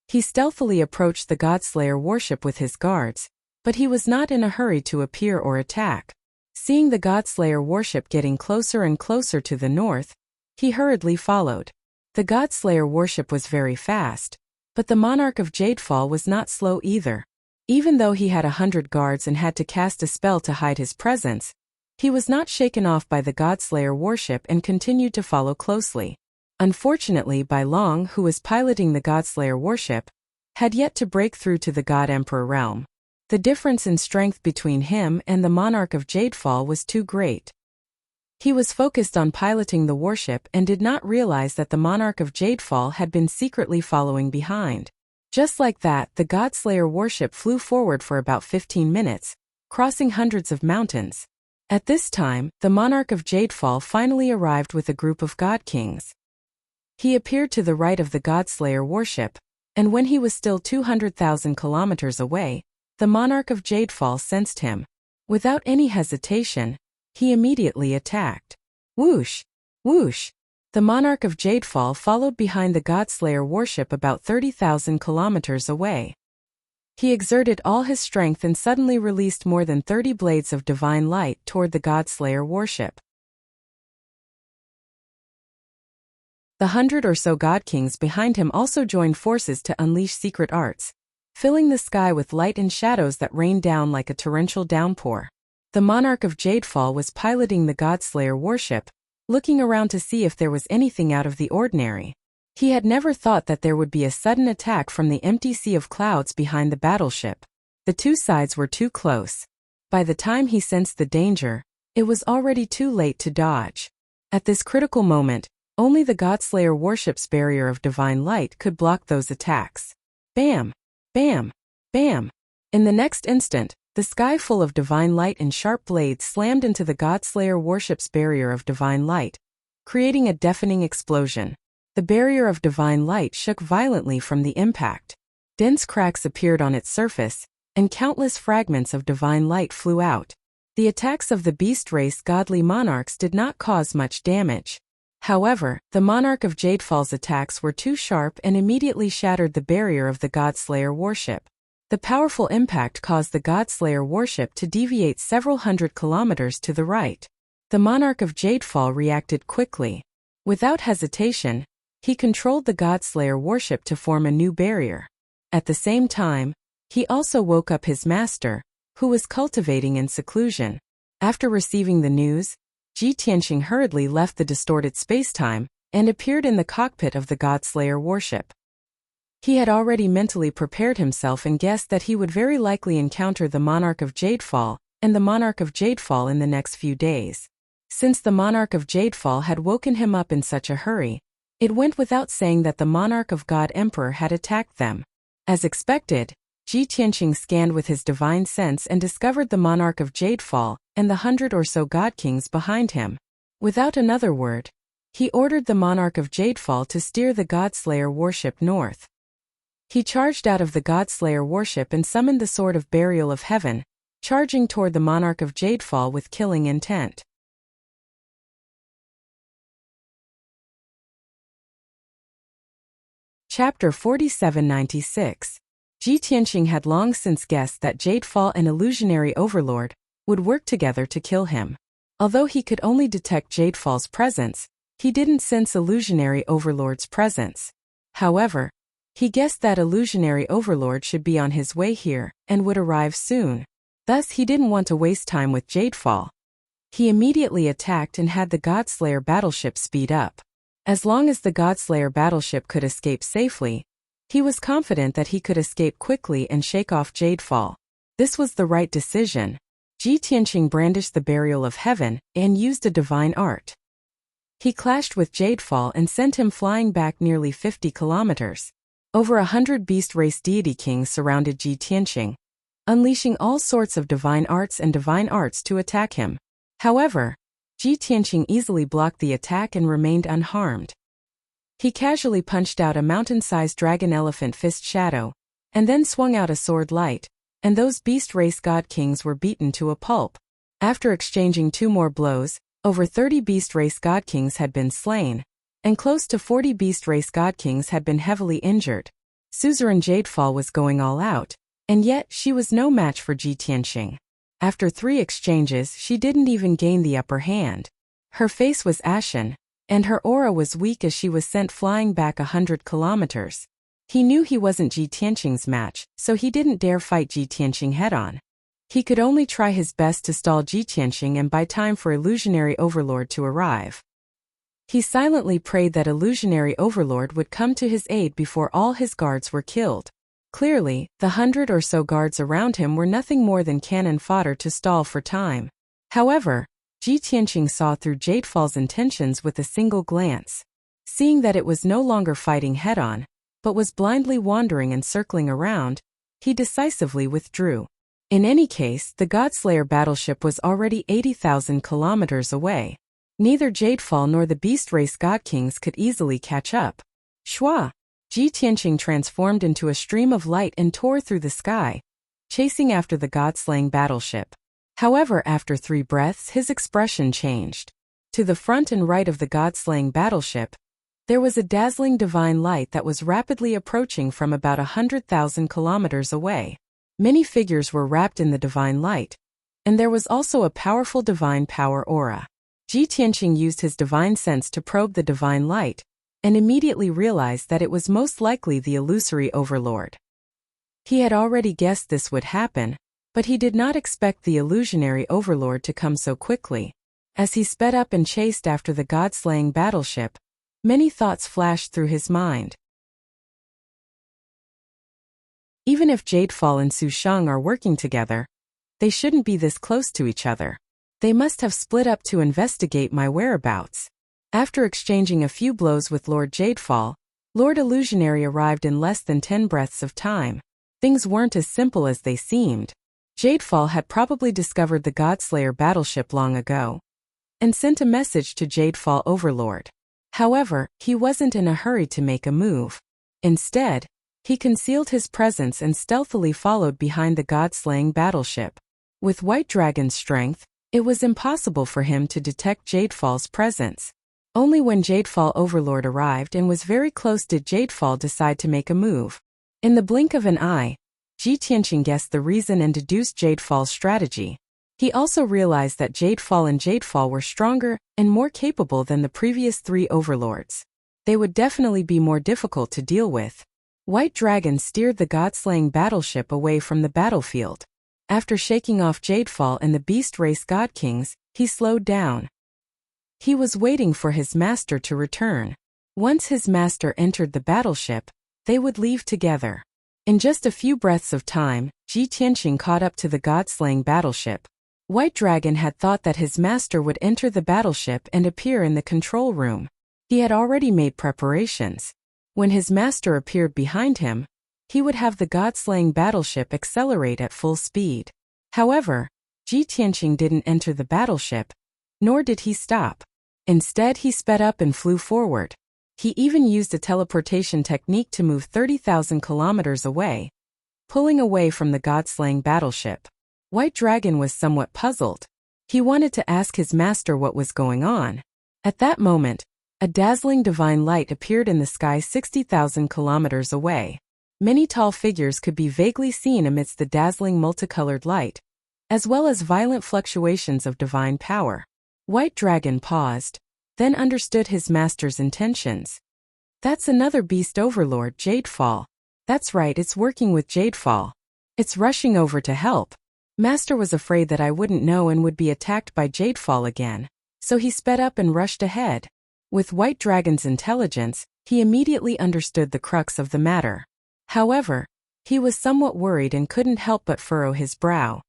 S1: He stealthily approached the Godslayer warship with his guards, but he was not in a hurry to appear or attack. Seeing the Godslayer warship getting closer and closer to the north, he hurriedly followed. The Godslayer warship was very fast, but the monarch of Jadefall was not slow either. Even though he had 100 guards and had to cast a spell to hide his presence, he was not shaken off by the Godslayer warship and continued to follow closely. Unfortunately, Bai Long, who was piloting the Godslayer warship, had yet to break through to the God Emperor realm. The difference in strength between him and the monarch of Jadefall was too great. He was focused on piloting the warship and did not realize that the monarch of Jadefall had been secretly following behind. Just like that, the Godslayer warship flew forward for about 15 minutes, crossing hundreds of mountains. At this time, the monarch of Jadefall finally arrived with a group of God Kings. He appeared to the right of the Godslayer warship, and when he was still 200,000 kilometers away, the monarch of Jadefall sensed him. Without any hesitation, he immediately attacked. Whoosh! Whoosh! The monarch of Jadefall followed behind the Godslayer warship about 30,000 kilometers away. He exerted all his strength and suddenly released more than 30 blades of divine light toward the Godslayer warship. The 100 or so God Kings behind him also joined forces to unleash secret arts, filling the sky with light and shadows that rained down like a torrential downpour. The monarch of Jadefall was piloting the Godslayer warship, looking around to see if there was anything out of the ordinary. He had never thought that there would be a sudden attack from the empty sea of clouds behind the battleship. The two sides were too close. By the time he sensed the danger, it was already too late to dodge. At this critical moment, only the Godslayer warship's barrier of divine light could block those attacks. Bam! Bam! Bam! In the next instant, the sky full of divine light and sharp blades slammed into the Godslayer warship's barrier of divine light, creating a deafening explosion. The barrier of divine light shook violently from the impact. Dense cracks appeared on its surface, and countless fragments of divine light flew out. The attacks of the beast race godly monarchs did not cause much damage. However, the monarch of Jadefall's attacks were too sharp and immediately shattered the barrier of the Godslayer warship. The powerful impact caused the Godslayer warship to deviate several hundred kilometers to the right. The monarch of Jadefall reacted quickly. Without hesitation, he controlled the Godslayer warship to form a new barrier. At the same time, he also woke up his master, who was cultivating in seclusion. After receiving the news, Ji Tianqing hurriedly left the distorted spacetime and appeared in the cockpit of the Godslayer warship. He had already mentally prepared himself and guessed that he would very likely encounter the monarch of Jadefall and the monarch of Jadefall in the next few days. Since the monarch of Jadefall had woken him up in such a hurry, it went without saying that the monarch of God Emperor had attacked them. As expected, Ji Tianqing scanned with his divine sense and discovered the monarch of Jadefall and the 100 or so God Kings behind him. Without another word, he ordered the monarch of Jadefall to steer the Godslayer warship north. He charged out of the Godslayer warship and summoned the Sword of Burial of Heaven, charging toward the monarch of Jadefall with killing intent. Chapter 4796. Ji Tianqing had long since guessed that Jadefall and Illusionary Overlord would work together to kill him. Although he could only detect Jadefall's presence, he didn't sense Illusionary Overlord's presence. However, he guessed that Illusionary Overlord should be on his way here and would arrive soon. Thus, he didn't want to waste time with Jadefall. He immediately attacked and had the Godslayer battleship speed up. As long as the Godslayer battleship could escape safely, he was confident that he could escape quickly and shake off Jadefall. This was the right decision. Ji Tianqing brandished the Burial of Heaven and used a divine art. He clashed with Jadefall and sent him flying back nearly 50 kilometers. Over 100 beast race deity kings surrounded Ji Tianqing. unleashing all sorts of divine arts to attack him. However, Ji Tianqing easily blocked the attack and remained unharmed. He casually punched out a mountain-sized dragon elephant fist shadow, and then swung out a sword light, and those beast race god kings were beaten to a pulp. After exchanging 2 more blows, over 30 beast race god kings had been slain, and close to 40 beast race god kings had been heavily injured. Suzerain Jadefall was going all out, and yet she was no match for Ji Tianqing. After 3 exchanges, she didn't even gain the upper hand. Her face was ashen, and her aura was weak as she was sent flying back 100 kilometers. He knew he wasn't Ji Tianqing's match, so he didn't dare fight Ji Tianqing head-on. He could only try his best to stall Ji Tianqing and buy time for Illusionary Overlord to arrive. He silently prayed that Illusionary Overlord would come to his aid before all his guards were killed. Clearly, the 100 or so guards around him were nothing more than cannon fodder to stall for time. However, Ji Tianqing saw through Jadefall's intentions with a single glance. Seeing that it was no longer fighting head-on, but was blindly wandering and circling around, he decisively withdrew. In any case, the Godslayer battleship was already 80,000 kilometers away. Neither Jadefall nor the Beast Race God Kings could easily catch up. Shua! Ji Tianqing transformed into a stream of light and tore through the sky, chasing after the God-slaying battleship. However, after 3 breaths, his expression changed. To the front and right of the God-slaying battleship, there was a dazzling divine light that was rapidly approaching from about 100,000 kilometers away. Many figures were wrapped in the divine light, and there was also a powerful divine power aura. Ji Tianqing used his divine sense to probe the divine light, and immediately realized that it was most likely the illusory overlord. He had already guessed this would happen, but he did not expect the illusionary overlord to come so quickly. As he sped up and chased after the god-slaying battleship, many thoughts flashed through his mind. Even if Jadefall and Su Shang are working together, they shouldn't be this close to each other. They must have split up to investigate my whereabouts. After exchanging a few blows with Lord Jadefall, Lord Illusionary arrived in less than 10 breaths of time. Things weren't as simple as they seemed. Jadefall had probably discovered the Godslayer battleship long ago, and sent a message to Jadefall Overlord. However, he wasn't in a hurry to make a move. Instead, he concealed his presence and stealthily followed behind the God-slaying battleship. With White Dragon's strength, it was impossible for him to detect Jadefall's presence. Only when Jadefall Overlord arrived and was very close did Jadefall decide to make a move. In the blink of an eye, Ji Tianqing guessed the reason and deduced Jadefall's strategy. He also realized that Jadefall and Jadefall were stronger and more capable than the previous 3 overlords. They would definitely be more difficult to deal with. White Dragon steered the God-slaying battleship away from the battlefield. After shaking off Jadefall and the Beast Race God Kings, he slowed down. He was waiting for his master to return. Once his master entered the battleship, they would leave together. In just a few breaths of time, Ji Tianqing caught up to the God-slaying battleship. White Dragon had thought that his master would enter the battleship and appear in the control room. He had already made preparations. When his master appeared behind him, he would have the God-slaying battleship accelerate at full speed. However, Ji Tianqing didn't enter the battleship, nor did he stop. Instead, he sped up and flew forward. He even used a teleportation technique to move 30,000 kilometers away, pulling away from the God-slaying battleship. White Dragon was somewhat puzzled. He wanted to ask his master what was going on. At that moment, a dazzling divine light appeared in the sky 60,000 kilometers away. Many tall figures could be vaguely seen amidst the dazzling multicolored light, as well as violent fluctuations of divine power. White Dragon paused, then understood his master's intentions. That's another beast overlord, Jadefall. That's right, it's working with Jadefall. It's rushing over to help. Master was afraid that I wouldn't know and would be attacked by Jadefall again, so he sped up and rushed ahead. With White Dragon's intelligence, he immediately understood the crux of the matter. However, he was somewhat worried and couldn't help but furrow his brow.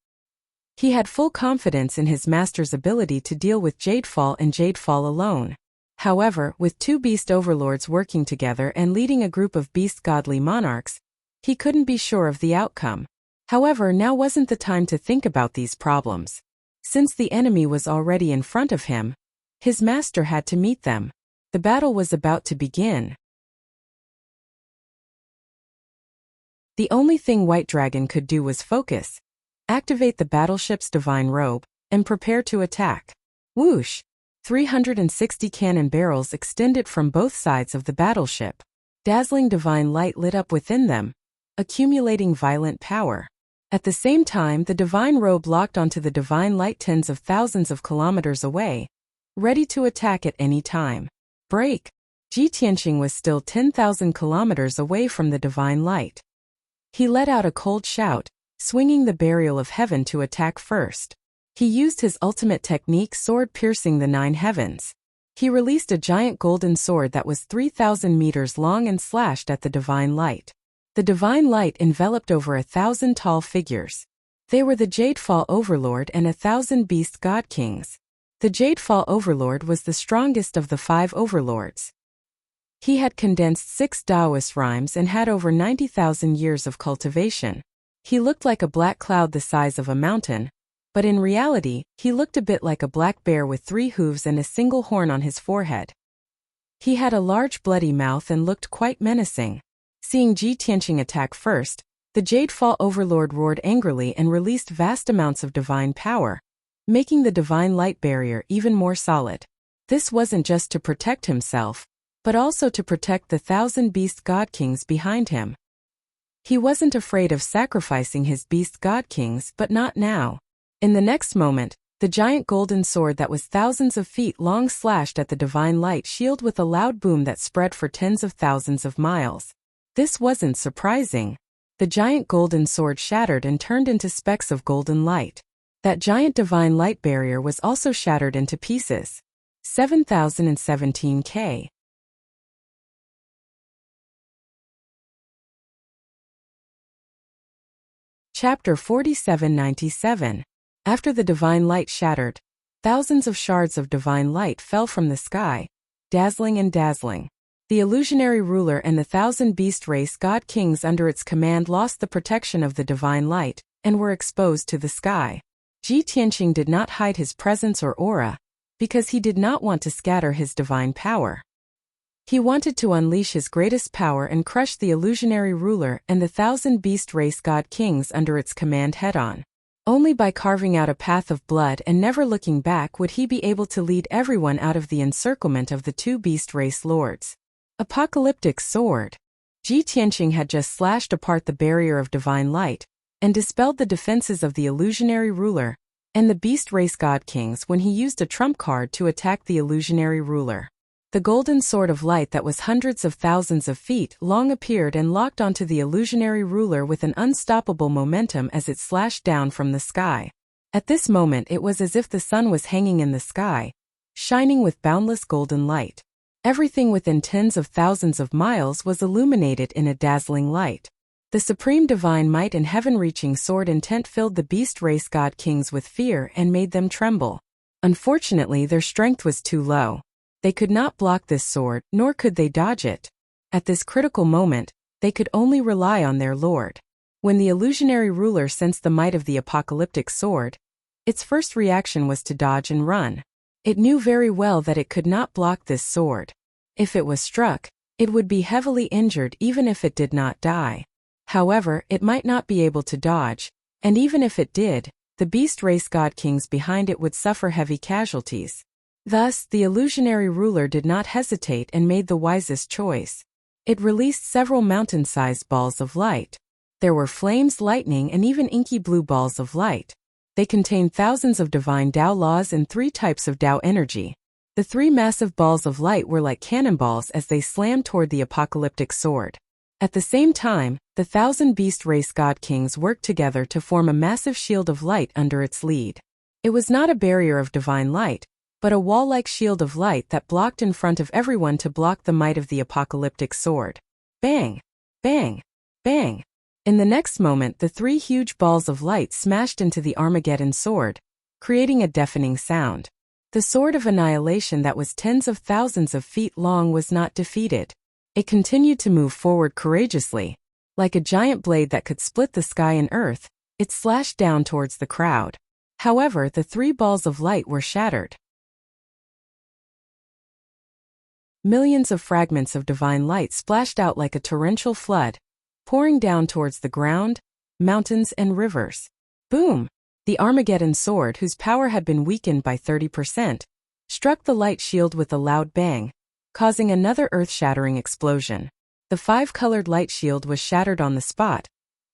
S1: He had full confidence in his master's ability to deal with Jadefall and Jadefall alone. However, with 2 beast overlords working together and leading a group of beast godly monarchs, he couldn't be sure of the outcome. However, now wasn't the time to think about these problems. Since the enemy was already in front of him, his master had to meet them. The battle was about to begin. The only thing White Dragon could do was focus, activate the battleship's divine robe, and prepare to attack. Whoosh! 360 cannon barrels extended from both sides of the battleship. Dazzling divine light lit up within them, accumulating violent power. At the same time, the divine robe locked onto the divine light tens of thousands of kilometers away, ready to attack at any time. Break! Ji Tianqing was still 10,000 kilometers away from the divine light. He let out a cold shout, swinging the barrier of heaven to attack first. He used his ultimate technique, sword piercing the 9 heavens. He released a giant golden sword that was 3,000 meters long and slashed at the divine light. The divine light enveloped over 1,000 tall figures. They were the Jadefall Overlord and 1,000 beast god kings. The Jadefall Overlord was the strongest of the 5 overlords. He had condensed 6 Taoist rhymes and had over 90,000 years of cultivation. He looked like a black cloud the size of a mountain, but in reality, he looked a bit like a black bear with 3 hooves and a single horn on his forehead. He had a large bloody mouth and looked quite menacing. Seeing Ji Tianqing attack first, the Jadefall Overlord roared angrily and released vast amounts of divine power, making the divine light barrier even more solid. This wasn't just to protect himself, but also to protect the 1,000 beast god kings behind him. He wasn't afraid of sacrificing his beast god kings, but not now. In the next moment, the giant golden sword that was thousands of feet long slashed at the divine light shield with a loud boom that spread for tens of thousands of miles. This wasn't surprising. The giant golden sword shattered and turned into specks of golden light. That giant divine light barrier was also shattered into pieces. 7,017 K. Chapter 4797. After the divine light shattered, thousands of shards of divine light fell from the sky, dazzling and dazzling. The illusionary ruler and the 1,000 beast race god kings under its command lost the protection of the divine light, and were exposed to the sky. Ji Tianqing did not hide his presence or aura, because he did not want to scatter his divine power. He wanted to unleash his greatest power and crush the illusionary ruler and the 1,000 beast race god kings under its command head-on. Only by carving out a path of blood and never looking back would he be able to lead everyone out of the encirclement of the 2 beast race lords. Apocalyptic sword. Ji Tianqing had just slashed apart the barrier of divine light and dispelled the defenses of the illusionary ruler and the beast race god kings when he used a trump card to attack the illusionary ruler. The golden sword of light that was hundreds of thousands of feet long appeared and locked onto the illusionary ruler with an unstoppable momentum as it slashed down from the sky. At this moment it was as if the sun was hanging in the sky, shining with boundless golden light. Everything within tens of thousands of miles was illuminated in a dazzling light. The supreme divine might and heaven-reaching sword intent filled the beast race god kings with fear and made them tremble. Unfortunately, their strength was too low. They could not block this sword, nor could they dodge it. At this critical moment, they could only rely on their lord. When the illusionary ruler sensed the might of the apocalyptic sword, its first reaction was to dodge and run. It knew very well that it could not block this sword. If it was struck, it would be heavily injured even if it did not die. However, it might not be able to dodge, and even if it did, the beast race god kings behind it would suffer heavy casualties. Thus, the illusionary ruler did not hesitate and made the wisest choice. It released several mountain-sized balls of light. There were flames, lightning, and even inky blue balls of light. They contained thousands of divine Tao laws and 3 types of Tao energy. The 3 massive balls of light were like cannonballs as they slammed toward the apocalyptic sword. At the same time, the 1,000 beast race god kings worked together to form a massive shield of light under its lead. It was not a barrier of divine light, but a wall-like shield of light that blocked in front of everyone to block the might of the apocalyptic sword. Bang! Bang! Bang! In the next moment, the 3 huge balls of light smashed into the Armageddon sword, creating a deafening sound. The sword of annihilation that was tens of thousands of feet long was not defeated. It continued to move forward courageously. Like a giant blade that could split the sky and earth, It slashed down towards the crowd. However, the three balls of light were shattered. Millions of fragments of divine light splashed out like a torrential flood, pouring down towards the ground, mountains, and rivers. Boom! The Armageddon sword, whose power had been weakened by 30%, struck the light shield with a loud bang, causing another earth-shattering explosion. The five-colored light shield was shattered on the spot,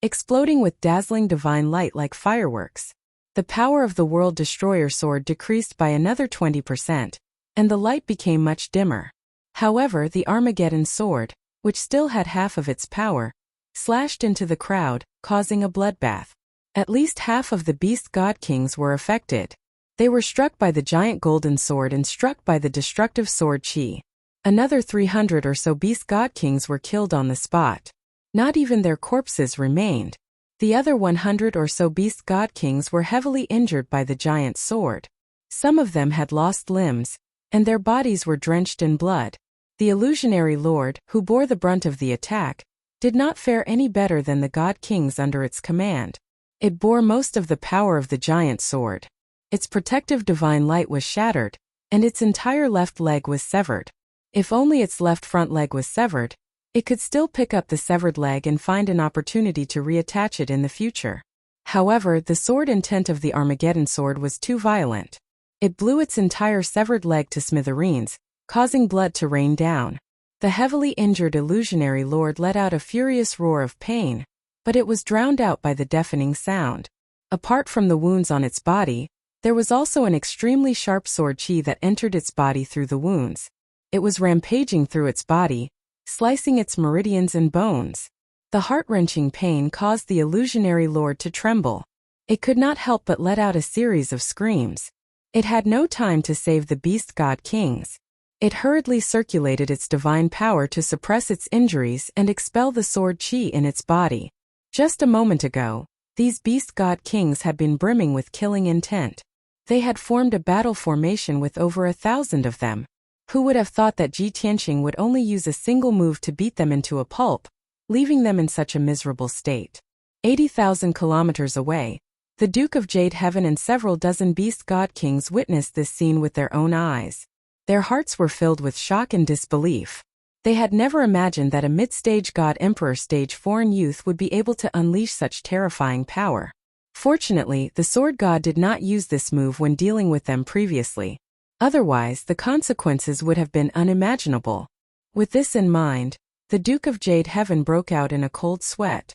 S1: exploding with dazzling divine light like fireworks. The power of the World Destroyer sword decreased by another 20%, and the light became much dimmer. However, the Armageddon sword, which still had half of its power, slashed into the crowd, causing a bloodbath. At least half of the beast god kings were affected. They were struck by the giant golden sword and struck by the destructive sword Chi. Another 300 or so beast god kings were killed on the spot. Not even their corpses remained. The other 100 or so beast god kings were heavily injured by the giant sword. Some of them had lost limbs, and their bodies were drenched in blood. The illusionary lord, who bore the brunt of the attack, did not fare any better than the god kings under its command. It bore most of the power of the giant sword. Its protective divine light was shattered, and its entire left leg was severed. If only its left front leg was severed, it could still pick up the severed leg and find an opportunity to reattach it in the future. However, the sword intent of the Armageddon sword was too violent. It blew its entire severed leg to smithereens, causing blood to rain down. The heavily injured illusionary lord let out a furious roar of pain, but it was drowned out by the deafening sound. Apart from the wounds on its body, there was also an extremely sharp sword Chi that entered its body through the wounds. It was rampaging through its body, slicing its meridians and bones. The heart-wrenching pain caused the illusionary lord to tremble. It could not help but let out a series of screams. It had no time to save the beast god kings. It hurriedly circulated its divine power to suppress its injuries and expel the sword Chi in its body. Just a moment ago, these beast god kings had been brimming with killing intent. They had formed a battle formation with over 1,000 of them. Who would have thought that Ji Tianqing would only use a single move to beat them into a pulp, leaving them in such a miserable state? 80,000 kilometers away, the Duke of Jade Heaven and several dozen beast god kings witnessed this scene with their own eyes. Their hearts were filled with shock and disbelief. They had never imagined that a mid-stage god emperor stage foreign youth would be able to unleash such terrifying power. Fortunately, the sword god did not use this move when dealing with them previously. Otherwise, the consequences would have been unimaginable. With this in mind, the Duke of Jade Heaven broke out in a cold sweat.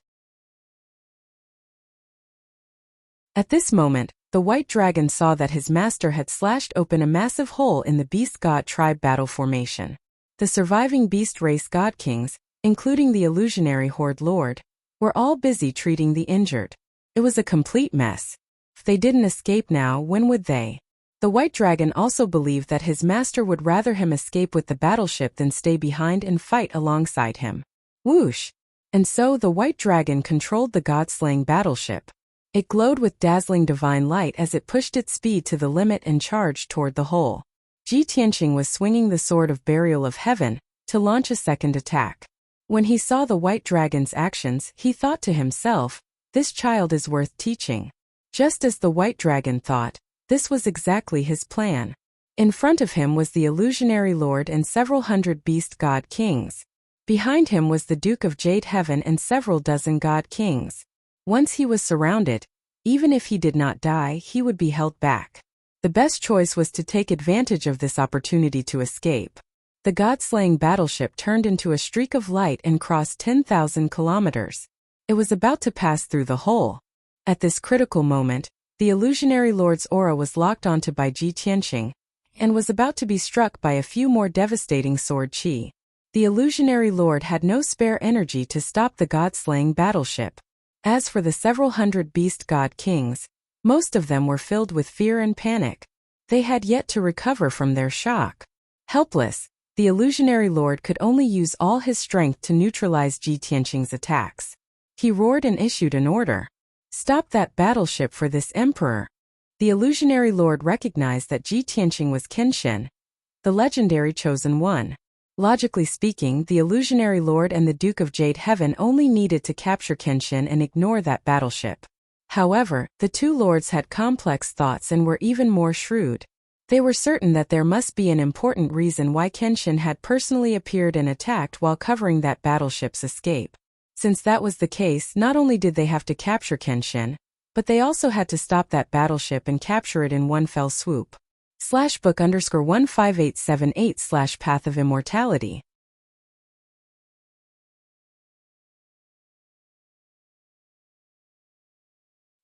S1: At this moment, the white dragon saw that his master had slashed open a massive hole in the beast god tribe battle formation. The surviving beast race god kings, including the illusionary horde lord, were all busy treating the injured. It was a complete mess. If they didn't escape now, when would they? The white dragon also believed that his master would rather him escape with the battleship than stay behind and fight alongside him. Whoosh! And so the white dragon controlled the god-slaying battleship. It glowed with dazzling divine light as it pushed its speed to the limit and charged toward the hole. Ji Tianqing was swinging the sword of burial of heaven to launch a second attack. When he saw the white dragon's actions, he thought to himself, "This child is worth teaching." Just as the white dragon thought, this was exactly his plan. In front of him was the illusionary lord and several hundred beast god kings. Behind him was the Duke of Jade Heaven and several dozen god kings. Once he was surrounded, even if he did not die, he would be held back. The best choice was to take advantage of this opportunity to escape. The god-slaying battleship turned into a streak of light and crossed 10,000 kilometers. It was about to pass through the hole. At this critical moment, the illusionary lord's aura was locked onto by Ji Tianqing, and was about to be struck by a few more devastating sword Chi. The illusionary lord had no spare energy to stop the god-slaying battleship. As for the several hundred beast god kings, most of them were filled with fear and panic. They had yet to recover from their shock. Helpless, the illusionary lord could only use all his strength to neutralize Ji Tianqing's attacks. He roared and issued an order. "Stop that battleship for this emperor." The illusionary lord recognized that Ji Tianqing was Kenshin, the legendary chosen one. Logically speaking, the illusionary lord and the Duke of Jade Heaven only needed to capture Kenshin and ignore that battleship. However, the two lords had complex thoughts and were even more shrewd. They were certain that there must be an important reason why Kenshin had personally appeared and attacked while covering that battleship's escape. Since that was the case, not only did they have to capture Kenshin, but they also had to stop that battleship and capture it in one fell swoop. /book_15878/Path of Immortality.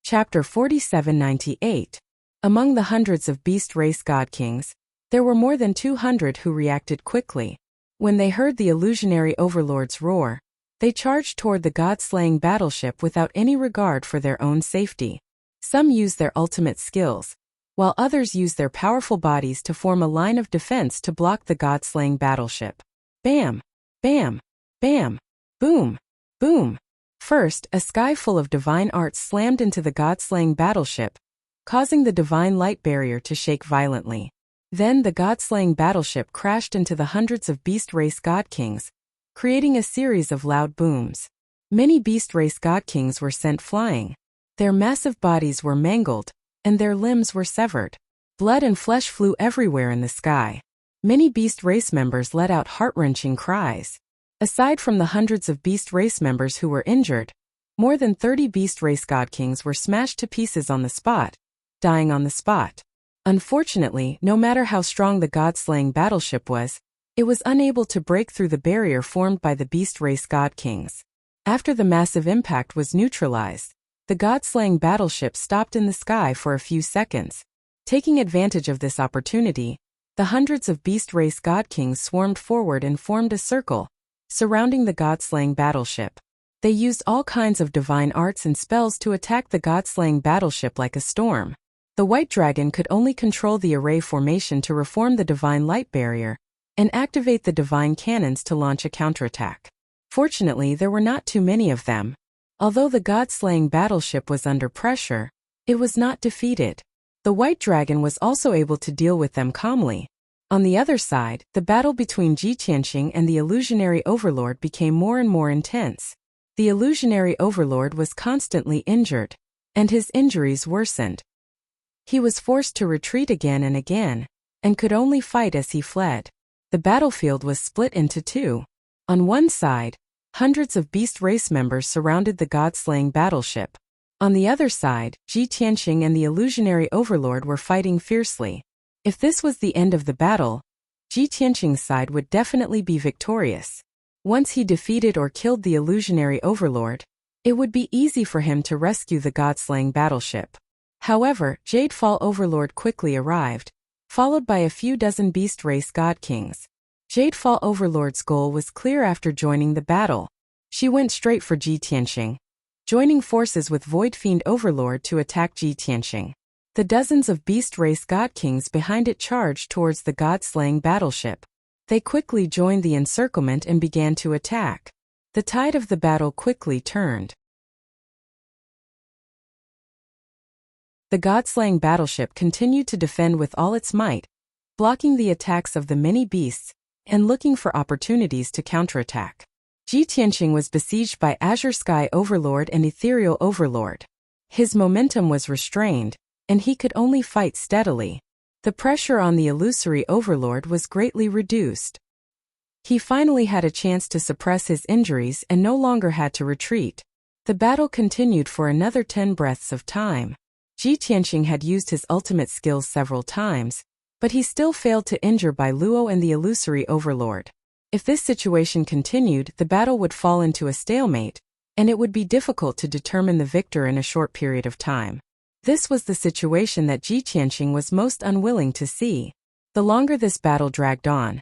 S1: Chapter 4798. Among the hundreds of beast race god kings, there were more than 200 who reacted quickly. When they heard the illusionary overlord's roar, they charged toward the god-slaying battleship without any regard for their own safety. Some used their ultimate skills, while others used their powerful bodies to form a line of defense to block the god-slaying battleship. Bam! Bam! Bam! Boom! Boom! First, a sky full of divine arts slammed into the god-slaying battleship, causing the divine light barrier to shake violently. Then the god-slaying battleship crashed into the hundreds of beast race god kings, creating a series of loud booms. Many beast race god kings were sent flying. Their massive bodies were mangled, and their limbs were severed. Blood and flesh flew everywhere in the sky. Many beast race members let out heart-wrenching cries. Aside from the hundreds of beast race members who were injured, more than 30 beast race god kings were smashed to pieces on the spot, dying on the spot. Unfortunately, no matter how strong the god-slaying battleship was, it was unable to break through the barrier formed by the beast race god kings. After the massive impact was neutralized, the god-slaying battleship stopped in the sky for a few seconds. Taking advantage of this opportunity, the hundreds of beast race god kings swarmed forward and formed a circle, surrounding the god-slaying battleship. They used all kinds of divine arts and spells to attack the god-slaying battleship like a storm. The White Dragon could only control the array formation to reform the divine light barrier and activate the divine cannons to launch a counterattack. Fortunately, there were not too many of them. Although the god-slaying battleship was under pressure, it was not defeated. The White Dragon was also able to deal with them calmly. On the other side, the battle between Ji Tianqing and the illusionary overlord became more and more intense. The illusionary overlord was constantly injured, and his injuries worsened. He was forced to retreat again and could only fight as he fled. The battlefield was split into two. On one side, hundreds of beast race members surrounded the god-slaying battleship. On the other side, Ji Tianqing and the illusionary overlord were fighting fiercely. If this was the end of the battle, Ji Tianqing's side would definitely be victorious. Once he defeated or killed the illusionary overlord, it would be easy for him to rescue the god-slaying battleship. However, Jadefall Overlord quickly arrived, followed by a few dozen beast race god kings. Jadefall Overlord's goal was clear after joining the battle. She went straight for Ji Tianqing, joining forces with Void Fiend Overlord to attack Ji Tianqing. The dozens of beast race god kings behind it charged towards the god-slaying battleship. They quickly joined the encirclement and began to attack. The tide of the battle quickly turned. The god-slaying battleship continued to defend with all its might, blocking the attacks of the many beasts and looking for opportunities to counterattack. Ji Tianqing was besieged by Azure Sky Overlord and Ethereal Overlord. His momentum was restrained, and he could only fight steadily. The pressure on the illusory overlord was greatly reduced. He finally had a chance to suppress his injuries and no longer had to retreat. The battle continued for another 10 breaths of time. Ji Tianqing had used his ultimate skills several times, but he still failed to injure Bai Luo and the illusory overlord. If this situation continued, the battle would fall into a stalemate, and it would be difficult to determine the victor in a short period of time. This was the situation that Ji Tianqing was most unwilling to see. The longer this battle dragged on,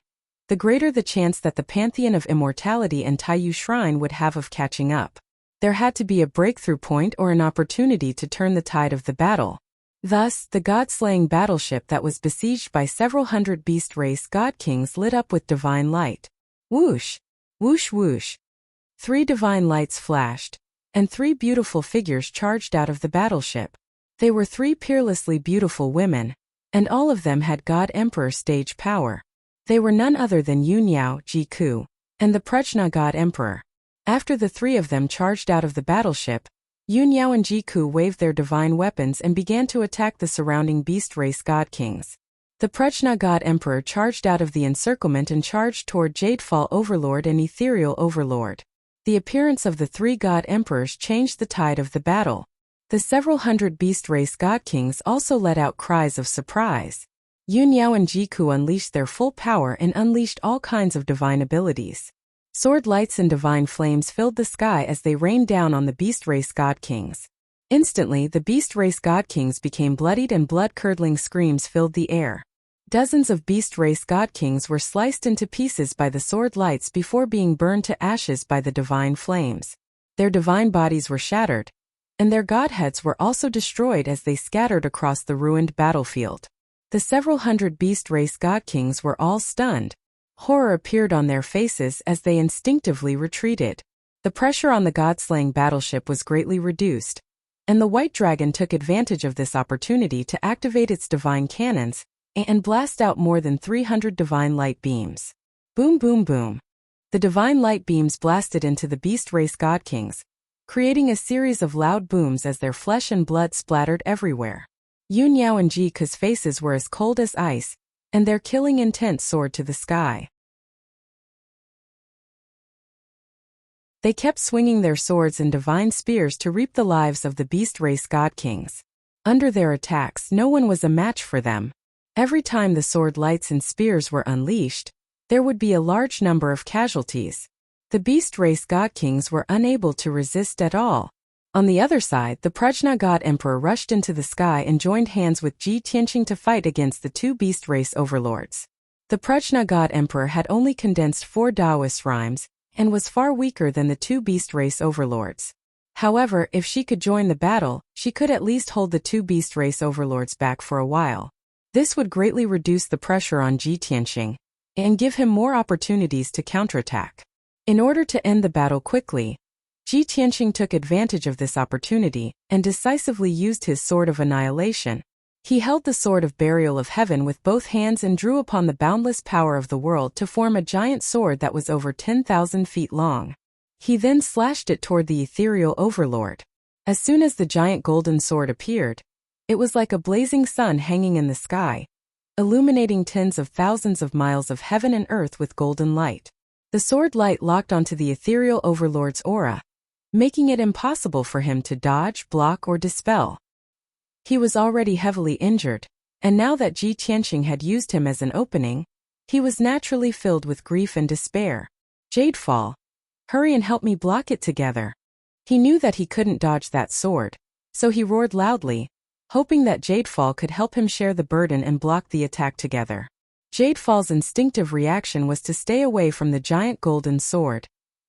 S1: the greater the chance that the Pantheon of Immortality and Taiyu Shrine would have of catching up. There had to be a breakthrough point or an opportunity to turn the tide of the battle. Thus, the god-slaying battleship that was besieged by several hundred beast race god kings lit up with divine light. Whoosh! Whoosh whoosh! 3 divine lights flashed, and 3 beautiful figures charged out of the battleship. They were 3 peerlessly beautiful women, and all of them had God Emperor stage power. They were none other than Yunyao, Jiku, and the Prajna God Emperor. After the 3 of them charged out of the battleship, Yun Yao and Jiku waved their divine weapons and began to attack the surrounding beast race god kings. The Prajna god emperor charged out of the encirclement and charged toward Jadefall Overlord and Ethereal Overlord. The appearance of the three god emperors changed the tide of the battle. The several hundred beast race god kings also let out cries of surprise. Yun Yao and Jiku unleashed their full power and unleashed all kinds of divine abilities. Sword lights and divine flames filled the sky as they rained down on the beast race god kings. Instantly, the beast race god kings became bloodied and blood-curdling screams filled the air. Dozens of beast race god kings were sliced into pieces by the sword lights before being burned to ashes by the divine flames. Their divine bodies were shattered, and their godheads were also destroyed as they scattered across the ruined battlefield. The several hundred beast race god kings were all stunned. Horror appeared on their faces as they instinctively retreated. The pressure on the god-slaying battleship was greatly reduced, and the White Dragon took advantage of this opportunity to activate its divine cannons and blast out more than 300 divine light beams. Boom boom boom. The divine light beams blasted into the beast race god kings, creating a series of loud booms as their flesh and blood splattered everywhere. Yun Yao and Jiku's faces were as cold as ice, and their killing intent soared to the sky. They kept swinging their swords and divine spears to reap the lives of the beast race god kings. Under their attacks, no one was a match for them. Every time the sword lights and spears were unleashed, there would be a large number of casualties. The beast race god kings were unable to resist at all. On the other side, the Prajna god emperor rushed into the sky and joined hands with Ji Tianqing to fight against the two beast race overlords. The Prajna god emperor had only condensed 4 Taoist rhymes, and was far weaker than the two beast race overlords. However, if she could join the battle, she could at least hold the two beast race overlords back for a while. This would greatly reduce the pressure on Ji Tianqing and give him more opportunities to counterattack. In order to end the battle quickly, Ji Tianqing took advantage of this opportunity and decisively used his Sword of Annihilation. He held the Sword of Burial of Heaven with both hands and drew upon the boundless power of the world to form a giant sword that was over 10,000 feet long. He then slashed it toward the ethereal overlord. As soon as the giant golden sword appeared, it was like a blazing sun hanging in the sky, illuminating tens of thousands of miles of heaven and earth with golden light. The sword light locked onto the ethereal overlord's aura, making it impossible for him to dodge, block, or dispel. He was already heavily injured, and now that Ji Tianqing had used him as an opening, he was naturally filled with grief and despair. Jadefall, hurry and help me block it together. He knew that he couldn't dodge that sword, so he roared loudly, hoping that Jadefall could help him share the burden and block the attack together. Jadefall's instinctive reaction was to stay away from the giant golden sword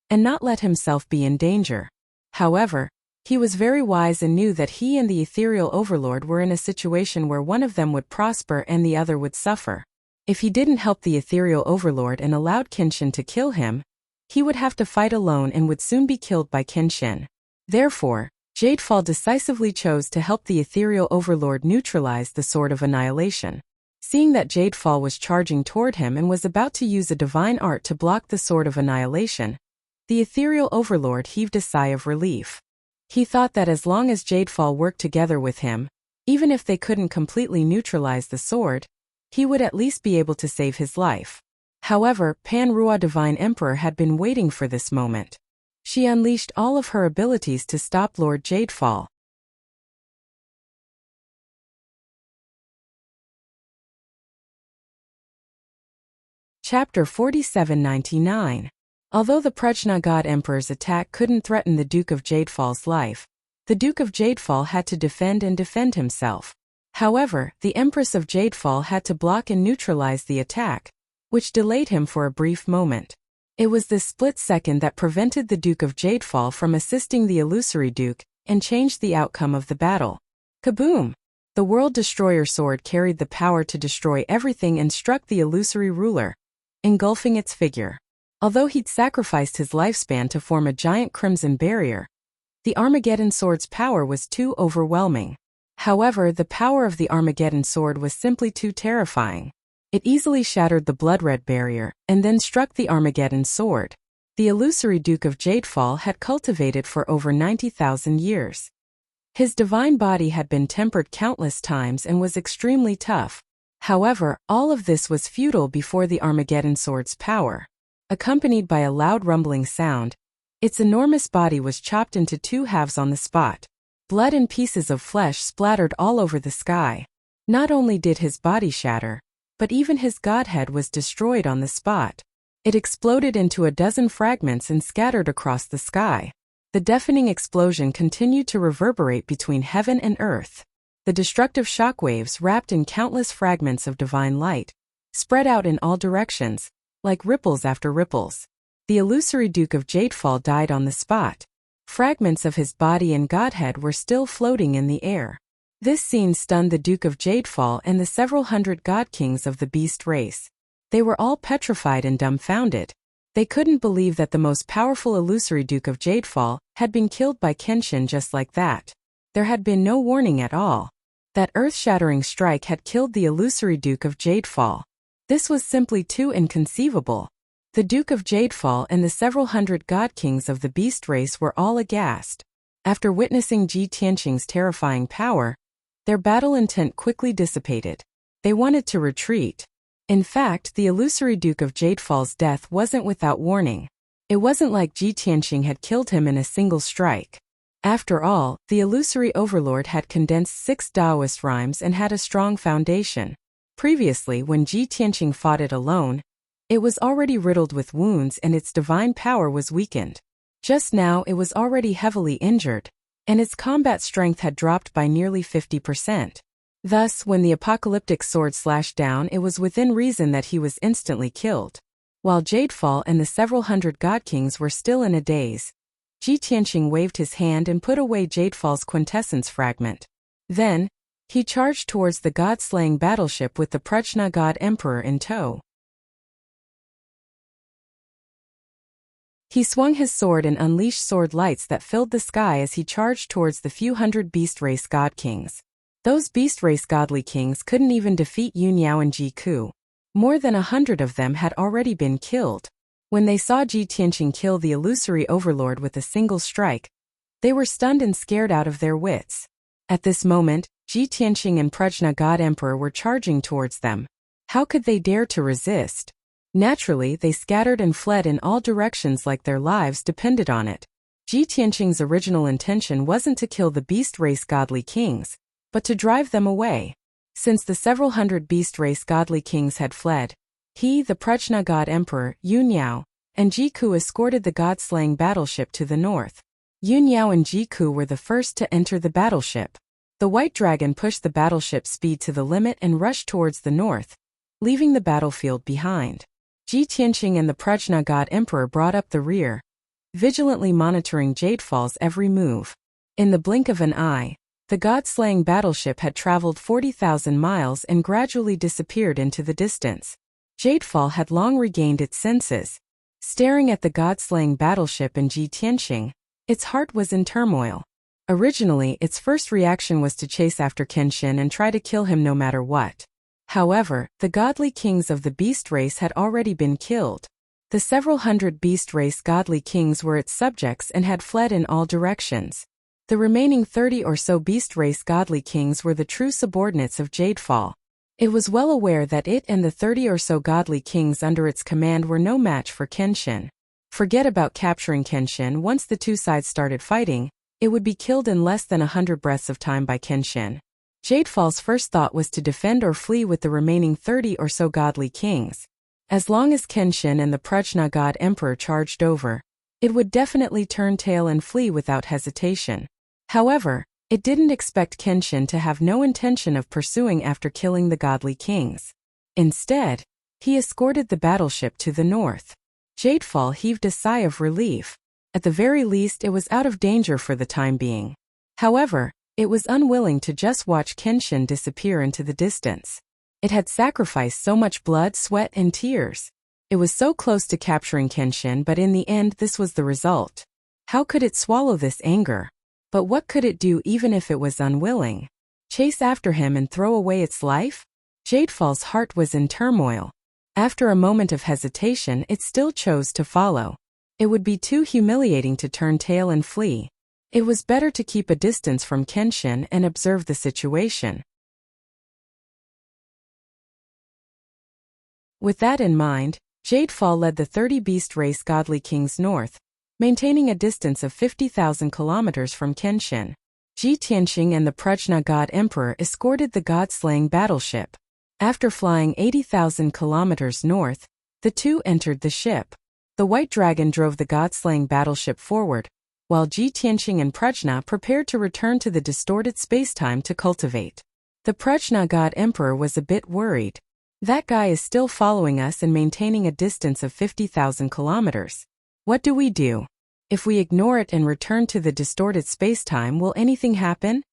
S1: and not let himself be in danger. However, he was very wise and knew that he and the ethereal overlord were in a situation where one of them would prosper and the other would suffer. If he didn't help the ethereal overlord and allowed Kenshin to kill him, he would have to fight alone and would soon be killed by Kenshin. Therefore, Jadefall decisively chose to help the ethereal overlord neutralize the Sword of Annihilation. Seeing that Jadefall was charging toward him and was about to use a divine art to block the Sword of Annihilation, the ethereal overlord heaved a sigh of relief. He thought that as long as Jadefall worked together with him, even if they couldn't completely neutralize the sword, he would at least be able to save his life. However, Pan-Rua Divine Emperor had been waiting for this moment. She unleashed all of her abilities to stop Lord Jadefall. Chapter 4799. Although the Prajna God Emperor's attack couldn't threaten the Duke of Jadefall's life, the Duke of Jadefall had to defend himself. However, the Empress of Jadefall had to block and neutralize the attack, which delayed him for a brief moment. It was this split second that prevented the Duke of Jadefall from assisting the illusory Duke and changed the outcome of the battle. Kaboom! The World Destroyer sword carried the power to destroy everything and struck the illusory ruler, engulfing its figure. Although he'd sacrificed his lifespan to form a giant crimson barrier, the Armageddon sword's power was too overwhelming. However, the power of the Armageddon sword was simply too terrifying. It easily shattered the blood-red barrier and then struck the Armageddon sword. the illusory Duke of Jadefall had cultivated for over 90,000 years. His divine body had been tempered countless times and was extremely tough. However, all of this was futile before the Armageddon sword's power. Accompanied by a loud rumbling sound, its enormous body was chopped into two halves on the spot. Blood and pieces of flesh splattered all over the sky. Not only did his body shatter, but even his godhead was destroyed on the spot. It exploded into a dozen fragments and scattered across the sky. The deafening explosion continued to reverberate between heaven and earth. The destructive shockwaves, wrapped in countless fragments of divine light, spread out in all directions, like ripples after ripples. The illusory Duke of Jadefall died on the spot. Fragments of his body and godhead were still floating in the air. This scene stunned the Duke of Jadefall and the several hundred god kings of the beast race. They were all petrified and dumbfounded. They couldn't believe that the most powerful illusory Duke of Jadefall had been killed by Kenshin just like that. There had been no warning at all. That earth-shattering strike had killed the illusory Duke of Jadefall. This was simply too inconceivable. The Duke of Jadefall and the several hundred god kings of the beast race were all aghast. After witnessing Ji Tianqing's terrifying power, their battle intent quickly dissipated. They wanted to retreat. In fact, the illusory Duke of Jadefall's death wasn't without warning. It wasn't like Ji Tianqing had killed him in a single strike. After all, the illusory overlord had condensed 6 Taoist rhymes and had a strong foundation. Previously, when Ji Tianqing fought it alone, it was already riddled with wounds and its divine power was weakened. Just now it was already heavily injured, and its combat strength had dropped by nearly 50%. Thus, when the apocalyptic sword slashed down, it was within reason that he was instantly killed. While Jadefall and the several hundred god kings were still in a daze, Ji Tianqing waved his hand and put away Jadefall's quintessence fragment. Then, he charged towards the god-slaying battleship with the Prajna god emperor in tow. He swung his sword and unleashed sword lights that filled the sky as he charged towards the few hundred beast race god kings. Those beast race godly kings couldn't even defeat Yun Yao and Ji Ku. More than 100 of them had already been killed. When they saw Ji Tianqing kill the illusory overlord with a single strike, they were stunned and scared out of their wits. At this moment, Ji Tianqing and Prajna god emperor were charging towards them. How could they dare to resist? Naturally, they scattered and fled in all directions like their lives depended on it. Ji Tianqing's original intention wasn't to kill the beast race godly kings, but to drive them away. Since the several hundred beast race godly kings had fled, he, the Prajna god emperor, Yun Yao, and Ji Ku escorted the god-slaying battleship to the north. Yun Yao and Ji Ku were the first to enter the battleship. The White Dragon pushed the battleship's speed to the limit and rushed towards the north, leaving the battlefield behind. Ji Tianqing and the Prajna god emperor brought up the rear, vigilantly monitoring Jadefall's every move. In the blink of an eye, the god-slaying battleship had traveled 40,000 miles and gradually disappeared into the distance. Jadefall had long regained its senses. Staring at the god-slaying battleship and Ji Tianqing, its heart was in turmoil. Originally, its first reaction was to chase after Kenshin and try to kill him no matter what. However, the godly kings of the beast race had already been killed. The several hundred beast race godly kings were its subjects and had fled in all directions. The remaining 30 or so beast race godly kings were the true subordinates of Jadefall. It was well aware that it and the 30 or so godly kings under its command were no match for Kenshin. Forget about capturing Kenshin. Once the two sides started fighting, it would be killed in less than 100 breaths of time by Kenshin. Jadefall's first thought was to defend or flee with the remaining 30 or so godly kings. As long as Kenshin and the Prajna god emperor charged over, it would definitely turn tail and flee without hesitation. However, it didn't expect Kenshin to have no intention of pursuing after killing the godly kings. Instead, he escorted the battleship to the north. Jadefall heaved a sigh of relief. At the very least, it was out of danger for the time being. However, it was unwilling to just watch Kenshin disappear into the distance. It had sacrificed so much blood, sweat, and tears. It was so close to capturing Kenshin, but in the end this was the result. How could it swallow this anger? But what could it do even if it was unwilling? Chase after him and throw away its life? Jadefall's heart was in turmoil. After a moment of hesitation, it still chose to follow. It would be too humiliating to turn tail and flee. It was better to keep a distance from Kenshin and observe the situation. With that in mind, Jadefall led the 30 beast race godly kings north, maintaining a distance of 50,000 kilometers from Kenshin. Ji Tianqing and the Prajna god emperor escorted the god-slaying battleship. After flying 80,000 kilometers north, the two entered the ship. The White Dragon drove the god-slaying battleship forward, while Ji Tianqing and Prajna prepared to return to the distorted spacetime to cultivate. The Prajna god emperor was a bit worried. That guy is still following us and maintaining a distance of 50,000 kilometers. What do we do? If we ignore it and return to the distorted spacetime, will anything happen?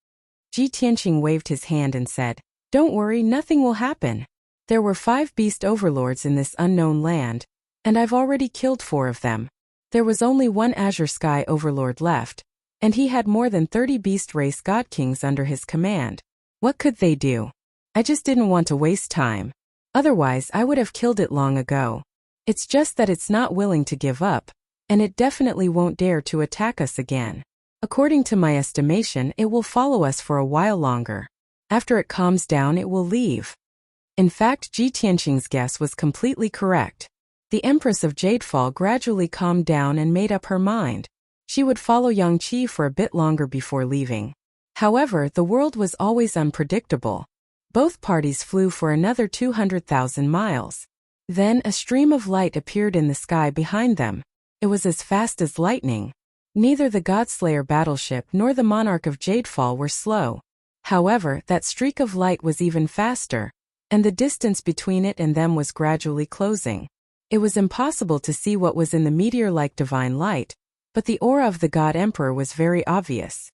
S1: Ji Tianqing waved his hand and said, "Don't worry, nothing will happen. There were 5 beast overlords in this unknown land, and I've already killed 4 of them. There was only one Azure Sky overlord left, and he had more than 30 beast race god kings under his command. What could they do? I just didn't want to waste time. Otherwise, I would have killed it long ago. It's just that it's not willing to give up, and it definitely won't dare to attack us again. According to my estimation, it will follow us for a while longer. After it calms down, it will leave." In fact, Ji Tianqing's guess was completely correct. The Empress of Jadefall gradually calmed down and made up her mind. She would follow Yang Qi for a bit longer before leaving. However, the world was always unpredictable. Both parties flew for another 200,000 miles. Then a stream of light appeared in the sky behind them. It was as fast as lightning. Neither the Godslayer battleship nor the Monarch of Jadefall were slow. However, that streak of light was even faster, and the distance between it and them was gradually closing. It was impossible to see what was in the meteor-like divine light, but the aura of the God Emperor was very obvious.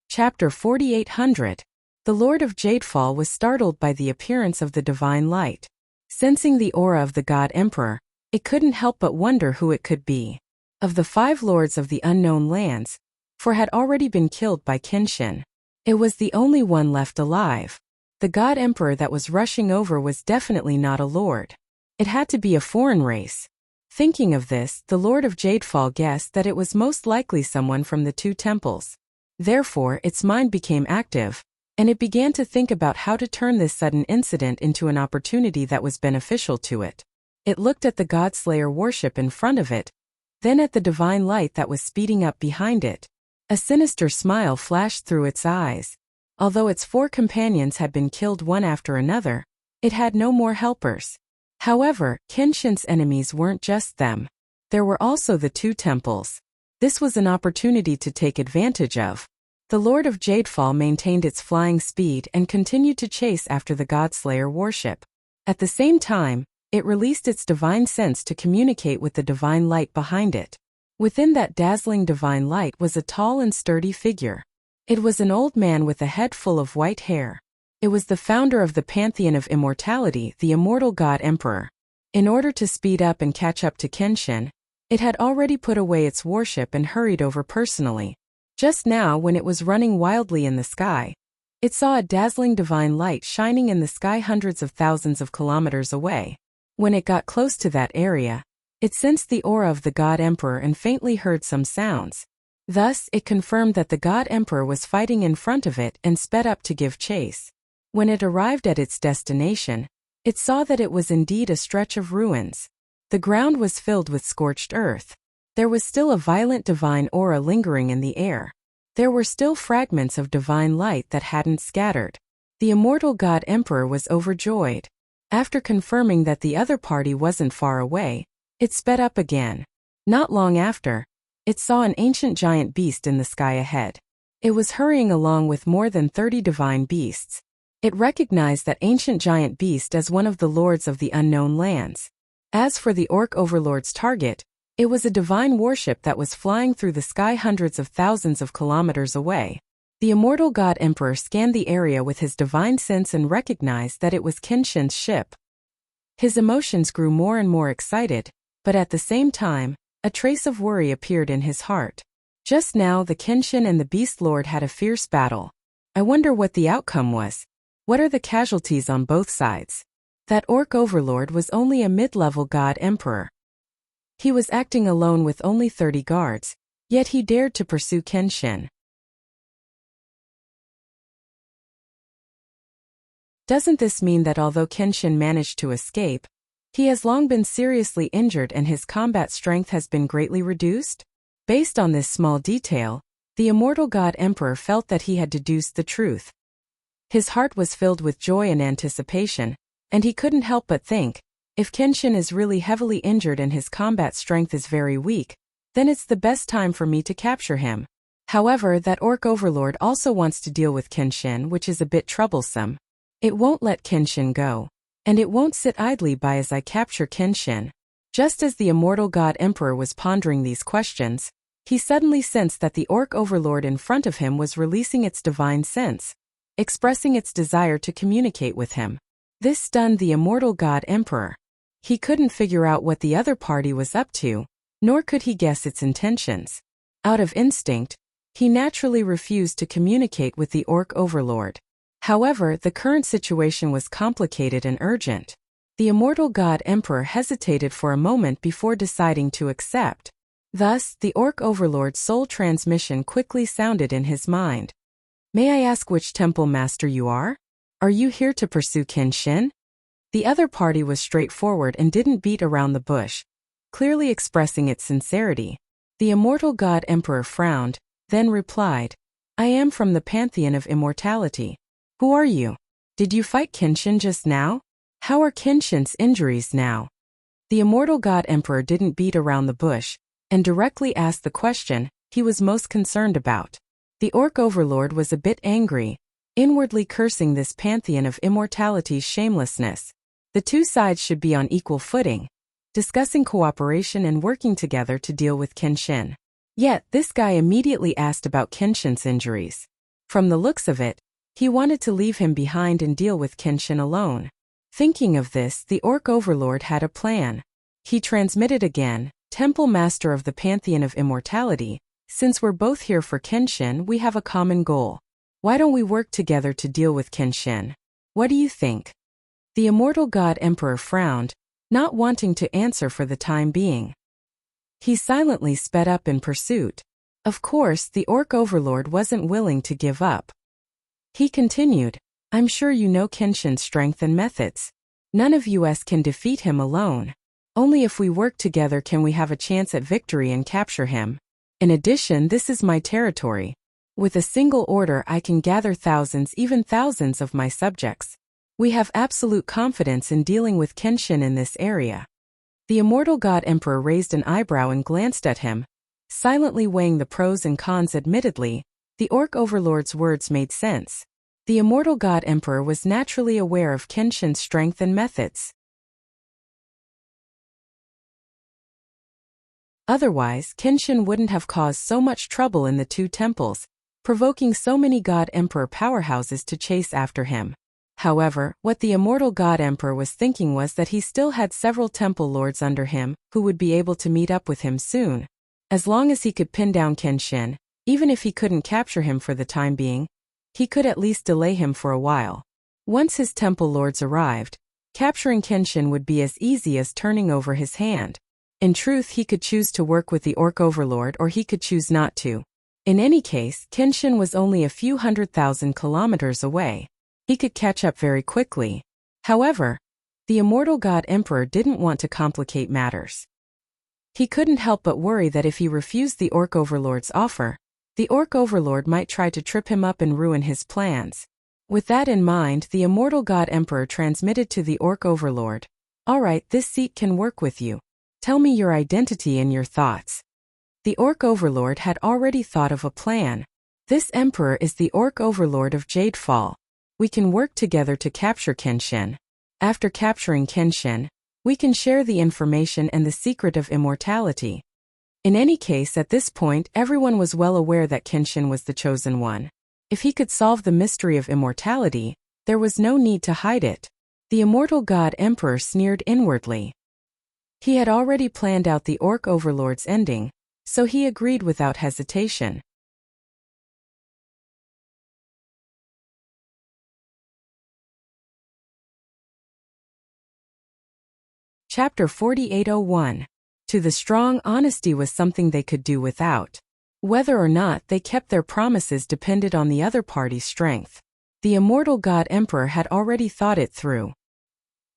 S1: Chapter 4800. The Lord of Jadefall was startled by the appearance of the divine light. Sensing the aura of the God Emperor, it couldn't help but wonder who it could be. Of the 5 lords of the unknown lands, 4 had already been killed by Kenshin. It was the only one left alive. The God Emperor that was rushing over was definitely not a lord. It had to be a foreign race. Thinking of this, the Lord of Jadefall guessed that it was most likely someone from the 2 temples. Therefore, its mind became active, and it began to think about how to turn this sudden incident into an opportunity that was beneficial to it. It looked at the Godslayer warship in front of it, then at the divine light that was speeding up behind it. A sinister smile flashed through its eyes. Although its 4 companions had been killed one after another, it had no more helpers. However, Kenshin's enemies weren't just them. There were also the 2 temples. This was an opportunity to take advantage of. The Lord of Jadefall maintained its flying speed and continued to chase after the Godslayer warship. At the same time, it released its divine sense to communicate with the divine light behind it. Within that dazzling divine light was a tall and sturdy figure. It was an old man with a head full of white hair. It was the founder of the pantheon of immortality, the immortal God Emperor. In order to speed up and catch up to Kenshin, it had already put away its warship and hurried over personally. Just now, when it was running wildly in the sky, it saw a dazzling divine light shining in the sky hundreds of thousands of kilometers away. When it got close to that area, it sensed the aura of the God Emperor and faintly heard some sounds. Thus, it confirmed that the God Emperor was fighting in front of it and sped up to give chase. When it arrived at its destination, it saw that it was indeed a stretch of ruins. The ground was filled with scorched earth. There was still a violent divine aura lingering in the air. There were still fragments of divine light that hadn't scattered. The immortal God Emperor was overjoyed. After confirming that the other party wasn't far away, it sped up again. Not long after, it saw an ancient giant beast in the sky ahead. It was hurrying along with more than 30 divine beasts. It recognized that ancient giant beast as one of the lords of the unknown lands. As for the Orc Overlord's target, it was a divine warship that was flying through the sky hundreds of thousands of kilometers away. The immortal God Emperor scanned the area with his divine sense and recognized that it was Kenshin's ship. His emotions grew more and more excited, but at the same time, a trace of worry appeared in his heart. Just now, the Kenshin and the Beast Lord had a fierce battle. I wonder what the outcome was. What are the casualties on both sides? That orc overlord was only a mid-level god emperor. He was acting alone with only 30 guards, yet he dared to pursue Kenshin. Doesn't this mean that although Kenshin managed to escape, he has long been seriously injured and his combat strength has been greatly reduced? Based on this small detail, the immortal god emperor felt that he had deduced the truth. His heart was filled with joy and anticipation, and he couldn't help but think, if Kenshin is really heavily injured and his combat strength is very weak, then it's the best time for me to capture him. However, that orc overlord also wants to deal with Kenshin, which is a bit troublesome. It won't let Kenshin go, and it won't sit idly by as I capture Kenshin. Just as the immortal god emperor was pondering these questions, he suddenly sensed that the orc overlord in front of him was releasing its divine sense, expressing its desire to communicate with him. This stunned the immortal god emperor. He couldn't figure out what the other party was up to, nor could he guess its intentions. Out of instinct, he naturally refused to communicate with the orc overlord. However, the current situation was complicated and urgent. The immortal god emperor hesitated for a moment before deciding to accept. Thus, the orc overlord's soul transmission quickly sounded in his mind. May I ask which temple master you are? Are you here to pursue Kenshin? The other party was straightforward and didn't beat around the bush, clearly expressing its sincerity. The immortal god emperor frowned, then replied, I am from the pantheon of immortality. Who are you? Did you fight Kenshin just now? How are Kenshin's injuries now? The immortal god emperor didn't beat around the bush, and directly asked the question he was most concerned about. The orc overlord was a bit angry, inwardly cursing this pantheon of immortality's shamelessness. The two sides should be on equal footing, discussing cooperation and working together to deal with Kenshin. Yet, this guy immediately asked about Kenshin's injuries. From the looks of it, he wanted to leave him behind and deal with Kenshin alone. Thinking of this, the orc overlord had a plan. He transmitted again, Temple Master of the Pantheon of Immortality, since we're both here for Kenshin, we have a common goal. Why don't we work together to deal with Kenshin? What do you think? The immortal god emperor frowned, not wanting to answer for the time being. He silently sped up in pursuit. Of course, the orc overlord wasn't willing to give up. He continued, I'm sure you know Kenshin's strength and methods. None of us can defeat him alone. Only if we work together can we have a chance at victory and capture him. In addition, this is my territory. With a single order I can gather thousands, even thousands of my subjects. We have absolute confidence in dealing with Kenshin in this area. The immortal god emperor raised an eyebrow and glanced at him, silently weighing the pros and cons. Admittedly, the orc overlord's words made sense. The immortal god emperor was naturally aware of Kenshin's strength and methods. Otherwise, Kenshin wouldn't have caused so much trouble in the two temples, provoking so many god emperor powerhouses to chase after him. However, what the immortal god emperor was thinking was that he still had several temple lords under him, who would be able to meet up with him soon. As long as he could pin down Kenshin, even if he couldn't capture him for the time being, he could at least delay him for a while. Once his temple lords arrived, capturing Kenshin would be as easy as turning over his hand. In truth, he could choose to work with the orc overlord or he could choose not to. In any case, Kenshin was only a few 100,000 kilometers away. He could catch up very quickly. However, the immortal god emperor didn't want to complicate matters. He couldn't help but worry that if he refused the orc overlord's offer, the orc overlord might try to trip him up and ruin his plans. With that in mind, the immortal god emperor transmitted to the orc overlord, All right, this seat can work with you. Tell me your identity and your thoughts. The orc overlord had already thought of a plan. This emperor is the orc overlord of Jadefall. We can work together to capture Kenshin. After capturing Kenshin, we can share the information and the secret of immortality. In any case, at this point, everyone was well aware that Kenshin was the chosen one. If he could solve the mystery of immortality, there was no need to hide it. The immortal god emperor sneered inwardly. He had already planned out the orc overlord's ending, so he agreed without hesitation. Chapter 48:01. To the strong, honesty was something they could do without. Whether or not they kept their promises depended on the other party's strength. The immortal God Emperor had already thought it through.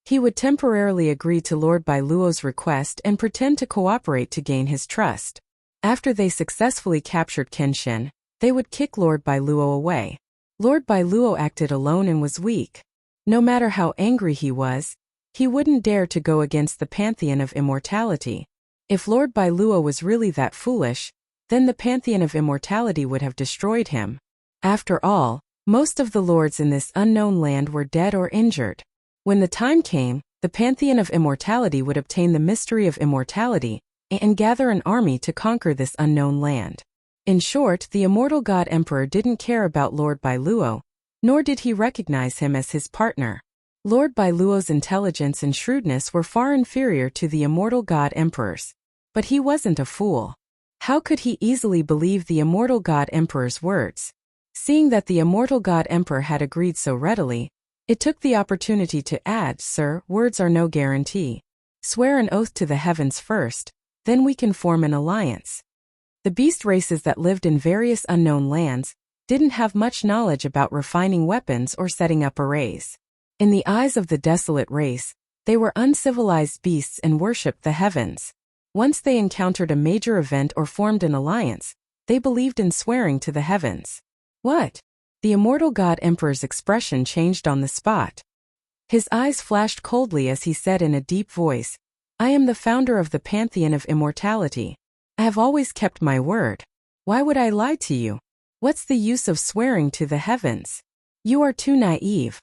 S1: He would temporarily agree to Lord Bailuo's request and pretend to cooperate to gain his trust. After they successfully captured Kenshin, they would kick Lord Bailuo away. Lord Bailuo acted alone and was weak. No matter how angry he was, he wouldn't dare to go against the Pantheon of Immortality. If Lord Bailuo was really that foolish, then the Pantheon of Immortality would have destroyed him. After all, most of the lords in this unknown land were dead or injured. When the time came, the Pantheon of Immortality would obtain the mystery of immortality and gather an army to conquer this unknown land. In short, the immortal God Emperor didn't care about Lord Bailuo, nor did he recognize him as his partner. Lord Bailuo's intelligence and shrewdness were far inferior to the immortal God Emperor's. But he wasn't a fool. How could he easily believe the immortal God Emperor's words? Seeing that the immortal God Emperor had agreed so readily, it took the opportunity to add, "Sir, words are no guarantee. Swear an oath to the heavens first, then we can form an alliance." The beast races that lived in various unknown lands didn't have much knowledge about refining weapons or setting up arrays. In the eyes of the desolate race, they were uncivilized beasts and worshipped the heavens. Once they encountered a major event or formed an alliance, they believed in swearing to the heavens. What? The immortal God Emperor's expression changed on the spot. His eyes flashed coldly as he said in a deep voice, "I am the founder of the Pantheon of Immortality. I have always kept my word. Why would I lie to you? What's the use of swearing to the heavens? You are too naive."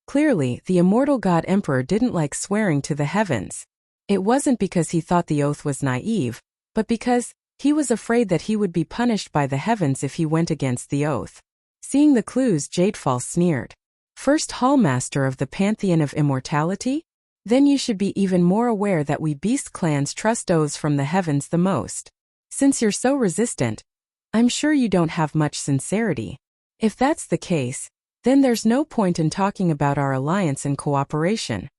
S1: Clearly, the immortal God Emperor didn't like swearing to the heavens. It wasn't because he thought the oath was naive, but because he was afraid that he would be punished by the heavens if he went against the oath. Seeing the clues, Jadefall sneered. "First Hallmaster of the Pantheon of Immortality? Then you should be even more aware that we beast clans trust oaths from the heavens the most. Since you're so resistant, I'm sure you don't have much sincerity. If that's the case, then there's no point in talking about our alliance and cooperation."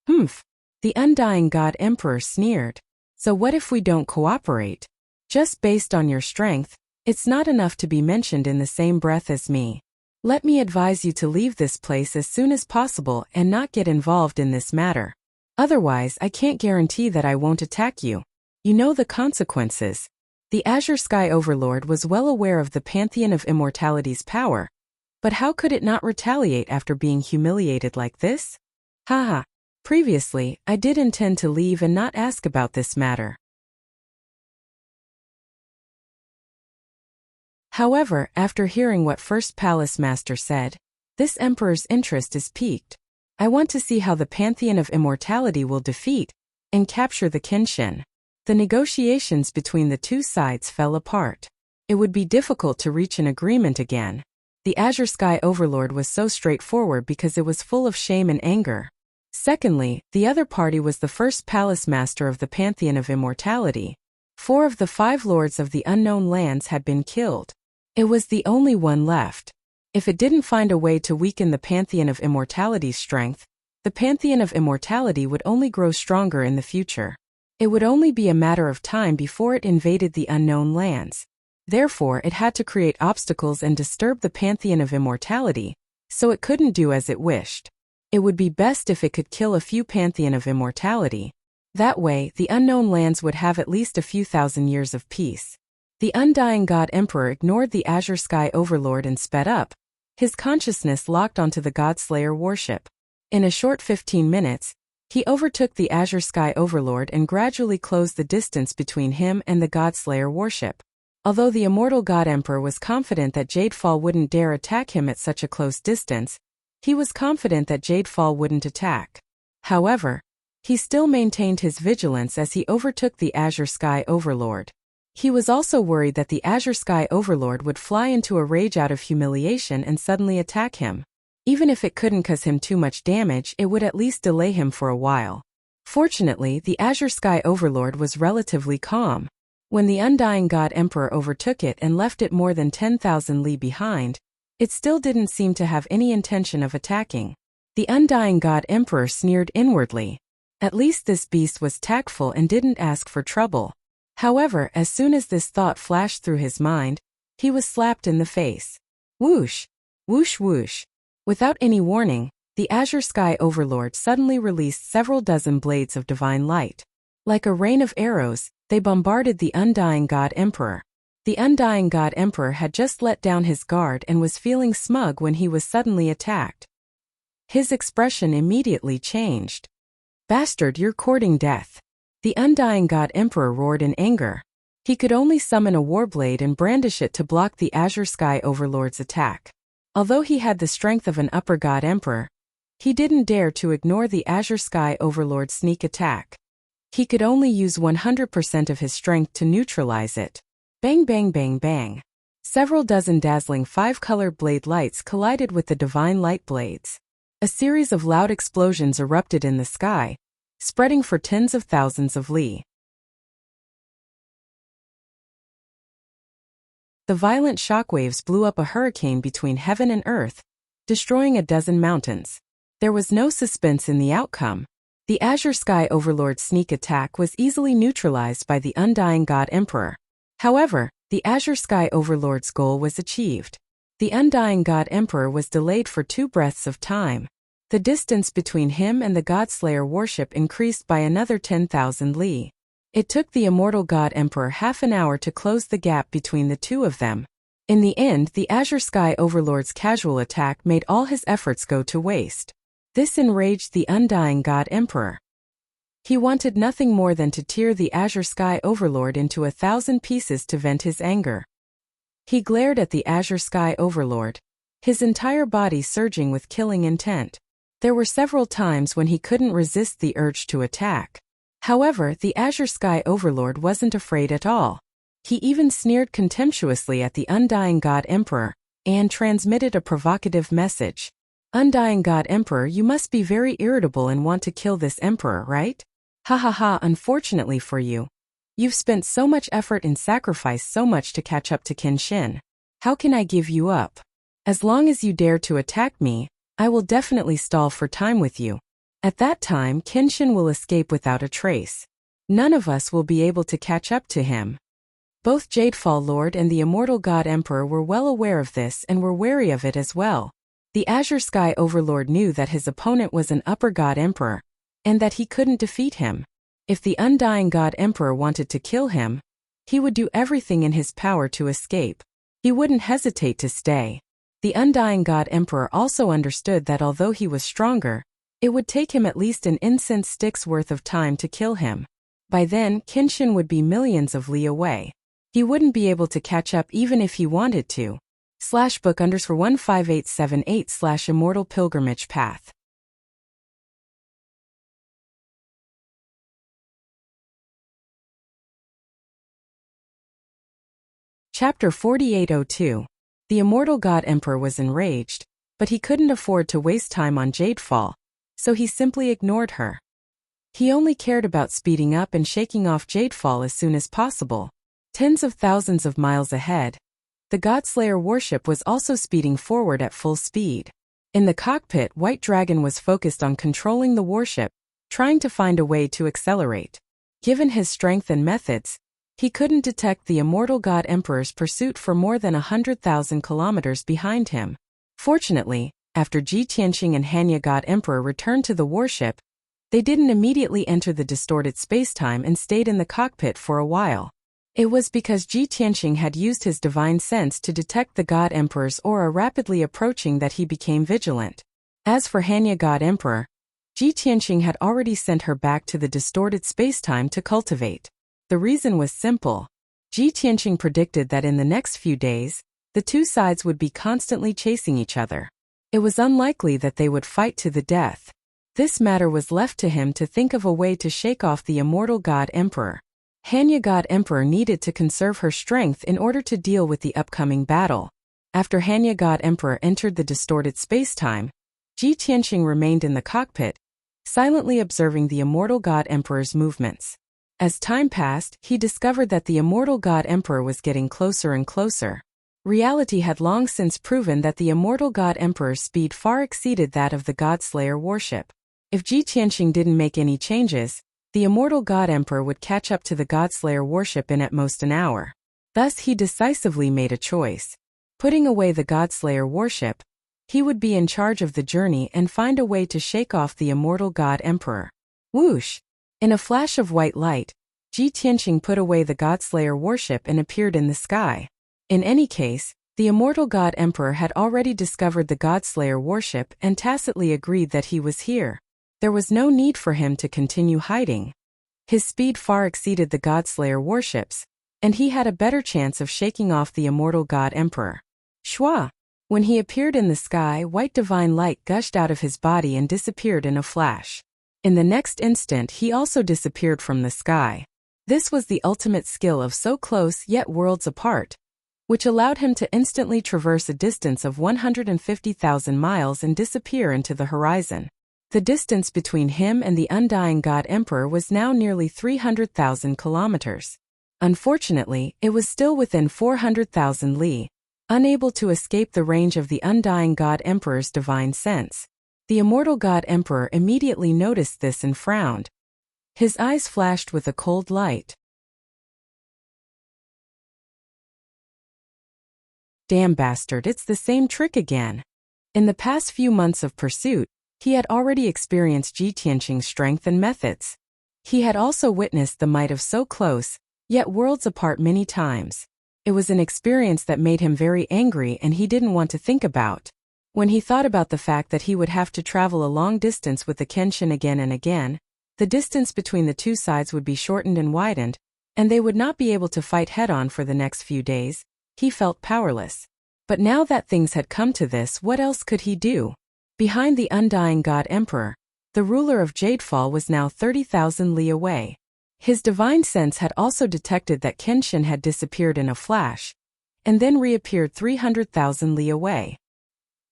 S1: "Humph." The undying God Emperor sneered. "So what if we don't cooperate? Just based on your strength, it's not enough to be mentioned in the same breath as me. Let me advise you to leave this place as soon as possible and not get involved in this matter. Otherwise, I can't guarantee that I won't attack you. You know the consequences." The Azure Sky Overlord was well aware of the Pantheon of Immortality's power. But how could it not retaliate after being humiliated like this? Haha. Previously, I did intend to leave and not ask about this matter. However, after hearing what First Palace Master said, this Emperor's interest is piqued. I want to see how the Pantheon of Immortality will defeat and capture the Kenshin. The negotiations between the two sides fell apart. It would be difficult to reach an agreement again. The Azure Sky Overlord was so straightforward because it was full of shame and anger. Secondly, the other party was the First Palace Master of the Pantheon of Immortality. 4 of the 5 lords of the unknown lands had been killed. It was the only one left. If it didn't find a way to weaken the Pantheon of Immortality's strength, the Pantheon of Immortality would only grow stronger in the future. It would only be a matter of time before it invaded the unknown lands. Therefore, it had to create obstacles and disturb the Pantheon of Immortality, so it couldn't do as it wished. It would be best if it could kill a few Pantheon of Immortality. That way, the unknown lands would have at least a few thousand years of peace. The undying God Emperor ignored the Azure Sky Overlord and sped up. His consciousness locked onto the Godslayer warship. In a short 15 minutes, he overtook the Azure Sky Overlord and gradually closed the distance between him and the Godslayer warship. Although the immortal God Emperor was confident that Jadefall wouldn't dare attack him at such a close distance, he was confident that Jadefall wouldn't attack. However, he still maintained his vigilance as he overtook the Azure Sky Overlord. He was also worried that the Azure Sky Overlord would fly into a rage out of humiliation and suddenly attack him. Even if it couldn't cause him too much damage, it would at least delay him for a while. Fortunately, the Azure Sky Overlord was relatively calm. When the undying God Emperor overtook it and left it more than 10,000 li behind, it still didn't seem to have any intention of attacking. The undying God Emperor sneered inwardly. At least this beast was tactful and didn't ask for trouble. However, as soon as this thought flashed through his mind, he was slapped in the face. Whoosh! Whoosh whoosh! Without any warning, the Azure Sky Overlord suddenly released several dozen blades of divine light. Like a rain of arrows, they bombarded the Undying God Emperor. The Undying God Emperor had just let down his guard and was feeling smug when he was suddenly attacked. His expression immediately changed. Bastard, you're courting death. The Undying God Emperor roared in anger. He could only summon a warblade and brandish it to block the Azure Sky Overlord's attack. Although he had the strength of an Upper God Emperor, he didn't dare to ignore the Azure Sky Overlord's sneak attack. He could only use 100% of his strength to neutralize it. Bang bang bang bang. Several dozen dazzling 5-color blade lights collided with the divine light blades. A series of loud explosions erupted in the sky, spreading for tens of thousands of li. The violent shockwaves blew up a hurricane between heaven and earth, destroying a dozen mountains. There was no suspense in the outcome. The Azure Sky Overlord's sneak attack was easily neutralized by the Undying God Emperor. However, the Azure Sky Overlord's goal was achieved. The Undying God Emperor was delayed for 2 breaths of time. The distance between him and the Godslayer warship increased by another 10,000 li. It took the Immortal God Emperor half an hour to close the gap between the two of them. In the end, the Azure Sky Overlord's casual attack made all his efforts go to waste. This enraged the Undying God Emperor. He wanted nothing more than to tear the Azure Sky Overlord into 1,000 pieces to vent his anger. He glared at the Azure Sky Overlord, his entire body surging with killing intent. There were several times when he couldn't resist the urge to attack. However, the Azure Sky Overlord wasn't afraid at all. He even sneered contemptuously at the Undying God Emperor, and transmitted a provocative message. Undying God Emperor, you must be very irritable and want to kill this Emperor, right? Ha ha ha, unfortunately for you. You've spent so much effort and sacrificed so much to catch up to Kenshin. How can I give you up? As long as you dare to attack me, I will definitely stall for time with you. At that time, Kenshin will escape without a trace. None of us will be able to catch up to him. Both Jadefall Lord and the Immortal God Emperor were well aware of this and were wary of it as well. The Azure Sky Overlord knew that his opponent was an Upper God Emperor, and that he couldn't defeat him. If the Undying God Emperor wanted to kill him, he would do everything in his power to escape. He wouldn't hesitate to stay. The Undying God Emperor also understood that although he was stronger, it would take him at least an incense stick's worth of time to kill him. By then, Kenshin would be millions of li away. He wouldn't be able to catch up even if he wanted to. /book_15878/Immortal Pilgrimage Path. Chapter 4802. The Immortal God Emperor was enraged, but he couldn't afford to waste time on Jadefall, so he simply ignored her. He only cared about speeding up and shaking off Jadefall as soon as possible. Tens of thousands of miles ahead, the Godslayer warship was also speeding forward at full speed. In the cockpit, White Dragon was focused on controlling the warship, trying to find a way to accelerate. Given his strength and methods, he couldn't detect the Immortal God Emperor's pursuit for more than 100,000 kilometers behind him. Fortunately, after Ji Tianqing and Hanya God Emperor returned to the warship, they didn't immediately enter the distorted spacetime and stayed in the cockpit for a while. It was because Ji Tianqing had used his divine sense to detect the God Emperor's aura rapidly approaching that he became vigilant. As for Hanya God Emperor, Ji Tianqing had already sent her back to the distorted spacetime to cultivate. The reason was simple. Ji Tianqing predicted that in the next few days, the two sides would be constantly chasing each other. It was unlikely that they would fight to the death. This matter was left to him to think of a way to shake off the Immortal God Emperor. Hanya God Emperor needed to conserve her strength in order to deal with the upcoming battle. After Hanya God Emperor entered the distorted spacetime, Ji Tianqing remained in the cockpit, silently observing the Immortal God Emperor's movements. As time passed, he discovered that the Immortal God Emperor was getting closer and closer. Reality had long since proven that the Immortal God Emperor's speed far exceeded that of the Godslayer warship. If Ji Tianqing didn't make any changes, the immortal God Emperor would catch up to the Godslayer worship in at most an hour. Thus he decisively made a choice. Putting away the Godslayer worship, he would be in charge of the journey and find a way to shake off the immortal God Emperor. Whoosh! In a flash of white light, Ji Tianqing put away the Godslayer worship and appeared in the sky. In any case, the immortal God Emperor had already discovered the Godslayer worship and tacitly agreed that he was here. There was no need for him to continue hiding. His speed far exceeded the Godslayer worships, and he had a better chance of shaking off the immortal God Emperor. Shwa! When he appeared in the sky, white divine light gushed out of his body and disappeared in a flash. In the next instant he also disappeared from the sky. This was the ultimate skill of so close yet worlds apart, which allowed him to instantly traverse a distance of 150,000 miles and disappear into the horizon. The distance between him and the undying God Emperor was now nearly 300,000 kilometers. Unfortunately, it was still within 400,000 li, unable to escape the range of the undying God Emperor's divine sense. The immortal God Emperor immediately noticed this and frowned. His eyes flashed with a cold light. Damn bastard, it's the same trick again. In the past few months of pursuit, he had already experienced Ji Tianqing's strength and methods. He had also witnessed the might of so close, yet worlds apart many times. It was an experience that made him very angry and he didn't want to think about. When he thought about the fact that he would have to travel a long distance with the Kenshin again and again, the distance between the two sides would be shortened and widened, and they would not be able to fight head-on for the next few days, he felt powerless. But now that things had come to this, what else could he do? Behind the undying God Emperor, the ruler of Jadefall was now 30,000 li away. His divine sense had also detected that Kenshin had disappeared in a flash, and then reappeared 300,000 li away.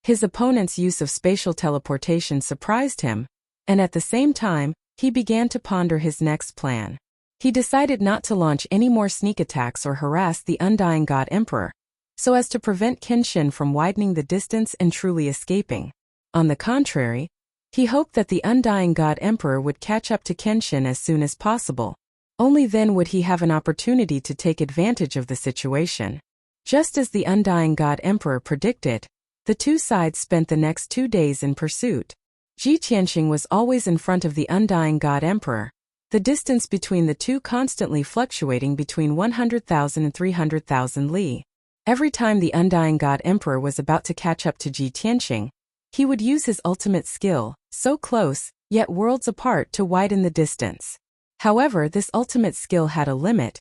S1: His opponent's use of spatial teleportation surprised him, and at the same time, he began to ponder his next plan. He decided not to launch any more sneak attacks or harass the undying God Emperor, so as to prevent Kenshin from widening the distance and truly escaping. On the contrary, he hoped that the undying God Emperor would catch up to Kenshin as soon as possible. Only then would he have an opportunity to take advantage of the situation. Just as the undying God Emperor predicted, the two sides spent the next 2 days in pursuit. Ji Tianqing was always in front of the undying God Emperor, the distance between the two constantly fluctuating between 100,000 and 300,000 li. Every time the undying God Emperor was about to catch up to Ji Tianqing, he would use his ultimate skill, so close, yet worlds apart, to widen the distance. However, this ultimate skill had a limit,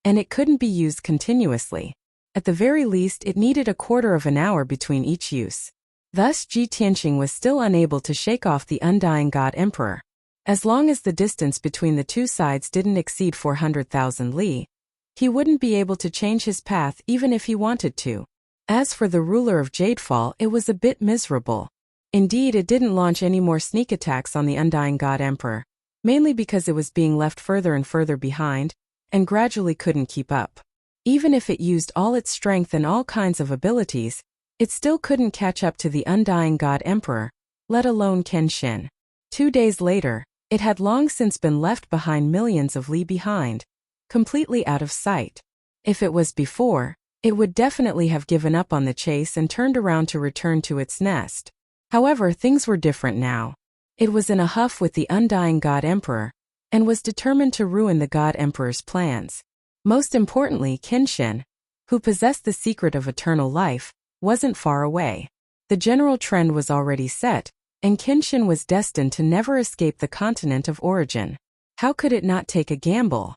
S1: and it couldn't be used continuously. At the very least, it needed a quarter of an hour between each use. Thus, Ji Tianqing was still unable to shake off the undying God Emperor. As long as the distance between the two sides didn't exceed 400,000 li, he wouldn't be able to change his path even if he wanted to. As for the ruler of Jadefall, it was a bit miserable. Indeed, it didn't launch any more sneak attacks on the undying God Emperor, mainly because it was being left further and further behind, and gradually couldn't keep up. Even if it used all its strength and all kinds of abilities, it still couldn't catch up to the undying God Emperor, let alone Kenshin. 2 days later, it had long since been left behind millions of li behind, completely out of sight. If it was before, it would definitely have given up on the chase and turned around to return to its nest. However, things were different now. It was in a huff with the undying God Emperor, and was determined to ruin the God Emperor's plans. Most importantly, Kenshin, who possessed the secret of eternal life, wasn't far away. The general trend was already set, and Kenshin was destined to never escape the continent of origin. How could it not take a gamble?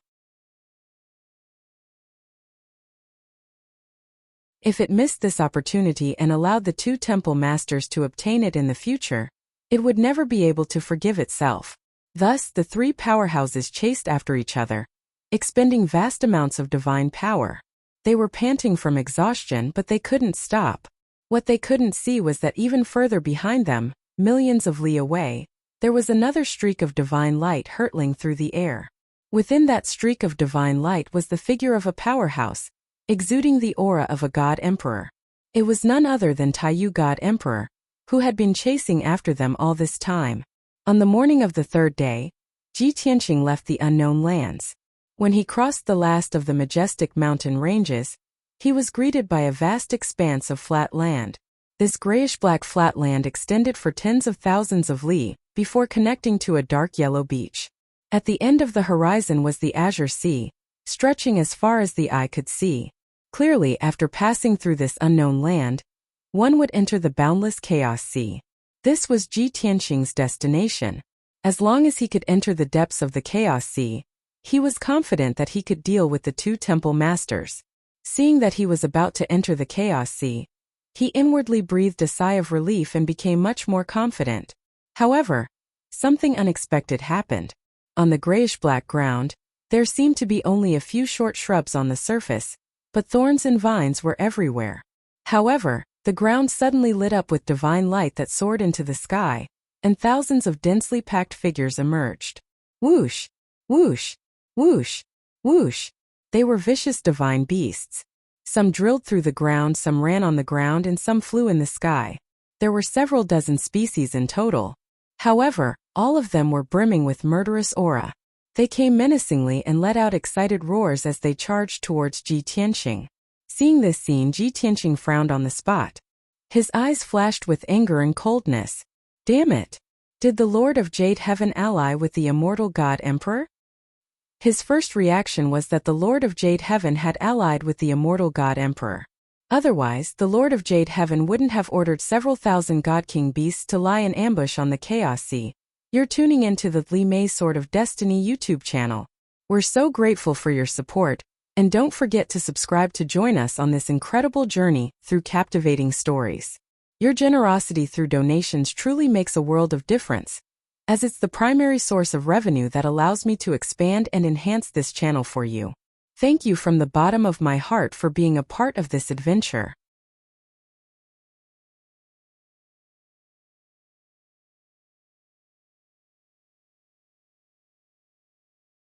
S1: If it missed this opportunity and allowed the two temple masters to obtain it in the future, it would never be able to forgive itself. Thus, the three powerhouses chased after each other, expending vast amounts of divine power. They were panting from exhaustion, but they couldn't stop. What they couldn't see was that even further behind them, millions of li away, there was another streak of divine light hurtling through the air. Within that streak of divine light was the figure of a powerhouse, exuding the aura of a God Emperor. It was none other than Taiyu God Emperor, who had been chasing after them all this time. On the morning of the third day, Ji Tianqing left the unknown lands. When he crossed the last of the majestic mountain ranges, he was greeted by a vast expanse of flat land. This grayish-black flat land extended for tens of thousands of li, before connecting to a dark yellow beach. At the end of the horizon was the azure sea, stretching as far as the eye could see. Clearly, after passing through this unknown land, one would enter the boundless chaos sea. This was Ji Tianqing's destination. As long as he could enter the depths of the chaos sea, he was confident that he could deal with the two temple masters. Seeing that he was about to enter the chaos sea, he inwardly breathed a sigh of relief and became much more confident. However, something unexpected happened. On the grayish-black ground, there seemed to be only a few short shrubs on the surface, but thorns and vines were everywhere. However, the ground suddenly lit up with divine light that soared into the sky, and thousands of densely packed figures emerged. Whoosh! Whoosh! Whoosh! Whoosh! They were vicious divine beasts. Some drilled through the ground, some ran on the ground, and some flew in the sky. There were several dozen species in total. However, all of them were brimming with murderous aura. They came menacingly and let out excited roars as they charged towards Ji Tianqing. Seeing this scene, Ji Tianqing frowned on the spot. His eyes flashed with anger and coldness. Damn it! Did the Lord of Jade Heaven ally with the immortal God Emperor? His first reaction was that the Lord of Jade Heaven had allied with the immortal God Emperor. Otherwise, the Lord of Jade Heaven wouldn't have ordered several thousand God King beasts to lie in ambush on the Chaos Sea. You're tuning into the Li Mei Sword of Destiny YouTube channel. We're so grateful for your support, and don't forget to subscribe to join us on this incredible journey through captivating stories. Your generosity through donations truly makes a world of difference, as it's the primary source of revenue that allows me to expand and enhance this channel for you. Thank you from the bottom of my heart for being a part of this adventure.